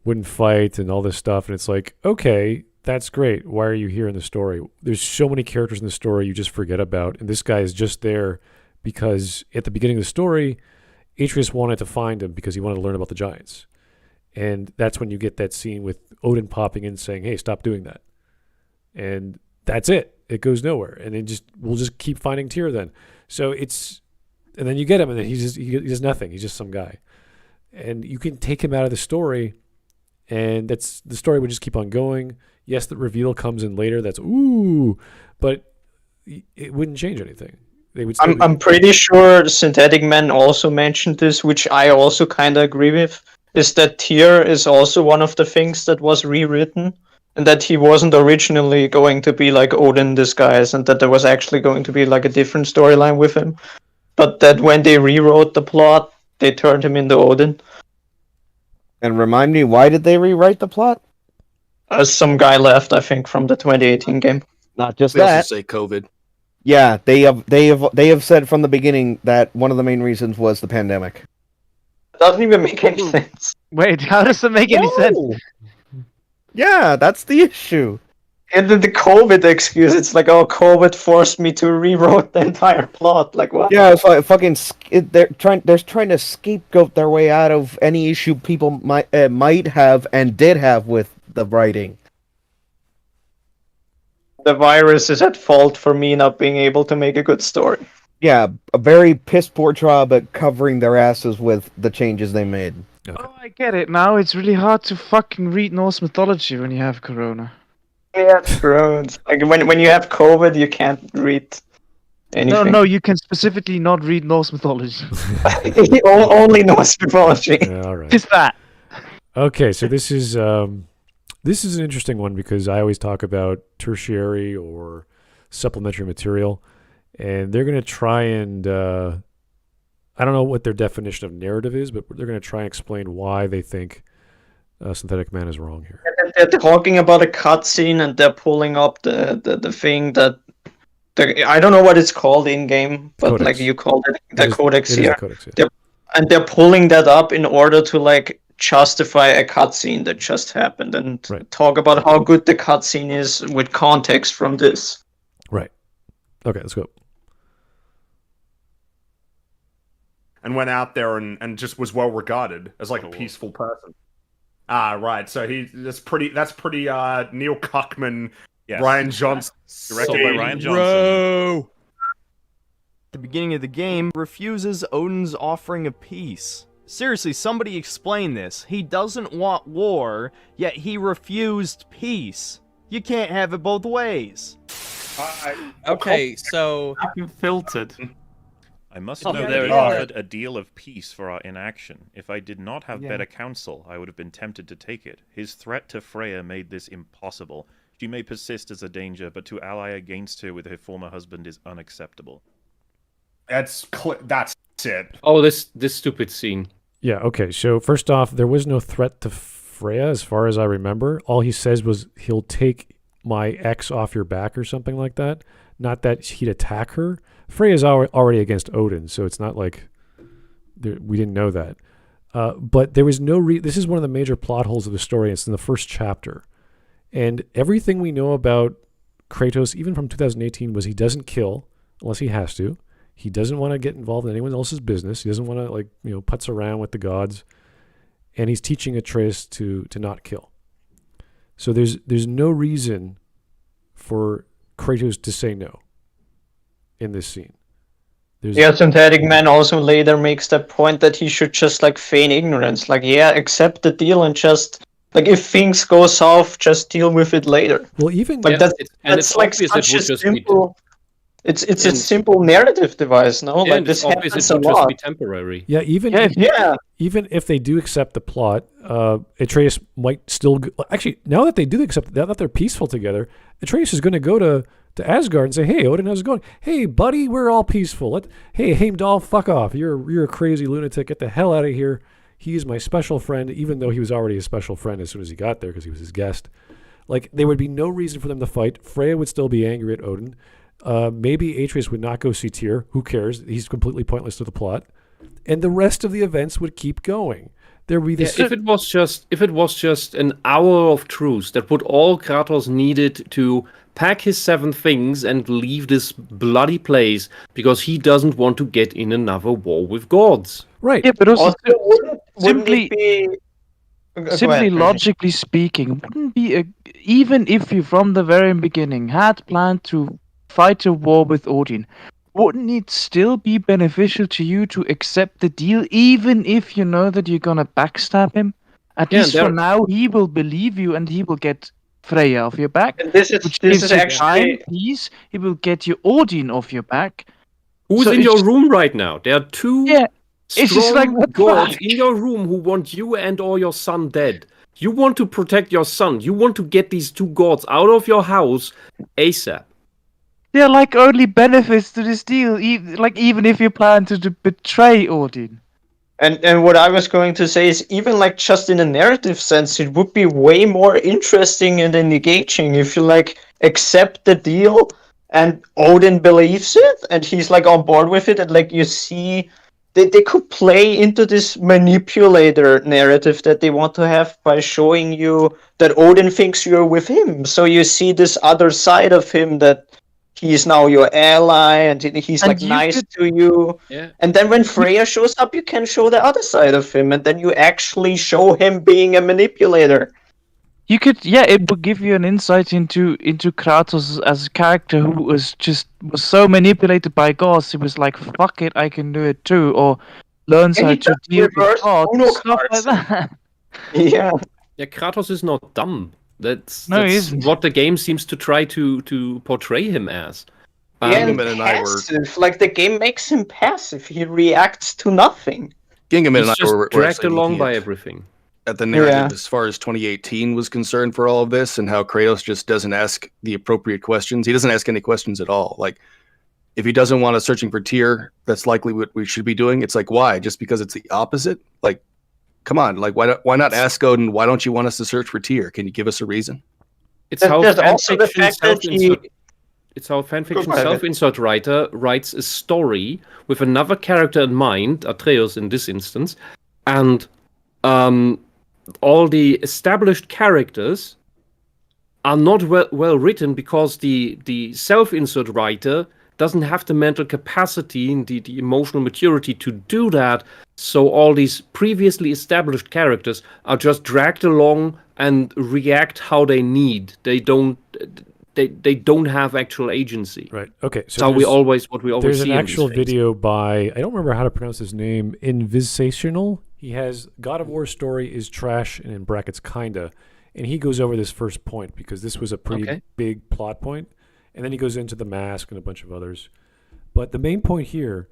wouldn't fight and all this stuff. And it's like, okay, that's great. Why are you here in the story? There's so many characters in the story you just forget about. And this guy is just there because at the beginning of the story, Atreus wanted to find him because he wanted to learn about the giants. And that's when you get that scene with Odin popping in saying, hey, stop doing that. And that's it. It goes nowhere. And then we'll just keep finding Tyr then. So and then you get him and then he does nothing. He's just some guy. And you can take him out of the story and the story would just keep on going. Yes, the reveal comes in later. That's ooh, but it wouldn't change anything. They would. I'm pretty sure Synthetic Man also mentioned this, which I also kind of agree with. Is that Tyr is also one of the things that was rewritten, and that he wasn't originally going to be like Odin in disguise, and that there was actually going to be like a different storyline with him, but that when they rewrote the plot, they turned him into Odin. And remind me, why did they rewrite the plot? Some guy left, I think, from the 2018 game. Not just They that. also say COVID. Yeah, they have said from the beginning that one of the main reasons was the pandemic. It doesn't even make any sense. Wait, how does it make any sense? Yeah, that's the issue. And then the COVID excuse, it's like, oh, COVID forced me to rewrite the entire plot. Like, what? Yeah, it's like they're trying to scapegoat their way out of any issue people might have and did have with the writing. The virus is at fault for me not being able to make a good story. Yeah, a very piss poor job at covering their asses with the changes they made. Okay. Oh, I get it now. It's really hard to fucking read Norse mythology when you have Corona. Yeah, true. It's like when you have COVID, you can't read anything. No, you can specifically not read Norse mythology. Only Norse mythology. Yeah, all right. Just that. Okay, so this is an interesting one because I always talk about tertiary or supplementary material, and they're going to try and I don't know what their definition of narrative is, but they're going to try and explain why they think Synthetic Man is wrong here. They're talking about a cutscene and they're pulling up the thing that I don't know what it's called in game, but Codex. like you called it the codex It is here. the codex, yeah. They're pulling that up in order to like justify a cutscene that just happened and talk about how good the cutscene is with context from this. Right. Okay, let's go. And went out there and just was well regarded as like a peaceful person. Ah, right. So that's pretty Neil Cuckman, Yes. Ryan Johnson, Directed by Ryan Johnson. Bro. At the beginning of the game, refuses Odin's offering of peace. Seriously, somebody explain this. He doesn't want war, yet he refused peace. You can't have it both ways. Okay, so filtered. I must Oh, know there that it he is. offered a deal of peace for our inaction. If I did not have Yeah. better counsel, I would have been tempted to take it. His threat to Freya made this impossible. She may persist as a danger, but to ally against her with her former husband is unacceptable. That's it. Oh, this stupid scene. Yeah, okay. So first off, there was no threat to Freya as far as I remember. All he says was he'll take my ex off your back or something like that. Not that he'd attack her. Freya's already against Odin, so it's not like we didn't know that. But there was no this is one of the major plot holes of the story. It's in the first chapter. And everything we know about Kratos, even from 2018, was he doesn't kill unless he has to. He doesn't want to get involved in anyone else's business. He doesn't want to putz around with the gods. And he's teaching Atreus to not kill. So there's no reason for Kratos to say no in this scene. Synthetic Man also later makes that point that he should just like feign ignorance. Like, yeah, accept the deal and just like if things go south, just deal with it later. Well, even like it's that's like obvious such it a would just be simple. It's a simple narrative device, no? Like And this it's obvious happens it a would just lot. be temporary. Yeah, even if they do accept the plot, Atreus might still actually, now that they do accept, now that they're peaceful together, Atreus is going to go to Asgard and say, "Hey, Odin, how's it going? Hey, buddy, we're all peaceful. Hey, Heimdall, fuck off. You're a crazy lunatic. Get the hell out of here. He's my special friend," even though he was already a special friend as soon as he got there because he was his guest. Like, there would be no reason for them to fight. Freya would still be angry at Odin. Maybe Atreus would not go see Tyr. Who cares? He's completely pointless to the plot. And the rest of the events would keep going. There would be this. If it was just an hour of truth, that would all Kratos needed to pack his 7 things and leave this bloody place because he doesn't want to get in another war with gods. Right. Yeah, but also Wouldn't it be... simply logically speaking, wouldn't be even if you from the very beginning had planned to fight a war with Odin, wouldn't it still be beneficial to you to accept the deal, even if you know that you're gonna backstab him? At least for now, he will believe you and he will get Freya off your back. And this is actually peace. He will get you Odin off your back. Who's in your room right now? There are 2 it's just like, strong what the gods fuck? in your room who want you and or your son dead. You want to protect your son. You want to get these 2 gods out of your house ASAP. They're like only benefits to this deal, even if you plan to betray Odin. And what I was going to say is, even like just in a narrative sense, it would be way more interesting and engaging if you like accept the deal and Odin believes it and he's like on board with it, and like you see they could play into this manipulator narrative that they want to have by showing you that Odin thinks you're with him. So you see this other side of him, that he's now your ally and he's like nice to you. Yeah. And then when Freya shows up, you can show the other side of him, and then you actually show him being a manipulator. You could, it would give you an insight into Kratos as a character who was so manipulated by gods. He was like, "Fuck it, I can do it too," or learns how to deal with gods, stuff like that. Yeah. Yeah, Kratos is not dumb. That's he isn't. what the game seems to try to portray him as. And passive. Like the game makes him passive. He reacts to nothing. Gingaman and He's I just were dragged actually along looking by at- everything. At the narrative as far as 2018 was concerned for all of this, and how Kratos just doesn't ask the appropriate questions. He doesn't ask any questions at all. Like, if he doesn't want us searching for Tyr, that's likely what we should be doing. It's like, why? Just because it's the opposite? Like, come on. Like, why not ask Odin, why don't you want us to search for Tyr? Can you give us a reason? It's how There's also the fact that It's how fanfiction self-insert writer writes a story with another character in mind, Atreus in this instance, and all the established characters are not well written because the self-insert writer doesn't have the mental capacity and the emotional maturity to do that. So all these previously established characters are just dragged along and react how they need. They don't have actual agency. Right. Okay. So what we always there's see an actual in these things. video by, I don't remember how to pronounce his name, Invisational. He has God of War story is trash, and in brackets kinda, and he goes over this first point because this was a pretty big plot point, and then he goes into the mask and a bunch of others. But the main point here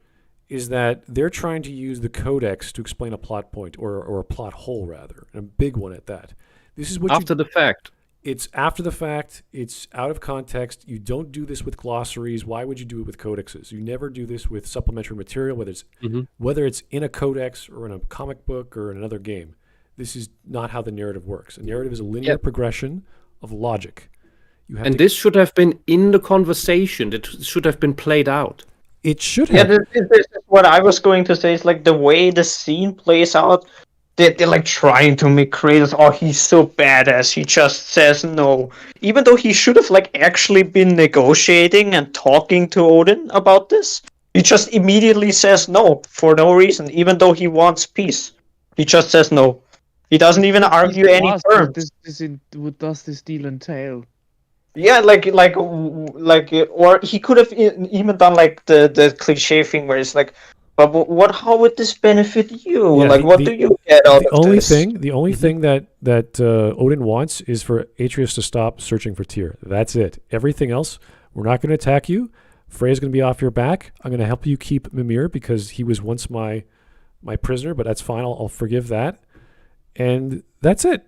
is that they're trying to use the codex to explain a plot point, or a plot hole rather, and a big one at that. This is what after the fact. It's after the fact. It's out of context. You don't do this with glossaries. Why would you do it with codexes? You never do this with supplementary material, whether it's in a codex or in a comic book or in another game. This is not how the narrative works. A narrative is a linear progression of logic. This should have been in the conversation. It should have been played out. It should have. Yeah, this is what I was going to say. Is like the way the scene plays out. They're like trying to make Kratos, oh, he's so badass, he just says no. Even though he should have like actually been negotiating and talking to Odin about this. He just immediately says no for no reason, even though he wants peace. He just says no. He doesn't even argue any terms. What does this deal entail? Yeah, or he could have even done like the cliche thing where it's like, but how would this benefit you? Yeah, what do you get out of this? The only thing that Odin wants is for Atreus to stop searching for Tyr. That's it. Everything else, we're not going to attack you, Freya's going to be off your back. I'm going to help you keep Mimir because he was once my prisoner, but that's fine. I'll forgive that. And that's it.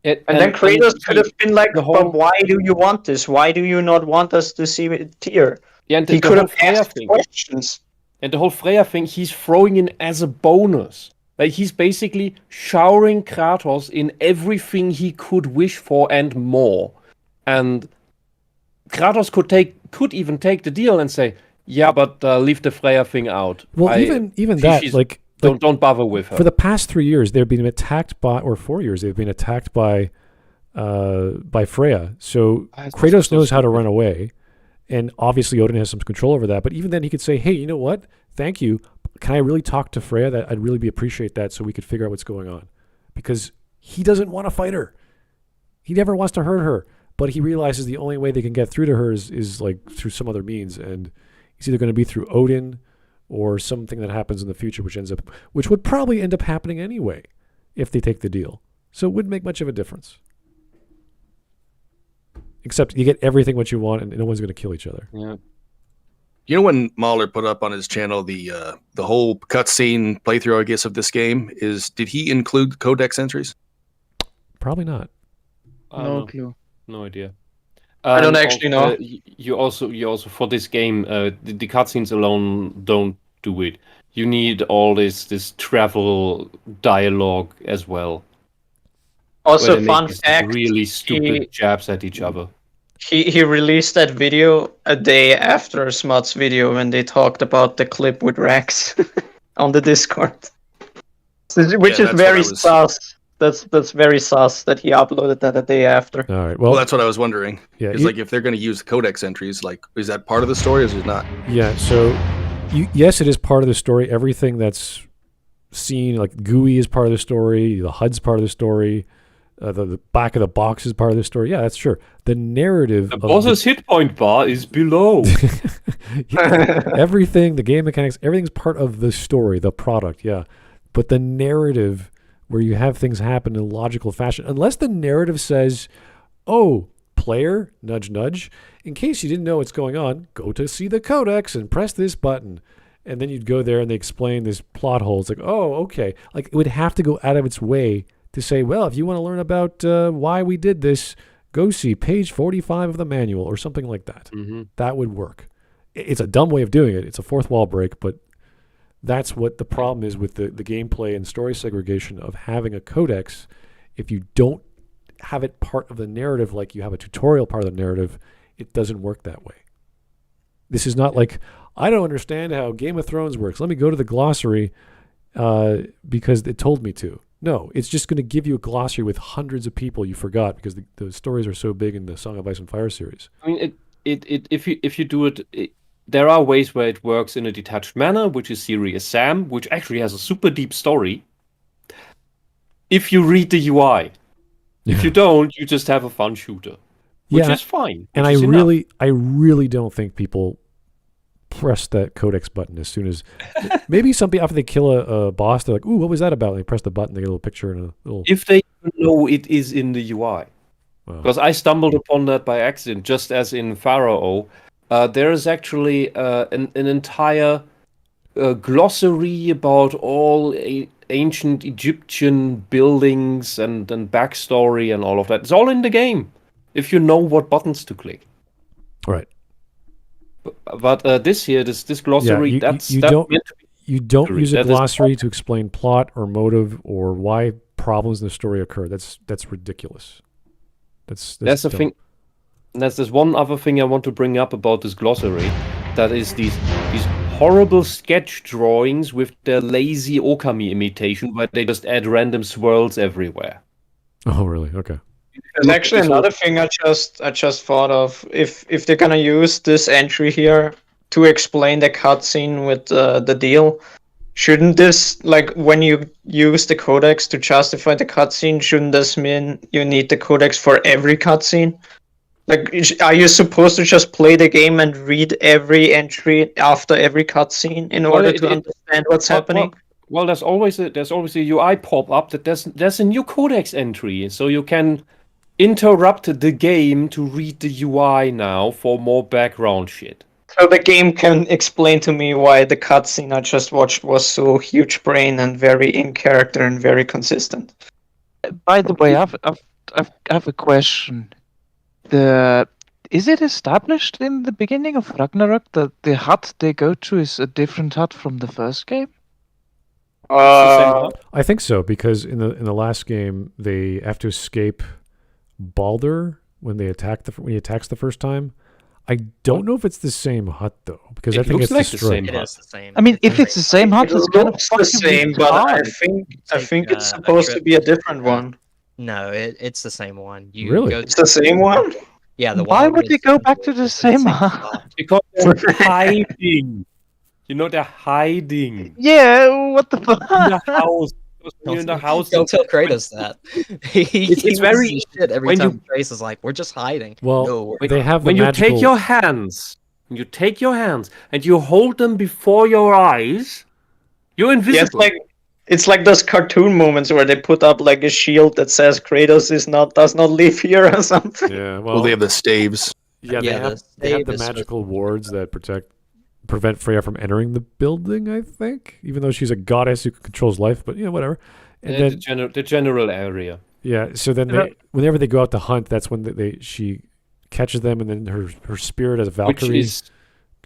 And then Kratos could have been like, but why do you want this? Why do you not want us to see it here? Yeah, and he could have asked questions. And the whole Freya thing, he's throwing in as a bonus. Like, he's basically showering Kratos in everything he could wish for and more. And Kratos could even take the deal and say, yeah, but leave the Freya thing out. Well, even that, like don't bother with her. For the past 3 years, they've been attacked by, or 4 years, they've been attacked by Freya. So Kratos knows how to run away, and obviously Odin has some control over that. But even then, he could say, "Hey, you know what? Thank you. Can I really talk to Freya? That I'd really appreciate that, so we could figure out what's going on." Because he doesn't want to fight her. He never wants to hurt her, but he realizes the only way they can get through to her is like through some other means, and it's either going to be through Odin or something that happens in the future, which would probably end up happening anyway if they take the deal. So it wouldn't make much of a difference. Except you get everything what you want, and no one's going to kill each other. Yeah. You know, when Mahler put up on his channel the whole cutscene playthrough, I guess, of this game, did he include codex entries? Probably not. No clue. No idea. I don't actually know. You also for this game, the cutscenes alone don't do it. You need all this travel dialogue as well. Also, fun fact: really stupid jabs at each other. He released that video a day after Smud's video when they talked about the clip with Rex on the Discord, which is very sus. That's very sus that he uploaded that a day after. All right. Well, that's what I was wondering. Yeah, it's like if they're going to use the codex entries, like is that part of the story or is it not? Yeah. So, yes, it is part of the story. Everything that's seen, like GUI, is part of the story. The HUD's part of the story. The back of the box is part of the story. Yeah, that's true. The narrative. The boss's hit point bar is below. Everything, the game mechanics, everything's part of the story, the product. Yeah, but the narrative, where you have things happen in a logical fashion, unless the narrative says, "Oh, player, nudge, nudge. In case you didn't know what's going on, go to see the codex and press this button." And then you'd go there and they explain this plot hole. It's like, oh, okay. Like, it would have to go out of its way to say, well, if you want to learn about why we did this, go see page 45 of the manual or something like that. Mm-hmm. That would work. It's a dumb way of doing it. It's a fourth wall break, but that's what the problem is with the gameplay and story segregation of having a codex. If you don't have it part of the narrative like you have a tutorial part of the narrative, it doesn't work that way. This is not like, I don't understand how Game of Thrones works. Let me go to the glossary because it told me to. No, it's just going to give you a glossary with hundreds of people you forgot because the stories are so big in the Song of Ice and Fire series. I mean, if you do it, there are ways where it works in a detached manner, which is Serious Sam, which actually has a super deep story. If you read the UI, if you don't, you just have a fun shooter, which is fine. And I really don't think people press that codex button as soon as maybe something after they kill a boss, they're like, "Ooh, what was that about?" And they press the button, they get a little picture and a little. If they know it is in the UI, because I stumbled upon that by accident, just as in Pharaoh. There is actually an entire glossary about all ancient Egyptian buildings and backstory and all of that. It's all in the game if you know what buttons to click. Right. But this glossary, you don't use a glossary to explain plot or motive or why problems in the story occur. That's ridiculous. That's the thing. There's this one other thing I want to bring up about this glossary. That is these horrible sketch drawings with their lazy Okami imitation, where they just add random swirls everywhere. Oh, really? Okay. There's actually another thing I just thought of. If they're gonna use this entry here to explain the cutscene with the deal, shouldn't this, like, when you use the codex to justify the cutscene, shouldn't this mean you need the codex for every cutscene? Like, are you supposed to just play the game and read every entry after every cutscene in order to understand what's happening? Well, there's always a UI pop up that there's a new codex entry, so you can interrupt the game to read the UI now for more background shit. So the game can explain to me why the cutscene I just watched was so huge brain and very in character and very consistent. By the way, I have a question. Is it established in the beginning of Ragnarok that the hut they go to is a different hut from the first game? I think so, because in the last game they have to escape Baldur when he attacks the first time. I don't know if it's the same hut though, because I think it's like destroyed. It is the same. I mean, if it's the same hut, it's kind of It's the fucking same, but I retarded. think it's supposed to be a different one. No, it's the same one. You Really? go It's the same one? Yeah, the Why would Wildwoods they go Temple back to the is same hut? spot. Because they're hiding. You know, they're hiding. Yeah, what the fuck? In the house. Because when you're in the house. Don't tell Kratos that. He It's very loses his shit every when time you- Kratos is like, "We're just hiding." Well, No, they have the when you magical... take your hands, and you hold them before your eyes, you're Yeah, invisible. it's like those cartoon moments where they put up like a shield that says Kratos does not live here or something. Yeah, Well, they have the staves. Yeah, Yeah, they have the they have stave the is magical wards that prevent Freya from entering the building, I think. Even though she's a goddess who controls life, but yeah, whatever. And then The general area. yeah, so then whenever they go out to hunt, that's when she catches them, and then her spirit as a Which Valkyrie is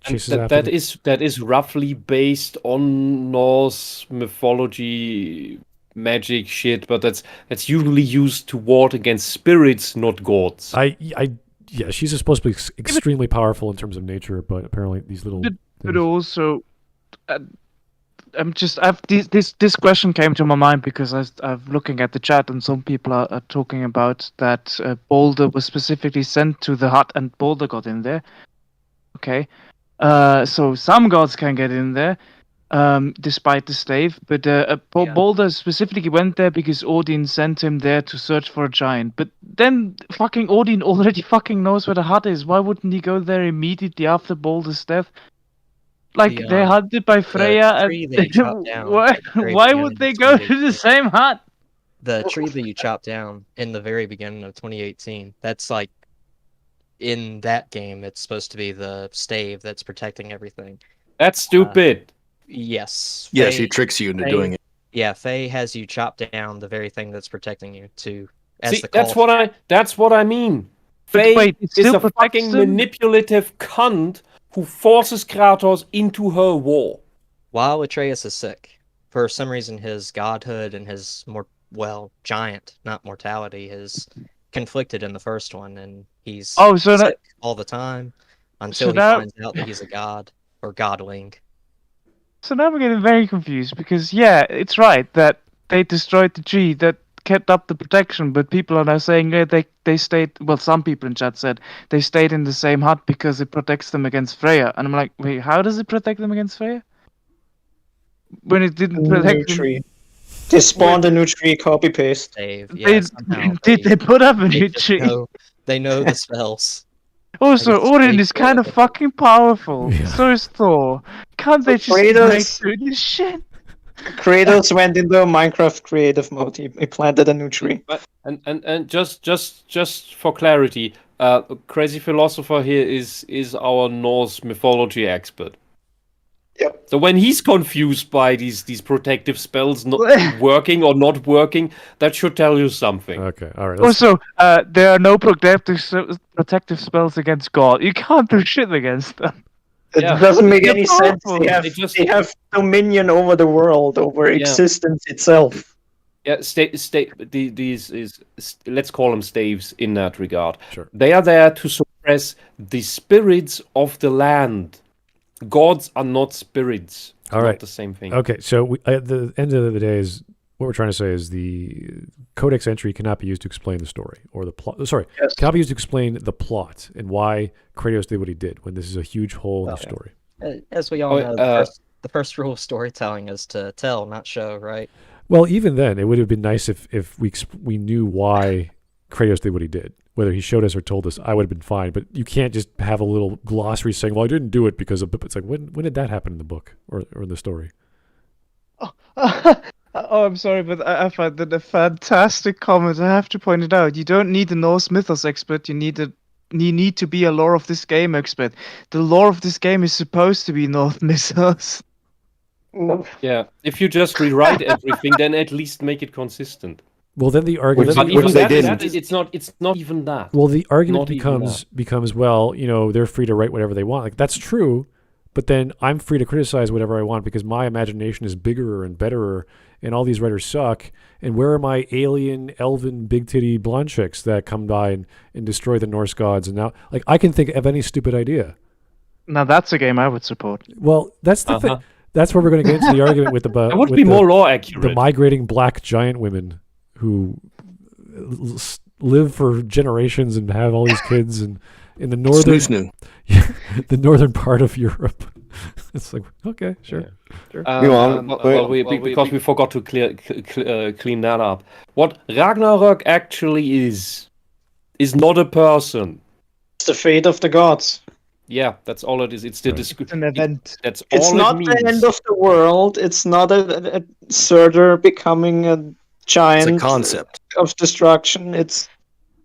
chases after them. that is roughly based on Norse mythology magic shit, but that's usually used to ward against spirits, not gods. Yeah, she's supposed to be extremely powerful in terms of nature, but apparently these little. But also, this question came to my mind because I'm looking at the chat and some people are talking about that Boulder was specifically sent to the hut and Boulder got in there. Okay, so some gods can get in there, despite the stave, but Boulder specifically went there because Odin sent him there to search for a giant. But then fucking Odin already fucking knows where the hut is. Why wouldn't he go there immediately after Boulder's death? Like they're hunted by Freya, tree they chopped down why at the very why beginning would of they go to 2018. the same hut? The tree that you chopped down in the very beginning of 2018, that's like in that game, it's supposed to be the stave that's protecting everything. That's stupid. Yes. Yes, Faye- he tricks you into Faye- doing it. Yeah, Faye has you chop down the very thing that's protecting you to. As See, the that's call- what I mean. But Faye wait, it is still a protects fucking them? manipulative cunt who forces Kratos into her war. While Atreus is sick, for some reason his godhood and his giant, not mortality, is conflicted in the first one, and he's sick all the time until he finds out that he's a god or godling. So now we're getting very confused because yeah, it's right that they destroyed the tree that kept up the protection, but people are now saying they stayed. Well, some people in chat said they stayed in the same hut because it protects them against Freya, and I'm like, wait, how does it protect them against Freya? When it didn't protect them. Tree. They spawned a new tree, copy paste. Did they put up a new tree? They know the spells. Also, Odin is kind of fucking powerful. So is Thor. Can't they just make through this shit? Kratos went into a Minecraft creative mode. He planted a new tree. And just for clarity, Crazy Philosopher here is our Norse mythology expert. Yep. So when he's confused by these protective spells not working or not working, that should tell you something. Okay, all right. Also, there are no protective spells against God. You can't do shit against them. It doesn't make any sense. They have dominion over the world, over existence itself. Yeah, these let's call them staves in that regard. Sure. They are there to suppress the spirits of the land. Gods are not spirits. It's All right. not the same thing. Okay, so at the end of the day is what we're trying to say is the codex entry cannot be used to explain the story or the plot. Sorry, cannot be used to explain the plot and why Kratos did what he did when this is a huge hole in the story. As we all know, the first rule of storytelling is to tell, not show, right? Well, even then, it would have been nice if we knew why Kratos did what he did. Whether he showed us or told us, I would have been fine. But you can't just have a little glossary saying, well, I didn't do it because of... It's like, when did that happen in the book or in the story? Oh, I'm sorry, but I found that a fantastic comment. I have to point it out. You don't need a Norse mythos expert. You need a need to be a lore of this game expert. The lore of this game is supposed to be North missiles. Yeah, if you just rewrite everything, then at least make it consistent. Well, then the argument, it's not even that. Well, the argument becomes well, they're free to write whatever they want. Like that's true, but then I'm free to criticize whatever I want because my imagination is bigger and betterer, and all these writers suck. And where are my alien, elven, big titty blonde chicks that come by and destroy the Norse gods? And now, like, I can think of any stupid idea. Now that's a game I would support. Well, that's the thing. That's where we're going to get into the argument with the. It would be more law accurate. The migrating black giant women who live for generations and have all these kids, and in the northern, the northern part of Europe. It's like, okay, sure. Because we forgot to clean that up. What Ragnarok actually is not a person. It's the fate of the gods. Yeah, that's all it is. It's an event. That's all it's not the end of the world. It's not a Surtur becoming a giant. It's a concept of destruction. It's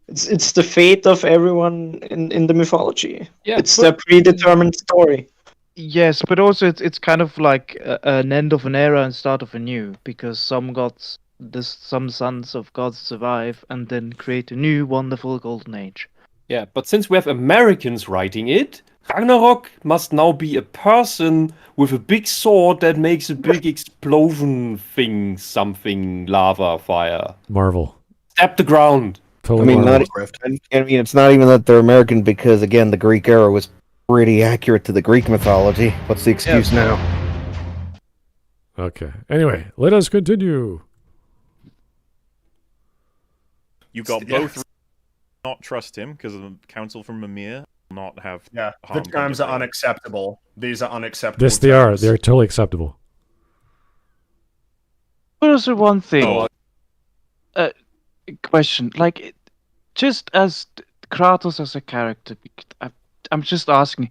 the fate of everyone in the mythology. Yeah, it's a predetermined story. Yes, but also it's kind of like an end of an era and start of a new, because some sons of gods survive and then create a new wonderful golden age. Yeah, but since we have Americans writing it, Ragnarok must now be a person with a big sword that makes a big explosion thing, something, lava, fire. Marvel. Tap the ground. Totally it's not even that they're American because, again, the Greek era was pretty accurate to the Greek mythology. What's the excuse now? Okay. Anyway, let us continue. You got both. Not trust him because of the counsel from Mimir. Not have. Yeah, the terms are unacceptable. These are unacceptable. Yes, they are. They're totally acceptable. But also one thing. Question. Like, just as Kratos as a character, I'm just asking.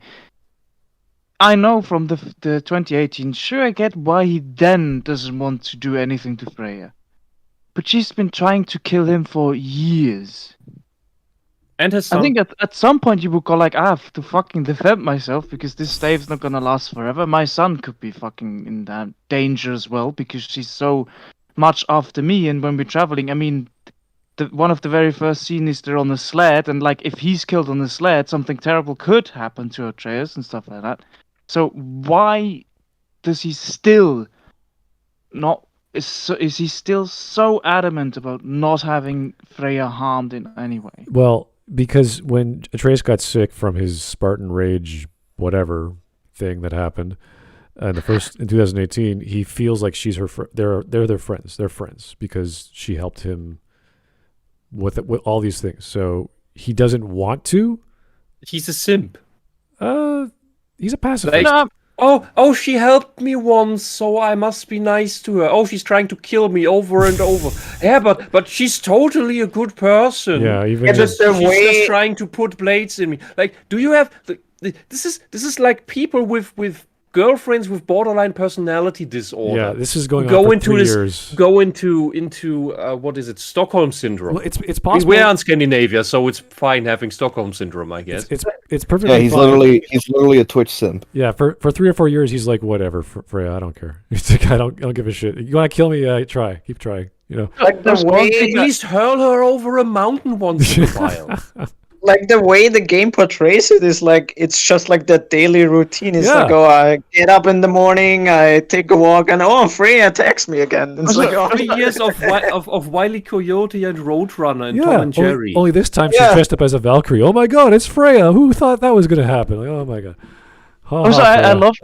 I know from the 2018, sure, I get why he then doesn't want to do anything to Freya. But she's been trying to kill him for years. And his son. I think at some point you would go like, I have to fucking defend myself because this stave's not gonna last forever. My son could be fucking in danger as well because she's so much after me. And when we're traveling, I mean, one of the very first scenes is they're on a sled, and like if he's killed on the sled, something terrible could happen to Atreus and stuff like that. So why does he still not? Is he still so adamant about not having Freya harmed in any way? Well, because when Atreus got sick from his Spartan rage, whatever thing that happened in 2018, he feels like she's her. They're their friends. They're friends because she helped him with all these things. So he doesn't want to. He's a simp. He's a pacifist. Oh, she helped me once, so I must be nice to her. Oh, she's trying to kill me over and over. Yeah, but she's totally a good person. Yeah, even she's just trying to put blades in me. Like, do you have this is like people with girlfriends with borderline personality disorder. Yeah, this is going on for 3 years. Go into what is it? Stockholm syndrome. Well, it's possible. We're in Scandinavia, so it's fine having Stockholm syndrome, I guess. It's perfectly. Yeah, he's literally a Twitch simp. Yeah, for 3 or 4 years, he's like, whatever, Freya, I don't care. He's like, I don't give a shit. You want to kill me? Keep trying. You know, like at least hurl her over a mountain once in a while. Like the way the game portrays it is like it's just like that daily routine. It's like, oh, I get up in the morning, I take a walk, and Freya attacks me again. It's like 3 years of Wile E. Coyote and Roadrunner and Tom and Jerry. Only this time she's dressed up as a Valkyrie. Oh my God, it's Freya! Who thought that was going to happen? Like, oh my God. Also, I love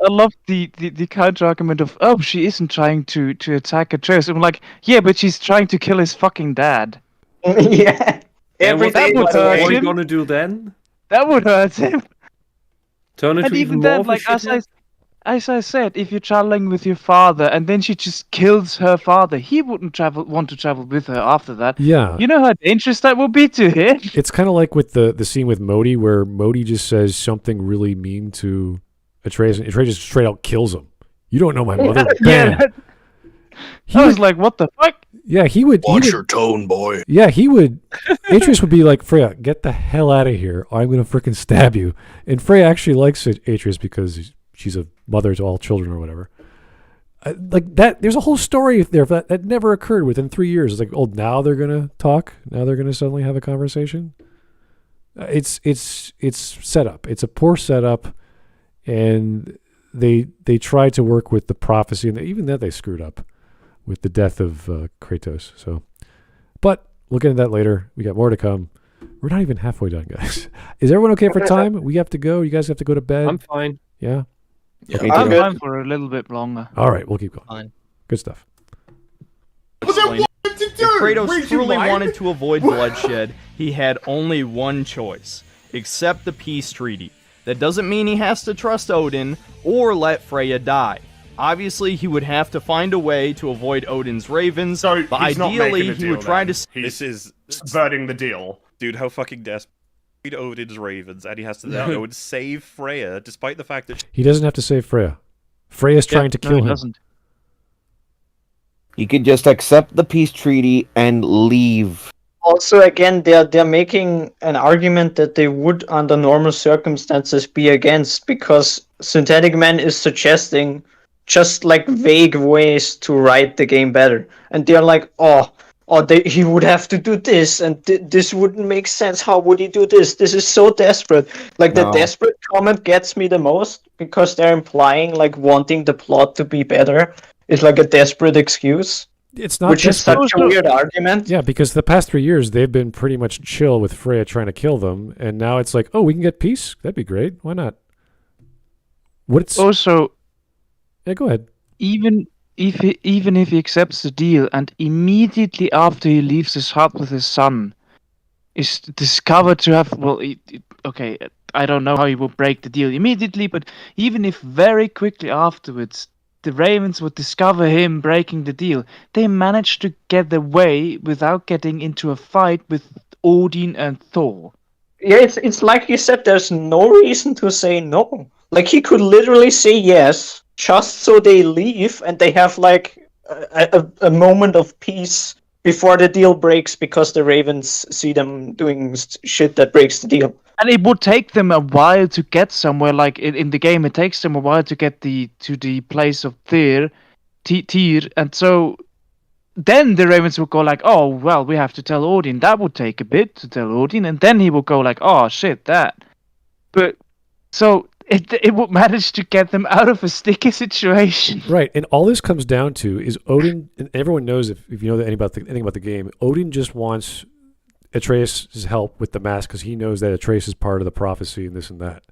the counter argument of she isn't trying to attack Atreus. I'm like, yeah, but she's trying to kill his fucking dad. Yeah. What are you gonna do then? That would hurt him. Turn into even more of a shithead? As I said, if you're traveling with your father and then she just kills her father, he wouldn't want to travel with her after that. Yeah. You know how dangerous that would be to him? It's kind of like with the scene with Modi, where Modi just says something really mean to Atreus, and Atreus just straight out kills him. You don't know my mother. Bam. I was like, what the fuck? Yeah, he would. Watch your tone, boy. Yeah, he would. Atreus would be like, Freya, get the hell out of here, or I'm going to freaking stab you. And Freya actually likes Atreus because she's a mother to all children or whatever. Like that, there's a whole story there that never occurred within 3 years. It's like, oh, now they're going to talk? Now they're going to suddenly have a conversation? It's set up. It's a poor setup, and they tried to work with the prophecy, and even that they screwed up with the death of Kratos. So, but we'll get into that later. We got more to come. We're not even halfway done, guys. Is everyone okay for time? We have to go. You guys have to go to bed. I'm fine. Yeah. Okay, I'm fine for a little bit longer. All right, we'll keep going. Fine. Good stuff. If Kratos truly wanted to avoid bloodshed, he had only one choice: accept the peace treaty. That doesn't mean he has to trust Odin or let Freya die. Obviously, he would have to find a way to avoid Odin's ravens, but ideally, he would try to... This is subverting the deal. Dude, how fucking desperate. Odin's ravens, and he has to then go and save Freya, despite the fact that... He doesn't have to save Freya. Freya's trying to kill him. Doesn't. He could just accept the peace treaty and leave. Also, again, they're making an argument that they would, under normal circumstances, be against, because Synthetic Man is suggesting just like vague ways to write the game better, and they're like, he would have to do this, and this wouldn't make sense. How would he do this? This is so desperate. Like, the desperate comment gets me the most, because they're implying like wanting the plot to be better is like a desperate excuse. It's not, which is such a weird argument. Yeah, because the past 3 years they've been pretty much chill with Freya trying to kill them, and now it's like, oh, we can get peace. That'd be great. Why not? Also, yeah, go ahead. Even if he accepts the deal and immediately after he leaves his hut with his son, is discovered to have okay, I don't know how he will break the deal immediately, but even if very quickly afterwards the Ravens would discover him breaking the deal, they managed to get away without getting into a fight with Odin and Thor. Yeah, it's like you said, there's no reason to say no. Like, he could literally say yes, just so they leave and they have like a moment of peace before the deal breaks, because the Ravens see them doing shit that breaks the deal. And it would take them a while to get somewhere. Like in the game, it takes them a while to get to the place of Tyr, and so then the Ravens would go like, oh well, we have to tell Odin. That would take a bit to tell Odin, and then he would go like, oh shit, that. But so it would manage to get them out of a sticky situation. Right, and all this comes down to is Odin, and everyone knows if you know anything about the game, Odin just wants Atreus' help with the mask because he knows that Atreus is part of the prophecy and this and that.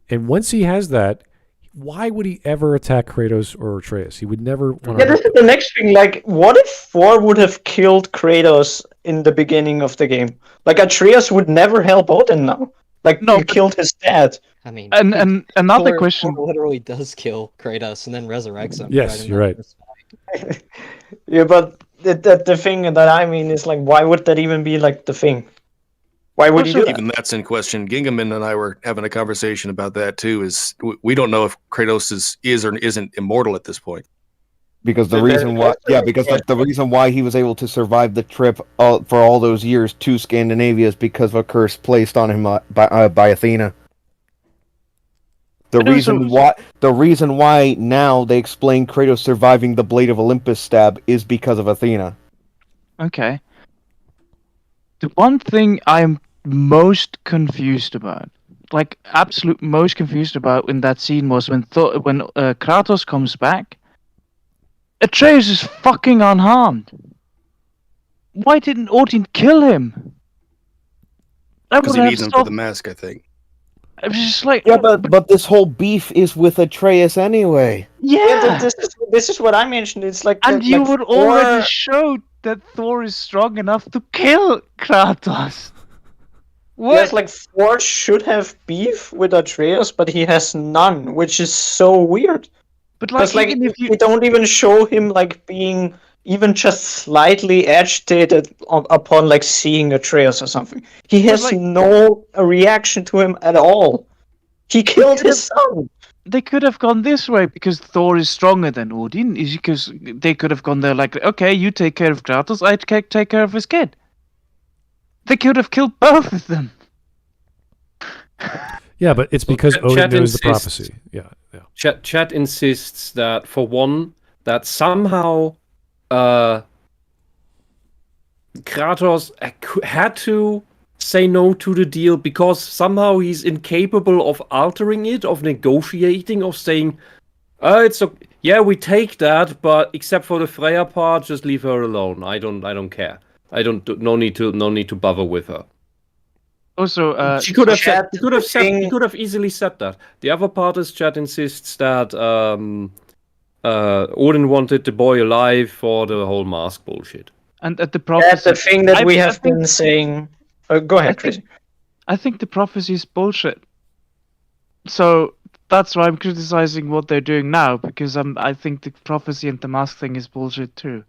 And once he has that, why would he ever attack Kratos or Atreus? He would never want to. Yeah, this is the next thing. Like, what if Thor would have killed Kratos in the beginning of the game? Like, Atreus would never help Odin now. Like, he killed his dad. I mean, and another question. Thor literally does kill Kratos and then resurrects him. Yes, you're right. Yeah, but the thing that I mean is, like, why would that even be like the thing? Why would he do that? Even that's in question. Gingaman and I were having a conversation about that too. Is we don't know if Kratos is or isn't immortal at this point. Because the reason why he was able to survive the trip for all those years to Scandinavia is because of a curse placed on him by Athena. The reason why now they explain Kratos surviving the Blade of Olympus stab is because of Athena. Okay. The one thing I'm most confused about, like absolute most confused about in that scene, was when Kratos comes back, Atreus is fucking unharmed. Why didn't Odin kill him? Because he needs him for the mask, I think. I was just like, yeah, but this whole beef is with Atreus anyway. Yeah, this is what I mentioned. It's like, and you would already show that Thor is strong enough to kill Kratos. What? Yes, like Thor should have beef with Atreus, but he has none, which is so weird. But like if you don't even show him like being even just slightly agitated upon like seeing Atreus or something. He has no reaction to him at all. He killed his son. they could have gone this way because Thor is stronger than Odin. Is because they could have gone there like, okay, you take care of Kratos, I take care of his kid. They could have killed both of them. Yeah, but it's because Odin knows the prophecy. Yeah. Chat insists that, for one, that somehow Kratos had to say no to the deal because somehow he's incapable of altering it, of negotiating, of saying, yeah, we take that, but except for the Freya part, just leave her alone. I don't care. No need to bother with her. Also, he could have easily said that. The other part is Chat insists that Odin wanted the boy alive for the whole mask bullshit. And the prophecy. That's the thing that we have been saying. Go ahead, Chris. I think the prophecy is bullshit. So that's why I'm criticizing what they're doing now, because I think the prophecy and the mask thing is bullshit too.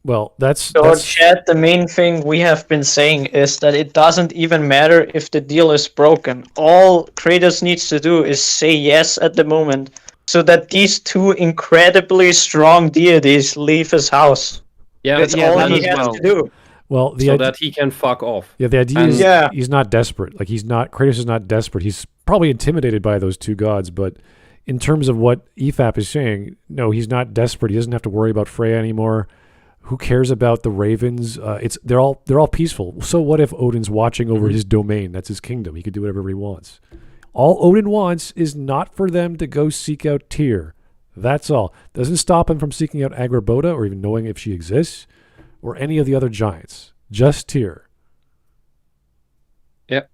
Well, that's Chad, the main thing we have been saying is that it doesn't even matter if the deal is broken. All Kratos needs to do is say yes at the moment, so that these two incredibly strong deities leave his house. Yeah, that's all he has to do. Well, that he can fuck off. Yeah, the idea is he's not desperate. Like Kratos is not desperate. He's probably intimidated by those two gods, but in terms of what EFAP is saying, no, he's not desperate. He doesn't have to worry about Freya anymore. Who cares about the ravens? They're all peaceful. So what if Odin's watching over his domain? That's his kingdom. He could do whatever he wants. All Odin wants is not for them to go seek out Tyr. That's all. Doesn't stop him from seeking out Agrabota or even knowing if she exists or any of the other giants. Just Tyr. Yep.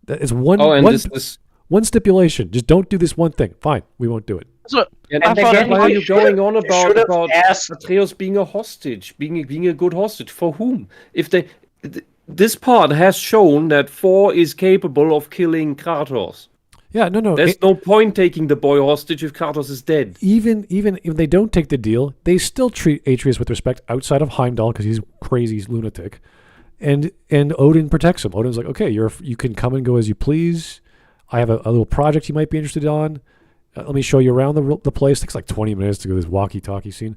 That is one stipulation. Just don't do this one thing. Fine, we won't do it. So, why are you going on about Atreus being a hostage, being a good hostage? For whom? If this part has shown that Thor is capable of killing Kratos. Yeah, no. There's no point taking the boy hostage if Kratos is dead. Even if they don't take the deal, they still treat Atreus with respect outside of Heimdall because he's crazy, he's lunatic, and Odin protects him. Odin's like, okay, you can come and go as you please. I have a little project you might be interested in. Let me show you around the place. It takes like 20 minutes to go to this walkie-talkie scene.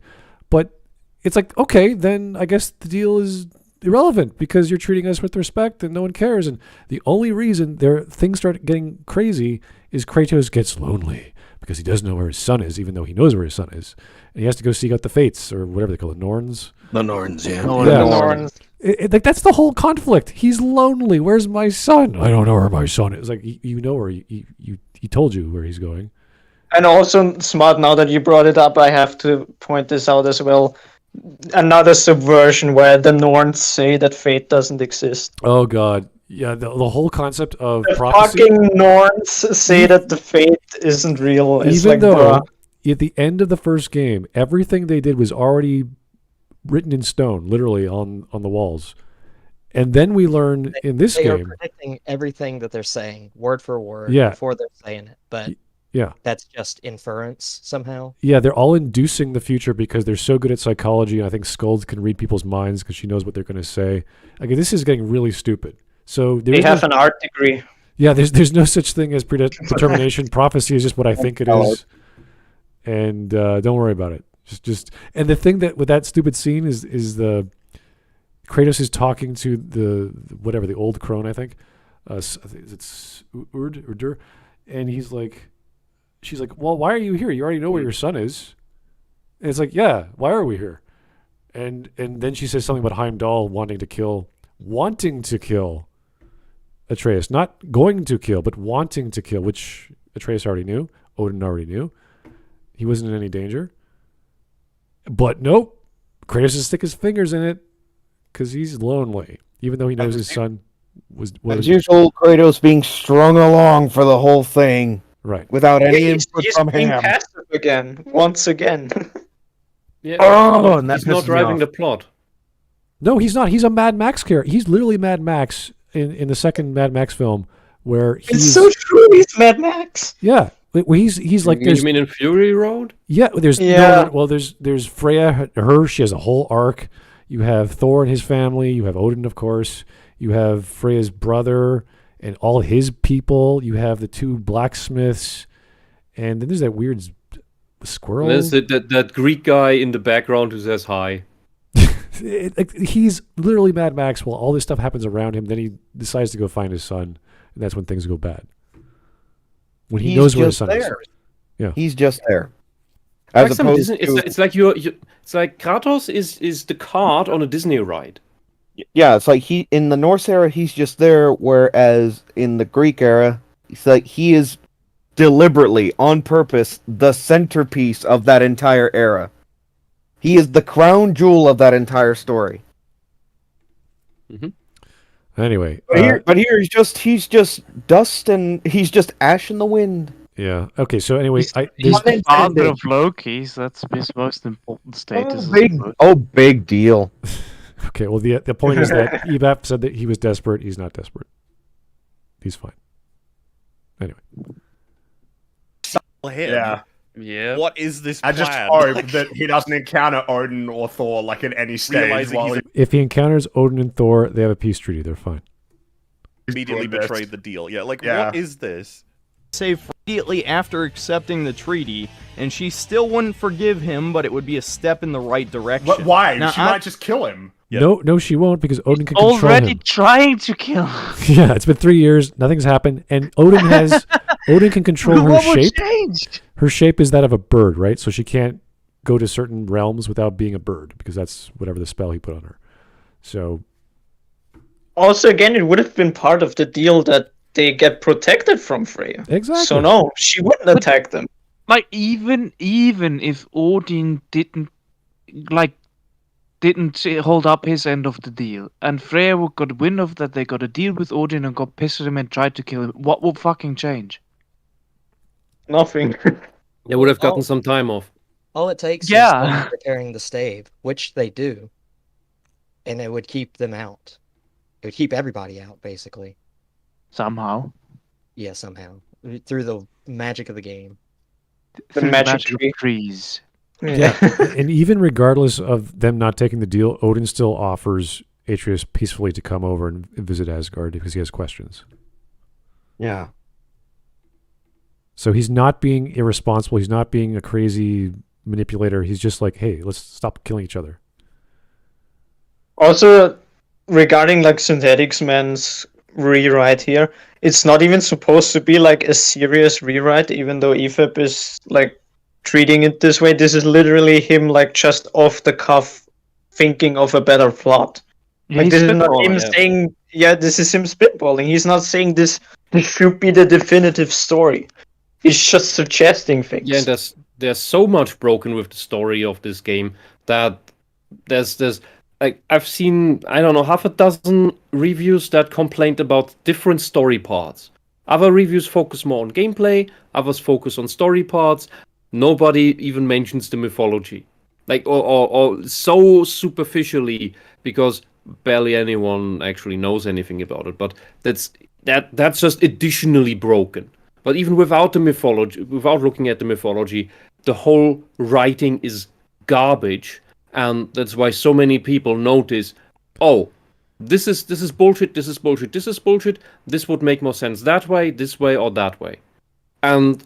But it's like, okay, then I guess the deal is irrelevant because you're treating us with respect and no one cares. And the only reason things start getting crazy is Kratos gets lonely because he doesn't know where his son is, even though he knows where his son is. And he has to go seek out the Fates, or whatever they call it, Norns? The Norns, yeah. The Norns. Like that's the whole conflict. He's lonely. Where's my son? I don't know where my son is. Like, you know where he told you where he's going. And also, Smart, now that you brought it up, I have to point this out as well. Another subversion where the Norns say that fate doesn't exist. Oh, God. Yeah, the whole concept of the prophecy. Fucking Norns say that the fate isn't real. It's Even like, though, at the end of the first game, everything they did was already written in stone, literally on the walls. And then we learn in this game... They are predicting everything that they're saying, word for word, before they're saying it. But... Yeah, that's just inference somehow. Yeah, they're all inducing the future because they're so good at psychology, and I think Skuld can read people's minds because she knows what they're going to say. Like, this is getting really stupid. So they have an art degree. Yeah, there's no such thing as predetermination. Prophecy is just what I think it is, and don't worry about it. Just and the thing that with that stupid scene is the Kratos is talking to the old crone, I think. It's Urd, and he's like. She's like, well, why are you here? You already know where your son is. And it's like, yeah, why are we here? And then she says something about Heimdall wanting to kill Atreus. Not going to kill, but wanting to kill, which Atreus already knew. Odin already knew. He wasn't in any danger. But nope. Kratos has stick his fingers in it because he's lonely, even though he knows his son was... As usual, Kratos being strung along for the whole thing. Right. Without any input from him. He's passive again. Once again. Yeah. Oh, and he's not driving the plot. No, he's not. He's a Mad Max character. He's literally Mad Max in the second Mad Max film where he's... It's so true. He's Mad Max. Yeah. He's like... You mean in Fury Road? Yeah. There's Freya, she has a whole arc. You have Thor and his family. You have Odin, of course. You have Freya's brother and all his people. You have the two blacksmiths, And then there's that weird squirrel. And there's that Greek guy in the background who says hi. He's literally Mad Max while all this stuff happens around him. Then he decides to go find his son, and that's when things go bad. When he knows where his son is. Yeah, he's just there. As like opposed to... it's like it's like Kratos is the cart on a Disney ride. Yeah, it's like in the Norse era he's just there, whereas in the Greek era, it's like he is deliberately, on purpose, the centerpiece of that entire era. He is the crown jewel of that entire story. Mm-hmm. Anyway, but here he's just dust and he's just ash in the wind. Yeah. Okay. So anyway, he's the father of Loki. That's his most important status. Big deal. Okay. Well, the point is that EFAP said that he was desperate. He's not desperate. He's fine. Anyway. Yeah. Yeah. What is this I plan? just hope that he doesn't encounter Odin or Thor like at any stage. If he encounters Odin and Thor, they have a peace treaty. They're fine. Immediately betrayed the deal. Yeah, what is this? Say immediately after accepting the treaty, and she still wouldn't forgive him, but it would be a step in the right direction. Why? Now, she might just kill him. Yep. No, she won't, because Odin can control him. Already trying to kill him. Yeah, it's been 3 years. Nothing's happened, and Odin can control her shape. Changed? Her shape is that of a bird, right? So she can't go to certain realms without being a bird, because that's whatever the spell he put on her. So. Also, again, it would have been part of the deal that they get protected from Freya. Exactly. So no, she wouldn't attack them. Like even if Odin didn't hold up his end of the deal, and Freya got wind of that, they got a deal with Odin and got pissed at him and tried to kill him, what will fucking change? Nothing. They would have gotten some time off. All it takes is repairing the stave, which they do, and it would keep them out. It would keep everybody out, basically. Somehow. Yeah, somehow. Through the magic of the game. The magic of trees. Yeah, and even regardless of them not taking the deal, Odin still offers Atreus peacefully to come over and visit Asgard because he has questions. Yeah. So he's not being irresponsible. He's not being a crazy manipulator. He's just like, hey, let's stop killing each other. Also, regarding like Synthetics Man's rewrite here, it's not even supposed to be like a serious rewrite, even though EFAP is like treating it this way. This is literally him like just off the cuff thinking of a better plot. Like this is not him saying, this is him spitballing. He's not saying this should be the definitive story. He's just suggesting things. Yeah, and there's so much broken with the story of this game that there's like I've seen, I don't know, half a dozen reviews that complained about different story parts. Other reviews focus more on gameplay, others focus on story parts. Nobody even mentions the mythology. Like or so superficially, because barely anyone actually knows anything about it. But that's just additionally broken. But even without the mythology, without looking at the mythology, the whole writing is garbage, and that's why so many people notice, oh, this is bullshit, this is bullshit, this is bullshit. This would make more sense that way, this way, or that way. And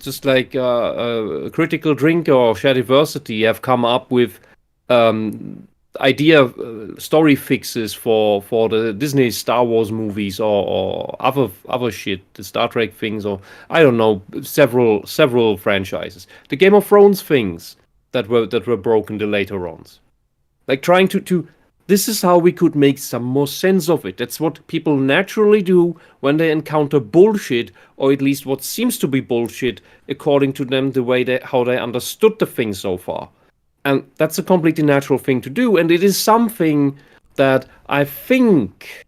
just like Critical Drinker or Shadiversity have come up with story fixes for the Disney Star Wars movies or other shit, the Star Trek things, or I don't know, several franchises. The Game of Thrones things that were broken the later ons. Like trying to this is how we could make some more sense of it. That's what people naturally do when they encounter bullshit, or at least what seems to be bullshit according to them, the way how they understood the thing so far. And that's a completely natural thing to do, and it is something that I think,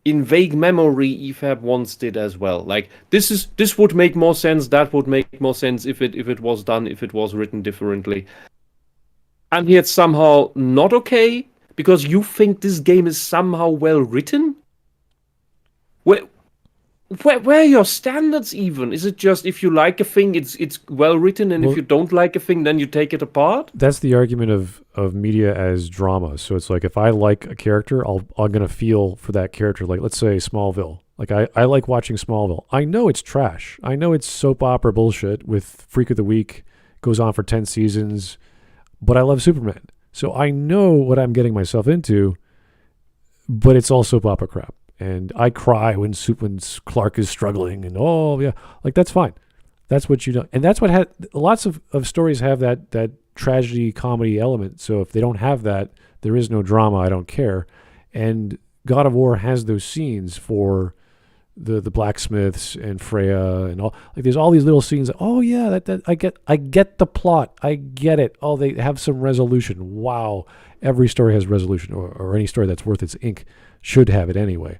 in vague memory, EFAP once did as well. Like this would make more sense, that would make more sense if it was done, if it was written differently. And yet somehow not okay, because you think this game is somehow well written? Where are your standards even? Is it just if you like a thing, it's well written, and if you don't like a thing, then you take it apart? That's the argument of media as drama. So it's like if I like a character, I'm gonna feel for that character. Like let's say Smallville, Like, I like watching Smallville. I know it's trash. I know it's soap opera bullshit with Freak of the Week, goes on for 10 seasons, but I love Superman. So I know what I'm getting myself into, but it's all soap opera crap. And I cry when Clark is struggling, and oh yeah, like that's fine. That's what you know. And that's what lots of stories have that tragedy comedy element. So if they don't have that, there is no drama. I don't care. And God of War has those scenes for the blacksmiths and Freya and all. Like there's all these little scenes. Oh yeah, that I get the plot. I get it. Oh, they have some resolution. Wow, every story has resolution, or any story that's worth its ink should have it anyway.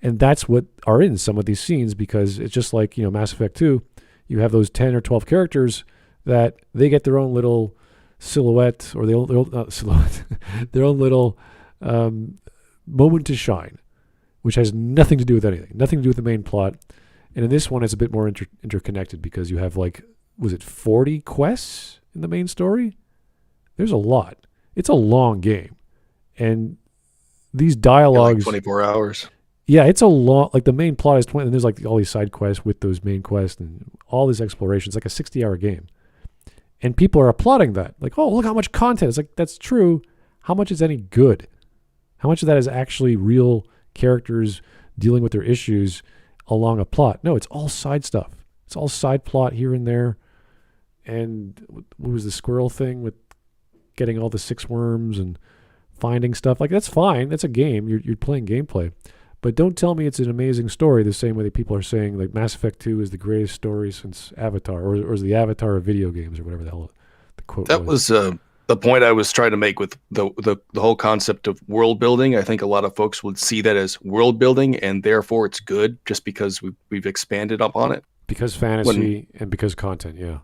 And that's what are in some of these scenes, because it's just like, Mass Effect 2. You have those 10 or 12 characters that they get their own little silhouette, or their own little moment to shine, which has nothing to do with anything, nothing to do with the main plot. And in this one, it's a bit more interconnected, because you have, like, was it 40 quests in the main story? There's a lot. It's a long game. And these dialogues... like 24 hours. Yeah, it's a long... Like, the main plot is 20... And there's, like, all these side quests with those main quests and all this exploration. It's like a 60-hour game. And people are applauding that. Like, oh, look how much content. It's like, that's true. How much is any good? How much of that is actually real characters dealing with their issues along a plot? No, it's all side stuff. It's all side plot here and there. And what was the squirrel thing with getting all the 6 worms and finding stuff? Like, that's fine. That's a game. You're playing gameplay. But don't tell me it's an amazing story the same way that people are saying, like, Mass Effect 2 is the greatest story since Avatar, or is the Avatar of video games, or whatever the hell the quote was. That was the point I was trying to make with the whole concept of world building. I think a lot of folks would see that as world building, and therefore it's good just because we've expanded upon it. Because fantasy and because content, yeah.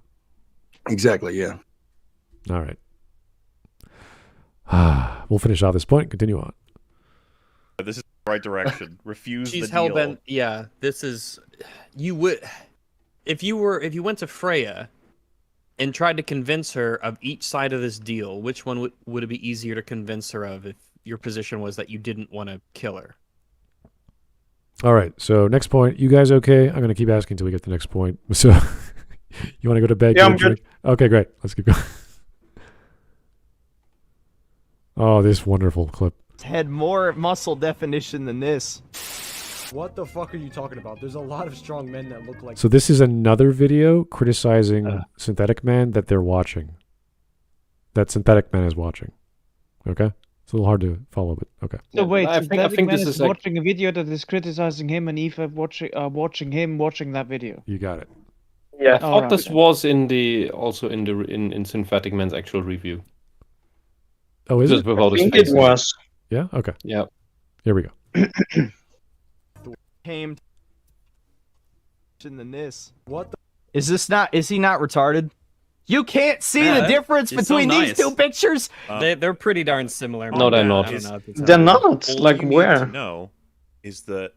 Exactly, yeah. All right. We'll finish off this point. Continue on. This is the right direction. Refuse She's the deal. hellbent. Yeah, this is... You would... If you went to Freya and tried to convince her of each side of this deal, which one would it be easier to convince her of if your position was that you didn't want to kill her? All right, so next point. You guys okay? I'm going to keep asking until we get to the next point. So, you want to go to bed? Yeah, I'm good. Okay, great. Let's keep going. Oh, this wonderful clip. Had more muscle definition than this. What the fuck are you talking about? There's a lot of strong men that look like... So this is another video criticizing Synthetic Man that they're watching. That Synthetic Man is watching. Okay? It's a little hard to follow, but okay. So wait, I think Man this is is like... watching a video that is criticizing him, and EFAP watching him watching that video. You got it. Yeah, I thought this was in Synthetic Man's actual review. Oh, is Just it? without I his think face. it was. Yeah? Okay. Yeah. Here we go. Came than this. What the... Is he not retarded? You can't see the difference between these two pictures? They're pretty darn similar. No, they're not. They're not. All Like, you where? need to know is that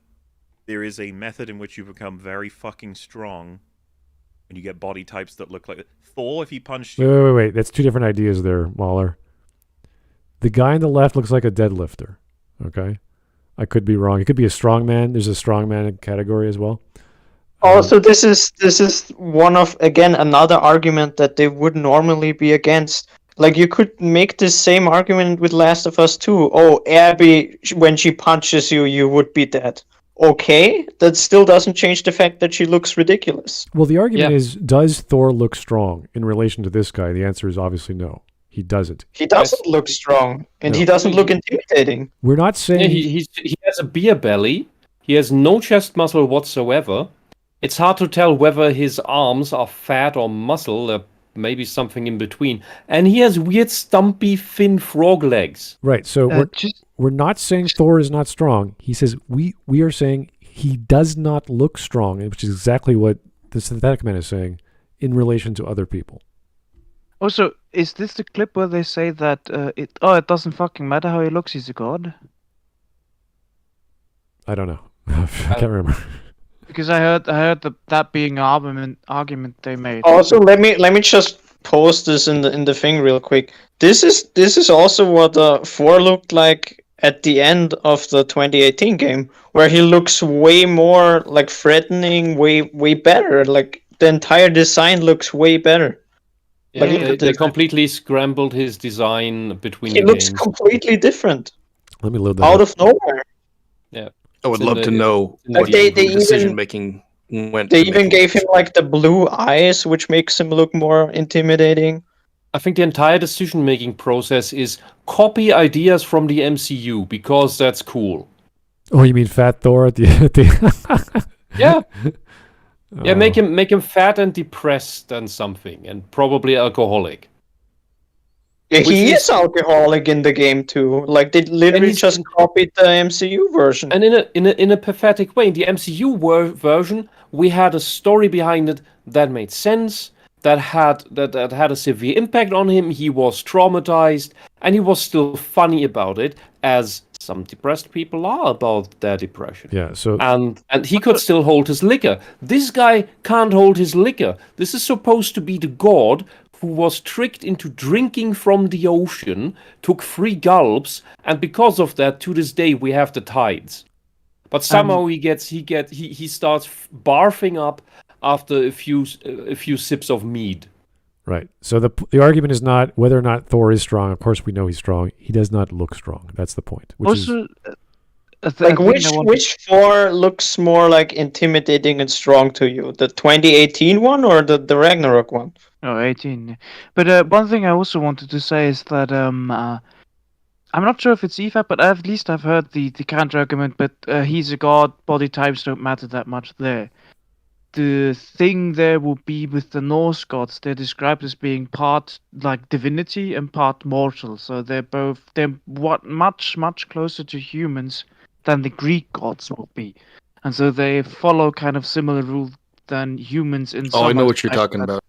there is a method in which you become very fucking strong when you get body types that look like Thor. If he punched you, Wait. That's two different ideas there, Mahler. The guy on the left looks like a deadlifter. Okay? I could be wrong. It could be a strongman. There's a strongman category as well. Also, this is one of, again, another argument that they would normally be against. Like, you could make this same argument with Last of Us 2. Oh, Abby, when she punches you, you would be dead. Okay, that still doesn't change the fact that she looks ridiculous. Well, the argument is, does Thor look strong in relation to this guy? The answer is obviously no. He doesn't. He doesn't look strong, and No. he doesn't look intimidating. We're not saying... Yeah, he has a beer belly. He has no chest muscle whatsoever. It's hard to tell whether his arms are fat or muscle. Or maybe something in between. And he has weird, stumpy, thin frog legs. Right, so we're not saying Thor is not strong. He says we are saying he does not look strong, which is exactly what the Synthetic Man is saying in relation to other people. Also, is this the clip where they say that it doesn't fucking matter how he looks, he's a god? I don't know. I can't remember. Because I heard that being an argument they made. Also, let me just post this in the thing real quick. This is also what Thor looked like at the end of the 2018 game, where he looks way more like threatening, way better. Like the entire design looks way better. Yeah, Like, look they, at they this. completely scrambled his design between He the looks games. completely different. Let me load that Out up. of nowhere. Yeah. I would It's in love the- to know in the what They game. even- decision making went. They to even making gave him like the blue eyes, which makes him look more intimidating. I think the entire decision-making process is copy ideas from the MCU because that's cool. Oh, you mean Fat Thor at the Yeah. Yeah, make Oh. him fat and depressed and something, and probably alcoholic. Yeah, Which he is- is alcoholic in the game too. Like they literally he's- just copied the MCU version. And in a pathetic way. In the MCU version, we had a story behind it that made sense, that had a severe impact on him. He was traumatized, and he was still funny about it, as some depressed people are about their depression. Yeah, so And he could still hold his liquor. This guy can't hold his liquor. This is supposed to be the god who was tricked into drinking from the ocean, took 3 gulps, and because of that, to this day, we have the tides. But somehow he starts barfing up after a few sips of mead. right. So the argument is not whether or not Thor is strong. Of course, we know he's strong. He does not look strong. That's the point. Which is, Also, Like which Thor looks more like intimidating and strong to you? The 2018 one or the Ragnarok one? Oh, 18. But one thing I also wanted to say is that I'm not sure if it's EFAP, but at least I've heard the counter argument. But he's a god. Body types don't matter that much there. The thing there will be with the Norse gods. They're described as being part like divinity and part mortal. So they're much closer to humans than the Greek gods will be, and so they follow kind of similar rules than humans in some Oh, I know what you're aspects, talking about.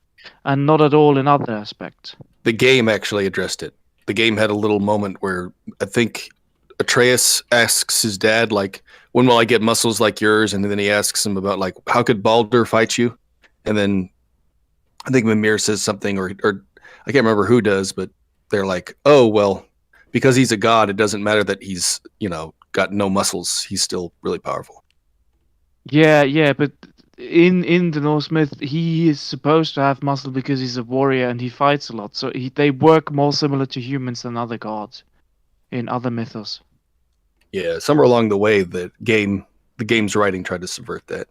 and not at all in other aspects. The game actually addressed it. The game had a little moment where I think Atreus asks his dad, like, when will I get muscles like yours? And then he asks him about, like, how could Baldur fight you? And then I think Mimir says something, or I can't remember who does, but they're like, oh, well, because he's a god, it doesn't matter that he's, got no muscles. He's still really powerful. Yeah, but in the Norse myth, he is supposed to have muscle because he's a warrior and he fights a lot. So they work more similar to humans than other gods in other mythos. Yeah, somewhere along the way, the game's writing tried to subvert that.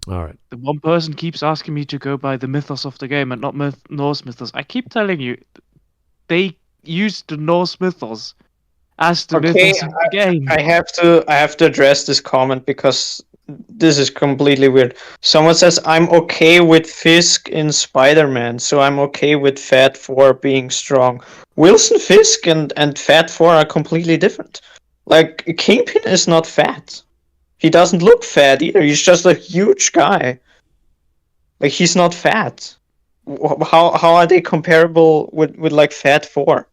all right. The one person keeps asking me to go by the mythos of the game and not Norse mythos. I keep telling you, they used the Norse mythos as the mythos of the game. I have to address this comment because this is completely weird. Someone says I'm okay with Fisk in Spider-Man, so I'm okay with Fat Thor being strong. Wilson Fisk and Fat Thor are completely different. Like Kingpin is not fat. He doesn't look fat either. He's just a huge guy. Like he's not fat. How are they comparable with like Fat Thor?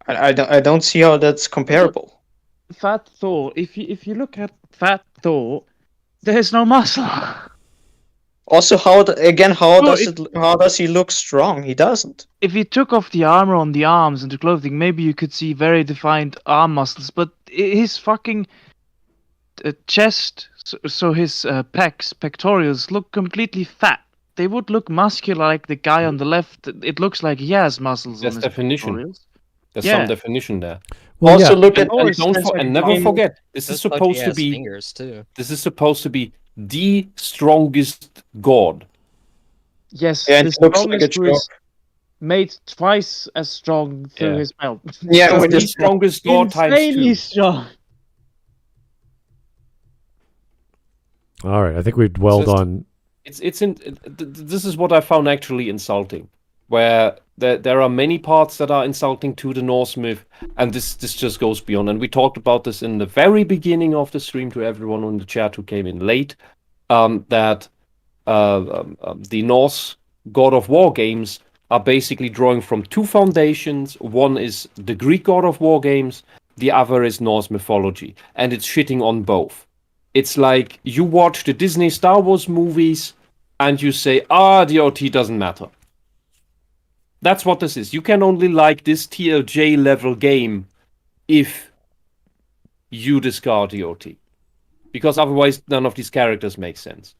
I don't see how that's comparable. Fat Thor. If you look at Fat Thor, there's no muscle. Also, how does he look strong? He doesn't. If you took off the armor on the arms and the clothing, maybe you could see very defined arm muscles. But his fucking chest, so his pectorals look completely fat. They would look muscular like the guy on the left. It looks like he has muscles There's on his definition. pectorals. There's Yeah. some definition there. Well, Also, yeah. look at And never forget, this is Looks like he supposed to has be fingers too. this is supposed to be the strongest god. Yes, Yeah, the it looks like a strongest who is made twice as strong through Yeah. his belt. Yeah, So with the his strongest god times Insanely 2. strong. All right. I think we've dwelled Just- on. This is what I found actually insulting, where there are many parts that are insulting to the Norse myth, and this just goes beyond. And we talked about this in the very beginning of the stream to everyone in the chat who came in late, that the Norse God of War games are basically drawing from 2 foundations. One is the Greek God of War games, the other is Norse mythology, and it's shitting on both. It's like you watch the Disney Star Wars movies and you say, the OT doesn't matter. That's what this is. You can only like this TLJ level game if you discard the OT. Because otherwise none of these characters make sense.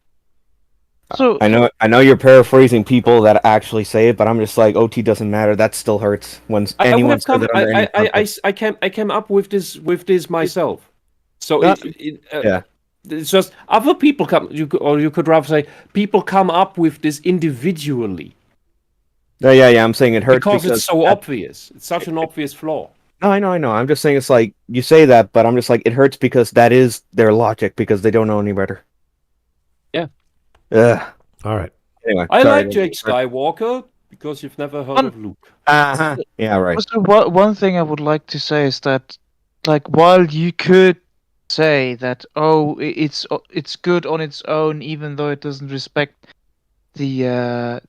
So I know you're paraphrasing people that actually say it, but I'm just like OT doesn't matter. That still hurts when anyone says it under any context. I came up with this myself. So yeah. It's just other people come. You could rather say people come up with this individually. Yeah. I'm saying it hurts because it's so obvious. It's such an obvious flaw. No, I know. I'm just saying it's like you say that, but I'm just like it hurts because that is their logic because they don't know any better. Yeah. Ugh. All right. Anyway, I sorry. like Jake Skywalker because you've never heard of Luke. Yeah, right. Also, one thing I would like to say is that, like, while you could say that, it's good on its own, even though it doesn't respect the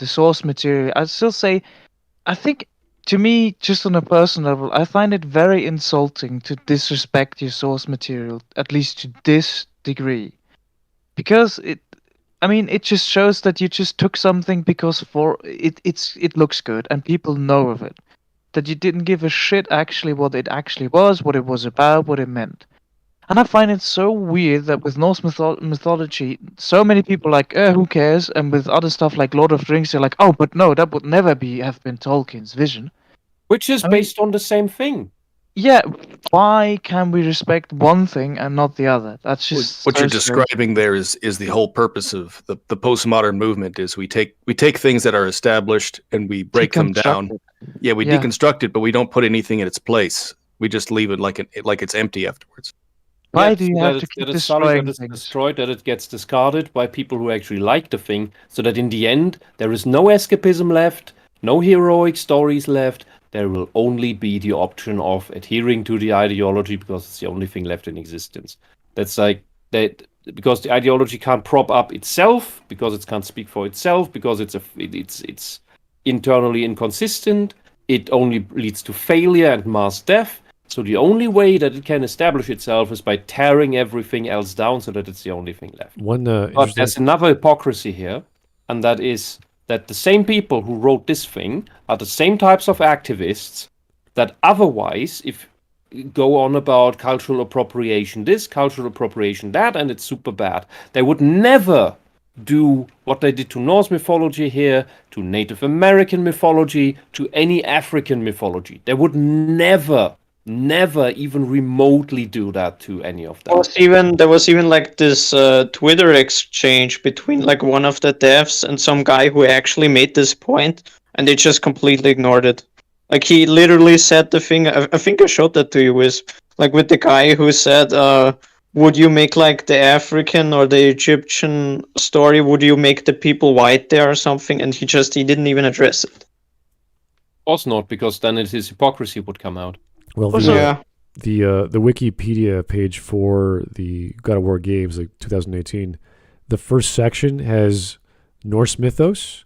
source material, I'd still say, I think, to me, just on a personal level, I find it very insulting to disrespect your source material, at least to this degree, because it just shows that you just took something because it looks good and people know of it. That you didn't give a shit actually what it actually was, what it was about, what it meant. And I find it so weird that with Norse mythology, so many people are like, who cares? And with other stuff like Lord of the Rings, they're like, oh, but no, that would never have been Tolkien's vision. Which is based on the same thing. Yeah, why can we respect one thing and not the other? That's just what so you're strange. describing there is the whole purpose of the postmodern movement is we take things that are established and we break them down. Yeah, we deconstruct it, but we don't put anything in its place. We just leave it like it's empty afterwards. Why do you have to keep destroying things? Destroyed, that it gets discarded by people who actually like the thing, so that in the end there is no escapism left, no heroic stories left. There will only be the option of adhering to the ideology because it's the only thing left in existence. That's like that because the ideology can't prop up itself, because it can't speak for itself, because it's internally inconsistent. It only leads to failure and mass death. So the only way that it can establish itself is by tearing everything else down, so that it's the only thing left. But there's another hypocrisy here, and that is that the same people who wrote this thing are the same types of activists that otherwise, if go on about cultural appropriation this, cultural appropriation that, and it's super bad, they would never do what they did to Norse mythology here, to Native American mythology, to any African mythology. They would never even remotely do that to any of them. There was even like this Twitter exchange between like one of the devs and some guy who actually made this point, and they just completely ignored it. Like he literally said the thing. I think I showed that to you, Whisp. Like with the guy who said, "Would you make like the African or the Egyptian story? Would you make the people white there or something?" And he didn't even address it. Of course not, because then his hypocrisy would come out. Well, the Wikipedia page for the God of War games, like 2018, the first section has Norse mythos,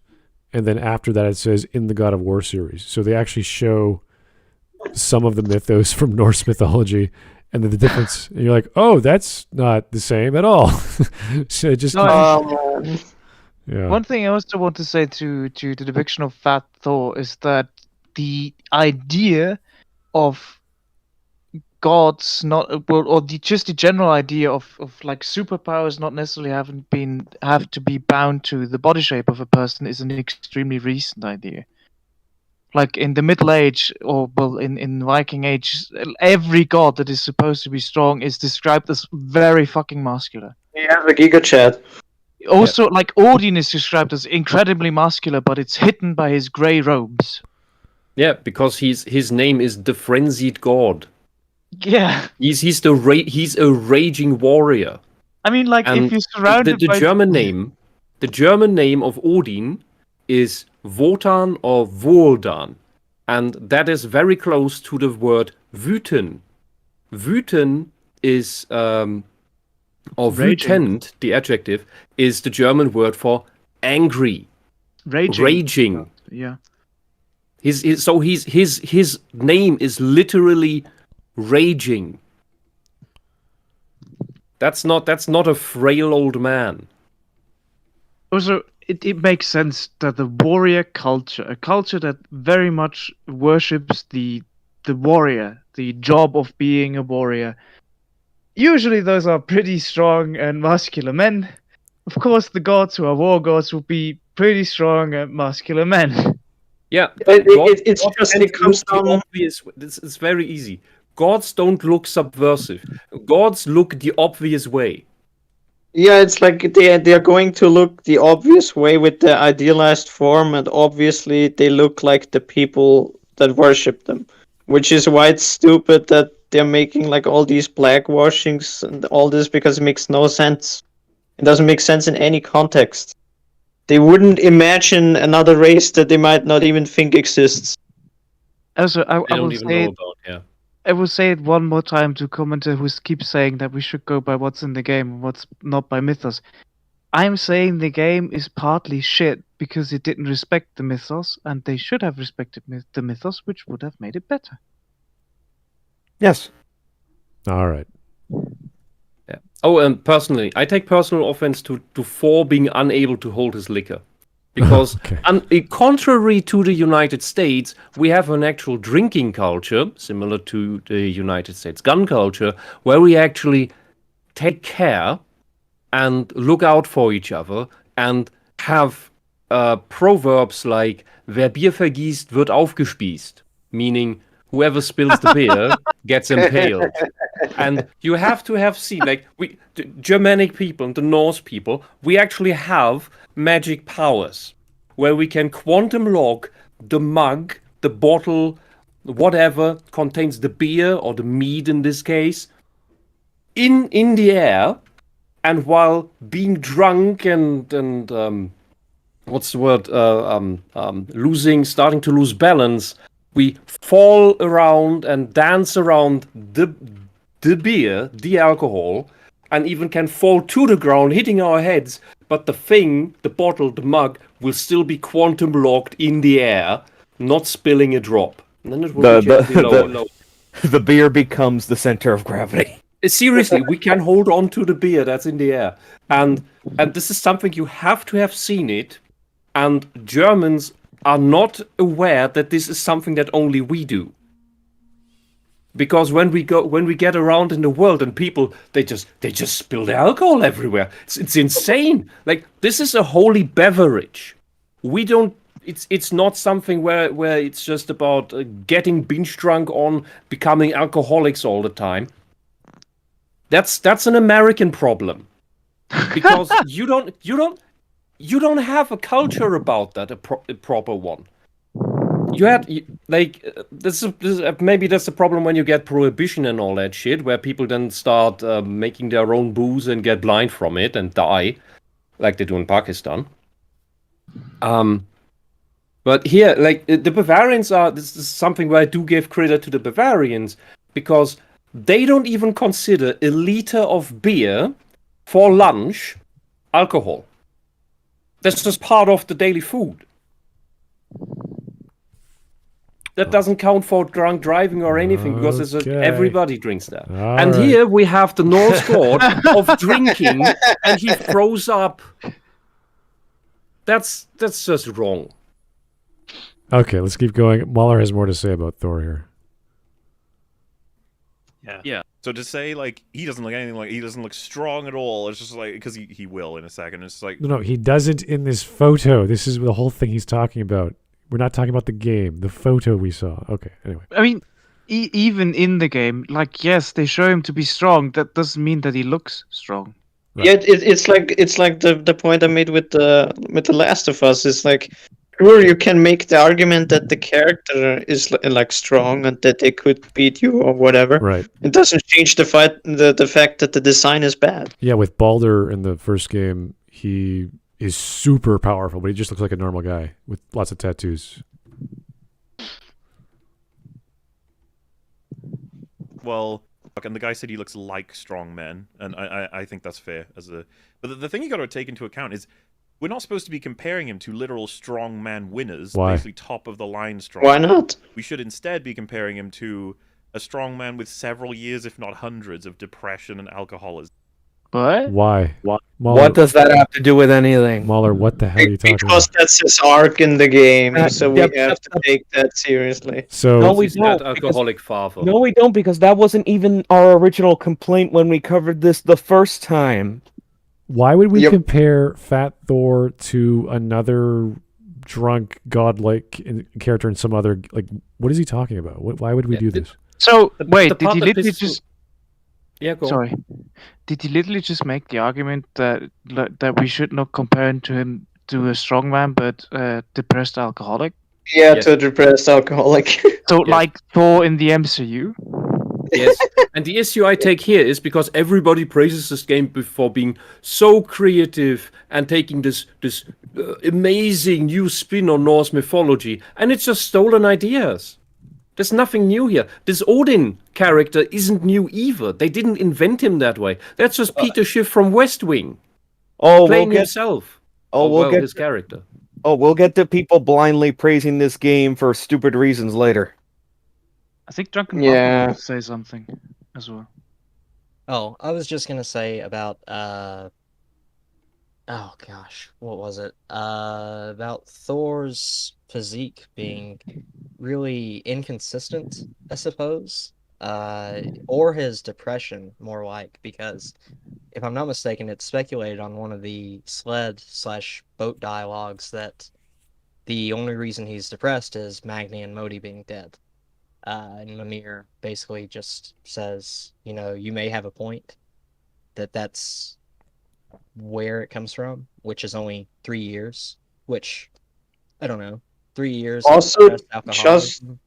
and then after that it says in the God of War series. So they actually show some of the mythos from Norse mythology, and then the difference. And you're like, oh, that's not the same at all. So it just. Yeah. One thing I also want to say to the depiction of Fat Thor is that the idea of gods just the general idea of like superpowers not necessarily have to be bound to the body shape of a person is an extremely recent idea. Like in the Middle Age, in Viking Age, every god that is supposed to be strong is described as very fucking muscular. Yeah, the Giga Chad. Also, like Odin is described as incredibly muscular, but it's hidden by his grey robes. Yeah, because his name is the Frenzied God. Yeah, he's a raging warrior. I mean, like if you're surrounded by the German name of Odin is Wotan or Wodan, and that is very close to the word wüten. Wüten is or wütend, the adjective, is the German word for angry, raging. Yeah. His name is literally raging. That's not a frail old man. Also, it makes sense that the warrior culture, a culture that very much worships the warrior, the job of being a warrior. Usually those are pretty strong and muscular men. Of course, the gods who are war gods will be pretty strong and muscular men. Yeah, it's just it comes down. Obvious. It's very easy. Gods don't look subversive. Gods look the obvious way. Yeah, it's like they are going to look the obvious way with the idealized form, and obviously they look like the people that worship them, which is why it's stupid that they're making like all these blackwashings and all this, because it makes no sense. It doesn't make sense in any context. They wouldn't imagine another race that they might not even think exists. Also, I They will don't even say know about. Yeah. I will say it one more time to commenter who keeps saying that we should go by what's in the game and what's not by mythos. I'm saying the game is partly shit because it didn't respect the mythos, and they should have respected the mythos, which would have made it better. Yes. All right. Yeah. Oh, and personally, I take personal offense to Thor being unable to hold his liquor. Because, contrary to the United States, we have an actual drinking culture, similar to the United States gun culture, where we actually take care and look out for each other and have proverbs like, wer Bier vergießt, wird aufgespießt, meaning whoever spills the beer gets impaled. And you have to have seen, like, the Germanic people and the Norse people, we actually have magic powers where we can quantum lock the mug, the bottle, whatever contains the beer or the mead in this case, in the air, and while being drunk and what's the word, starting to lose balance, we fall around and dance around the beer, the alcohol, and even can fall to the ground, hitting our heads, but the bottle, the mug, will still be quantum locked in the air, not spilling a drop. And then it will be gently lower. The beer becomes the center of gravity. Seriously, we can hold on to the beer that's in the air. And this is something you have to have seen it, and Germans are not aware that this is something that only we do. Because when we get around in the world and people they just spill the alcohol everywhere. It's insane. Like, this is a holy beverage. We don't. It's not something where it's just about getting binge drunk on becoming alcoholics all the time. That's an American problem. Because you don't have a culture about that, a proper one. You had maybe that's the problem when you get prohibition and all that shit, where people then start making their own booze and get blind from it and die, like they do in Pakistan. But here, like, the Bavarians are. This is something where I do give credit to the Bavarians, because they don't even consider a liter of beer for lunch alcohol. That's just part of the daily food. That doesn't count for drunk driving or anything, because everybody drinks that. And here we have the Norse god of drinking, and he throws up. That's just wrong. Okay, let's keep going. Waller has more to say about Thor here. Yeah. So to say, like, he doesn't look anything like, he doesn't look strong at all, it's just like, because he will in a second. It's like, No, he doesn't in this photo. This is the whole thing he's talking about. We're not talking about the game, the photo we saw. Okay, anyway. I mean, even in the game, like, yes, they show him to be strong. That doesn't mean that he looks strong. Right. Yeah, it's like the point I made with the Last of Us. It's like, sure, you can make the argument that the character is like strong and that they could beat you or whatever. Right. It doesn't change the fact that the design is bad. Yeah, with Baldur in the first game, he is super powerful, but he just looks like a normal guy with lots of tattoos. well, and the guy said he looks like strong men, and I think that's fair. But the thing you got to take into account is we're not supposed to be comparing him to literal strongman winners, Why? basically top of the line strong. Why not? We should instead be comparing him to a strongman with several years, if not hundreds, of depression and alcoholism. What? Why? What does that have to do with anything? Mahler, what the hell are you talking Because about? that's his arc in the game, so we Yep, have to take that seriously. So No, we His don't. bad alcoholic father. No, we don't, because that wasn't even our original complaint when we covered this the first time. why would we Yep. compare Fat Thor to another drunk godlike character in some other like? What is he talking about? Why would we do this? So wait, the did part he that literally pisses- just? Yeah, go on. Sorry, did he literally just make the argument that we should not compare him to a strongman, but depressed alcoholic? Yeah, Yes. to depressed alcoholic. So Yes. like Thor in the MCU? Yes, and the issue I take here is because everybody praises this game for being so creative and taking this amazing new spin on Norse mythology, and it's just stolen ideas. There's nothing new here. This Odin character isn't new either. They didn't invent him that way. That's just Peter Schiff from West Wing playing himself. His character. We'll get to people blindly praising this game for stupid reasons later. I think Drunken Yeah. Papa will say something as well. Oh, I was just gonna say about oh gosh, what was it? About Thor's physique being really inconsistent, I suppose. Or his depression, more like, because if I'm not mistaken, it's speculated on one of the sled/boat dialogues that the only reason he's depressed is Magni and Modi being dead. And Mimir basically just says, you know, you may have a point, that's where it comes from, which is only 3 years, which, I don't know, 3 years. of Also, depressed alcoholism.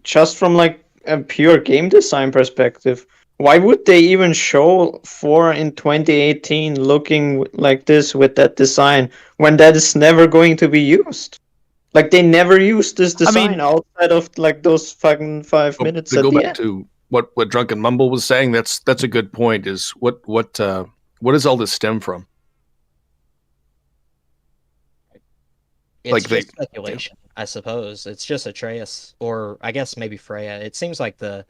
just from like a pure game design perspective, why would they even show 4 in 2018 looking like this with that design when that is never going to be used? Like they never used this design outside of like those fucking 5 minutes To at go the back end. to what Drunken Mumble was saying, that's a good point. Is what does all this stem from? It's like just speculation, I suppose. It's just Atreus, or I guess maybe Freya. It seems like the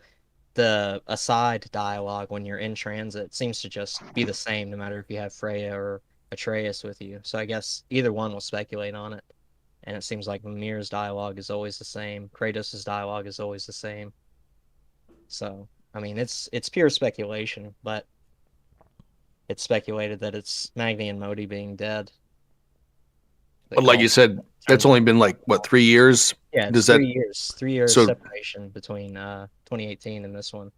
aside dialogue when you're in transit seems to just be the same no matter if you have Freya or Atreus with you. So I guess either one will speculate on it. And it seems like Mimir's dialogue is always the same. Kratos' dialogue is always the same. So, I mean, it's pure speculation, but it's speculated that it's Magni and Modi being dead. But like you said, that's only been like what 3 years. Yeah, Does 3 years. 3 years so- separation between 2018 and this one.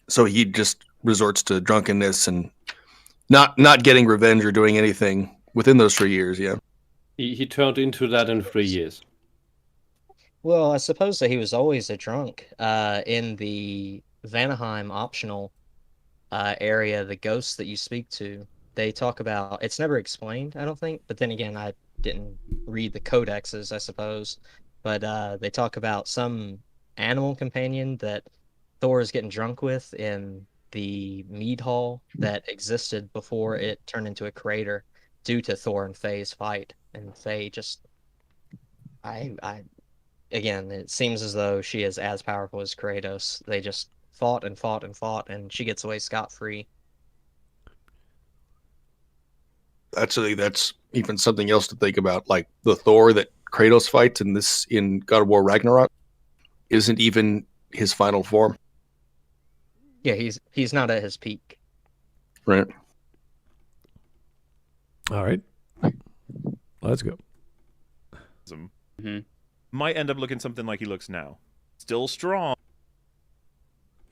So he just resorts to drunkenness and not getting revenge or doing anything within those 3 years. Yeah. He turned into that in 3 years. Well, I suppose that he was always a drunk. In the Vanaheim optional area, the ghosts that you speak to, they talk about. It's never explained, I don't think. But then again, I didn't read the codexes, I suppose. But they talk about some animal companion that Thor is getting drunk with in the mead hall that existed before it turned into a crater due to Thor and Faye's fight. And Faye just, again, it seems as though she is as powerful as Kratos. They just fought and fought and fought, and she gets away scot-free. Actually, that's even something else to think about. Like the Thor that Kratos fights in God of War Ragnarok isn't even his final form. Yeah, he's not at his peak. Right. All right. Let's go. Might end up looking something like he looks now. Still strong.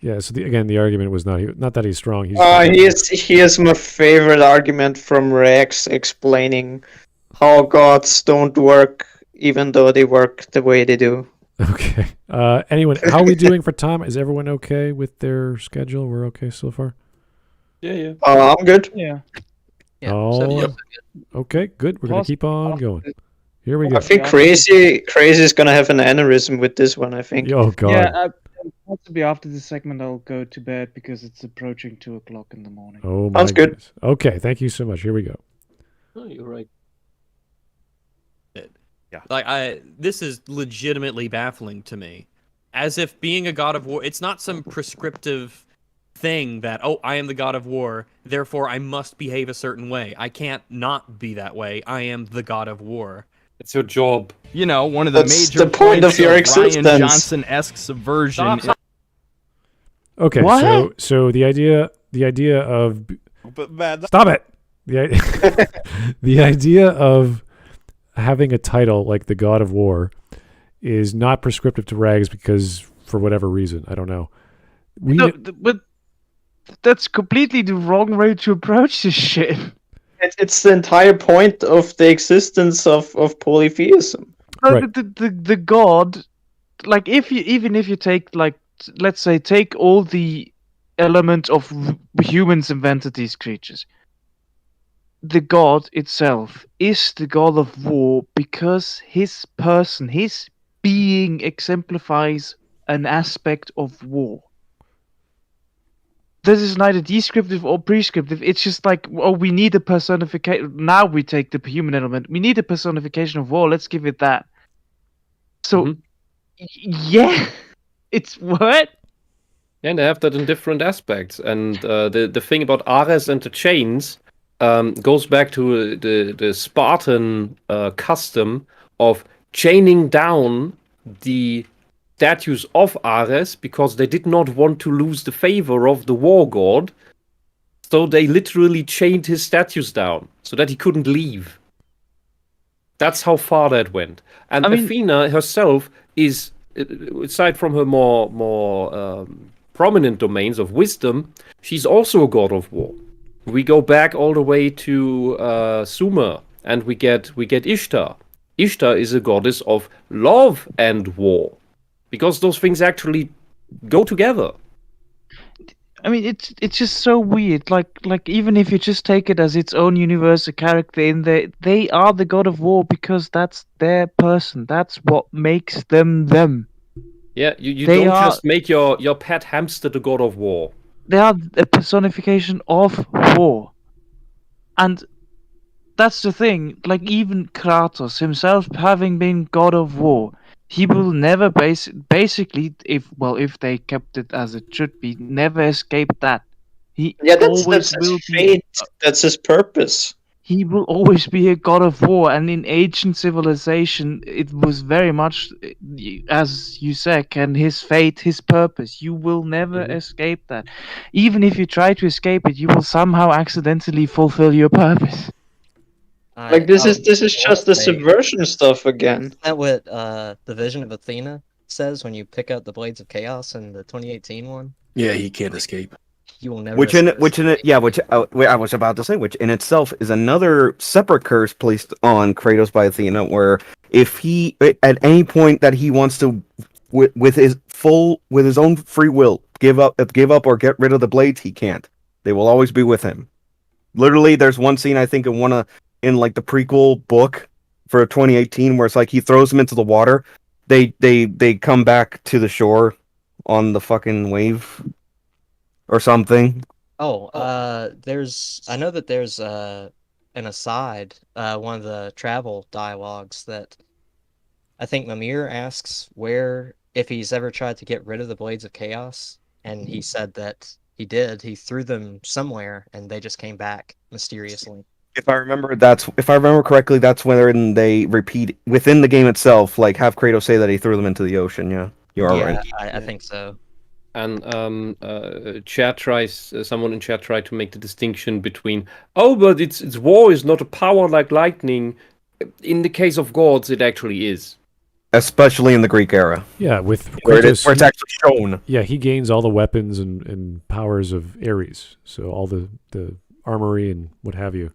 Yeah. So the argument was not that he's strong. He is my favorite argument from Rex explaining how gods don't work even though they work the way they do. Okay. Anyone, how are we doing for time? Is everyone okay with their schedule? We're okay so far? Yeah. I'm good. Yeah. Okay, good. We're going to keep on going. Here we go. I think Crazy is gonna have an aneurysm with this one. I think. Oh God. Yeah, possibly after this segment I'll go to bed because it's approaching 2:00 in the morning. Oh my goodness. Okay, thank you so much. Here we go. Oh, you're right. Yeah. Like this is legitimately baffling to me. As if being a God of War, it's not some prescriptive thing that, oh, I am the god of war, therefore I must behave a certain way. I can't not be that way. I am the god of war. It's your job. You know, one of the That's major the point points of your Ryan existence. Johnson-esque subversion. Okay, What? so the idea of But man, stop it. The idea of having a title like the God of War is not prescriptive to Rags because for whatever reason, I don't know. But that's completely the wrong way to approach this shit. It's the entire point of the existence of polytheism. Right. The god, like even if you take, like, let's say, take all the elements of humans invented these creatures. The god itself is the god of war because his person, his being exemplifies an aspect of war. This is neither descriptive or prescriptive. It's just like, oh, we need a personification. Now we take the human element. We need a personification of war. Let's give it that. So, yeah, it's what? Yeah, and they have that in different aspects. And the thing about Ares and the chains goes back to the Spartan custom of chaining down the statues of Ares because they did not want to lose the favor of the war god. So they literally chained his statues down so that he couldn't leave. That's how far that went. And Athena herself is, aside from her more prominent domains of wisdom, she's also a god of war. We go back all the way to Sumer, and we get Ishtar. Ishtar is a goddess of love and war, because those things actually go together. I mean, it's just so weird. Like even if you just take it as its own universal character, in they are the god of war because that's their person. That's what makes them them. Yeah, you don't just make your pet hamster the god of war. They are a personification of war, and that's the thing. Like even Kratos himself, having been god of war, he will never basically, if they kept it as it should be, never escape that. That's fate. That's his purpose. He will always be a god of war, and in ancient civilization, it was very much, as you said, and his fate, his purpose. You will never escape that. Even if you try to escape it, you will somehow accidentally fulfill your purpose. Like this is just the subversion stuff again. Is that what the Vision of Athena says when you pick up the Blades of Chaos in the 2018 one? Yeah, he can't escape. You will never. Which I was about to say, which in itself is another separate curse placed on Kratos by Athena, where if he at any point that he wants to, with his own free will, give up or get rid of the blades, he can't. They will always be with him. Literally, there's one scene I think in like the prequel book for 2018 where it's like he throws them into the water, they come back to the shore on the fucking wave or something. I know that there's an aside, one of the travel dialogues that I think Mimir asks if he's ever tried to get rid of the Blades of Chaos, and he said that he did. He threw them somewhere and they just came back mysteriously. If I remember correctly, that's when they repeat within the game itself, like have Kratos say that he threw them into the ocean. Yeah, you are right. I think so. And someone in chat tried to make the distinction between, but it's war is not a power like lightning. In the case of gods, it actually is. Especially in the Greek era. Yeah, with where Kratos, it's actually shown. Yeah, he gains all the weapons and powers of Ares, so all the armory and what have you.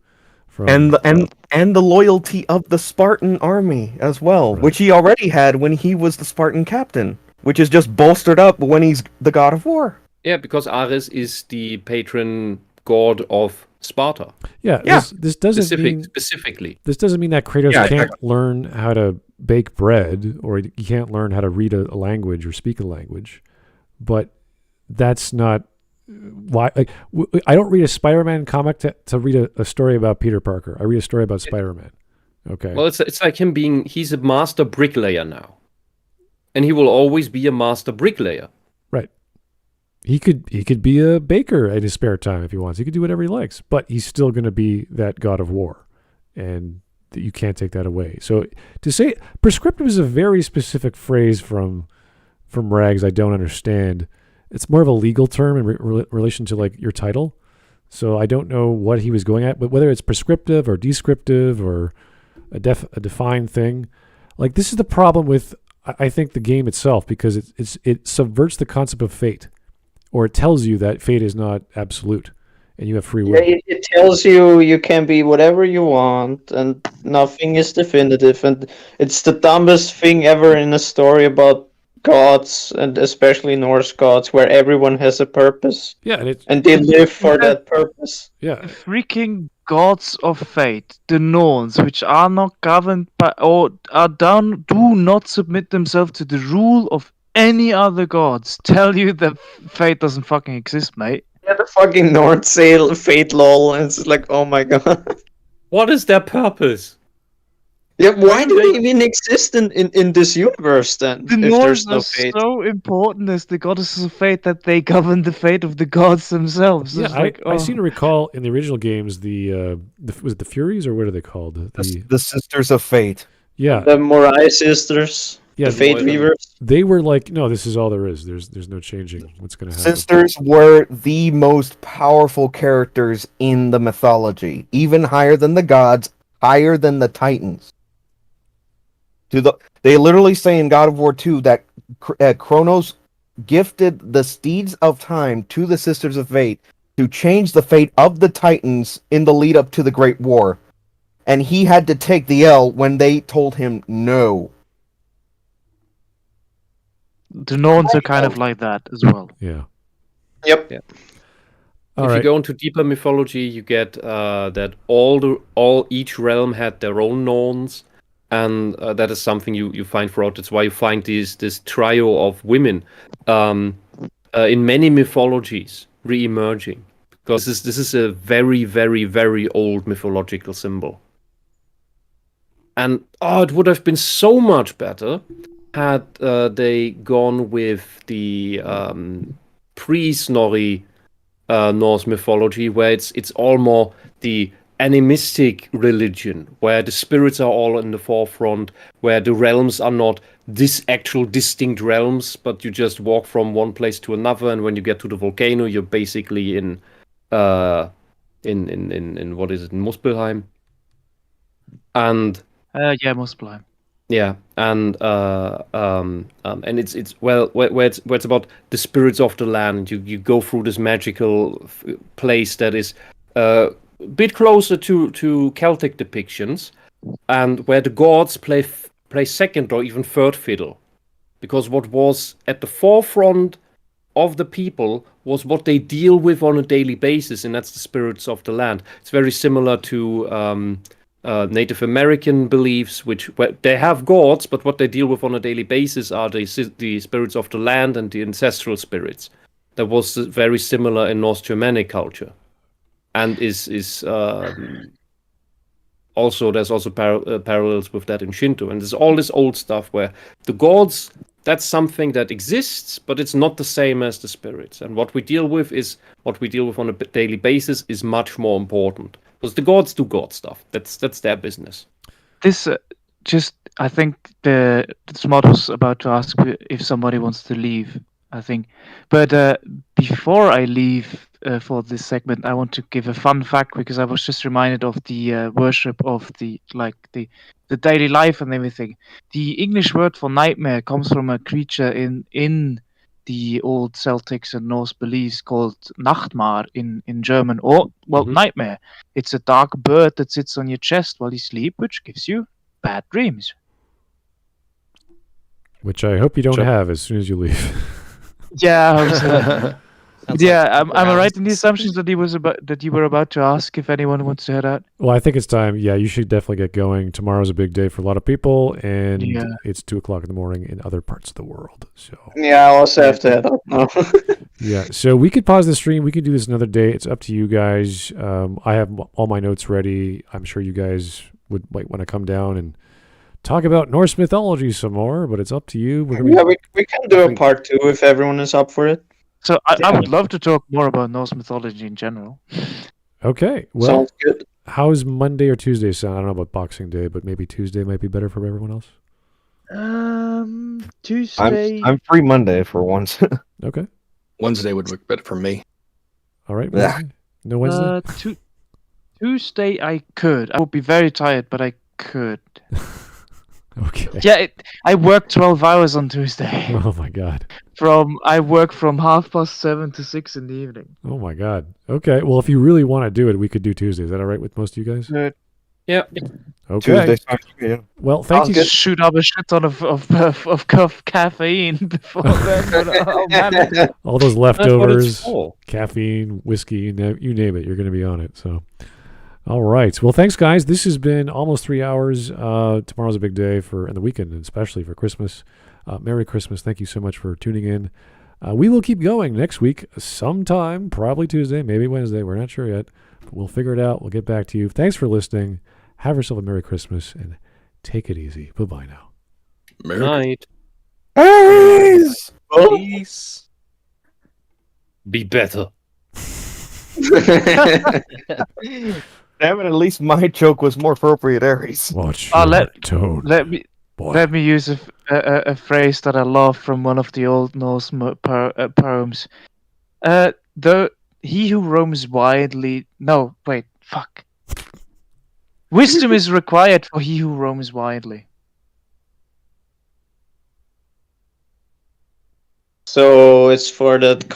And the loyalty of the Spartan army as well, which he already had when he was the Spartan captain, which is just bolstered up when he's the god of war. Yeah, because Ares is the patron god of Sparta. Yeah. This doesn't mean specifically. This doesn't mean that Kratos can't learn how to bake bread or he can't learn how to read a language or speak a language, but that's not why. I don't read a Spider-Man comic to read a story about Peter Parker. I read a story about Spider-Man. Okay. Well, it's like him he's a master bricklayer now, and he will always be a master bricklayer. Right. He could be a baker in his spare time if he wants. He could do whatever he likes, but he's still going to be that god of war, and you can't take that away. So to say prescriptive is a very specific phrase from Rags I don't understand. It's more of a legal term in relation to like your title. So I don't know what he was going at, but whether it's prescriptive or descriptive or a defined thing, like this is the problem with I think the game itself, because it subverts the concept of fate, or it tells you that fate is not absolute and you have free will. Yeah, it tells you can be whatever you want and nothing is definitive, and it's the dumbest thing ever in a story about gods, and especially Norse gods, where everyone has a purpose. Yeah, and they live for that purpose. Yeah. The freaking gods of fate, the Norns, which are not governed by or do not submit themselves to the rule of any other gods, tell you that fate doesn't fucking exist, mate. Yeah, the fucking North say fate lol, and it's like, oh my god. What is their purpose? Yeah, why do they even exist in this universe then? The if Norns there's no are fate? so important as the goddesses of fate that they govern the fate of the gods themselves. Yeah, It's like, I seem to recall in the original games was it the Furies, or what are they called? The Sisters of Fate. Yeah, The Morai sisters, yeah, the Fate Weavers. They were like, no, this is all there is. There's no changing what's going to happen. Sisters were the most powerful characters in the mythology, even higher than the gods, higher than the Titans. They literally say in God of War 2 that Kronos gifted the Steeds of Time to the Sisters of Fate to change the fate of the Titans in the lead up to the Great War. And he had to take the L when they told him no. The Norns are kind of like that as well. Yeah. Yep. Yeah. All if right. you go into deeper mythology, you get that each realm had their own Norns, and that is something you find throughout. That's why you find this trio of women in many mythologies re-emerging, because this is a very, very, very old mythological symbol. And it would have been so much better had they gone with the pre-Snorri Norse mythology, where it's all more the animistic religion, where the spirits are all in the forefront, where the realms are not actual distinct realms, but you just walk from one place to another, and when you get to the volcano, you're basically in what is it, in Muspelheim, and Muspelheim. Yeah, and it's where it's about the spirits of the land. You go through this magical place that is a bit closer to Celtic depictions, and where the gods play second or even third fiddle, because what was at the forefront of the people was what they deal with on a daily basis, and that's the spirits of the land. It's very similar to Native American beliefs, where they have gods, but what they deal with on a daily basis are the spirits of the land and the ancestral spirits. That was very similar in North Germanic culture, and is also there's also parallels with that in Shinto, and there's all this old stuff where the gods, that's something that exists, but it's not the same as the spirits, and what we deal with on a daily basis is much more important. Because the gods do god stuff. That's their business. This I think the Smod was about to ask if somebody wants to leave, I think. But before I leave for this segment, I want to give a fun fact, because I was just reminded of the worship of the daily life and everything. The English word for nightmare comes from a creature in the old Celtics and Norse beliefs called Nachtmar in German, or, nightmare. It's a dark bird that sits on your chest while you sleep, which gives you bad dreams. Which I hope you don't have as soon as you leave. Yeah, I was, am I right in the assumptions that you were about to ask if anyone wants to head out? Well, I think it's time. Yeah, you should definitely get going. Tomorrow's a big day for a lot of people, and it's 2:00 in the morning in other parts of the world. So yeah, I also have to head out now. Yeah, so we could pause the stream. We could do this another day. It's up to you guys. I have all my notes ready. I'm sure you guys would want to come down and talk about Norse mythology some more, but it's up to you. We can do a part 2 if everyone is up for it. So I would love to talk more about Norse mythology in general. Okay. Well, Sounds good. how's Monday or Tuesday sound? I don't know about Boxing Day, but maybe Tuesday might be better for everyone else. Tuesday. I'm free Monday for once. Okay. Wednesday would work better for me. All right. Wednesday? No Wednesday? Tuesday I could. I would be very tired, but I could. Okay. Yeah, I work 12 hours on Tuesday. Oh my God. I work from 7:30 to 6 in the evening. Oh my God. Okay. Well, if you really want to do it, we could do Tuesday. Is that all right with most of you guys? Good. Yeah. Okay. Tuesday, yeah. Well, thank you. Shoot up a shit ton of caffeine before then. But, oh, man. All those That's what it's leftovers, for. caffeine, whiskey, you name it, you're going to be on it. So, all right. Well, thanks, guys. This has been almost 3 hours. Tomorrow's a big day and the weekend, and especially for Christmas. Merry Christmas. Thank you so much for tuning in. We will keep going next week sometime, probably Tuesday, maybe Wednesday. We're not sure yet, but we'll figure it out. We'll get back to you. Thanks for listening. Have yourself a Merry Christmas and take it easy. Bye-bye now. Night. Peace! Peace. Be better. Damn it, at least my joke was more appropriate, Aries. Watch your tone. Let me use a phrase that I love from one of the old Norse poems. He who roams widely. No, wait, fuck. Wisdom is required for he who roams widely. So it's for that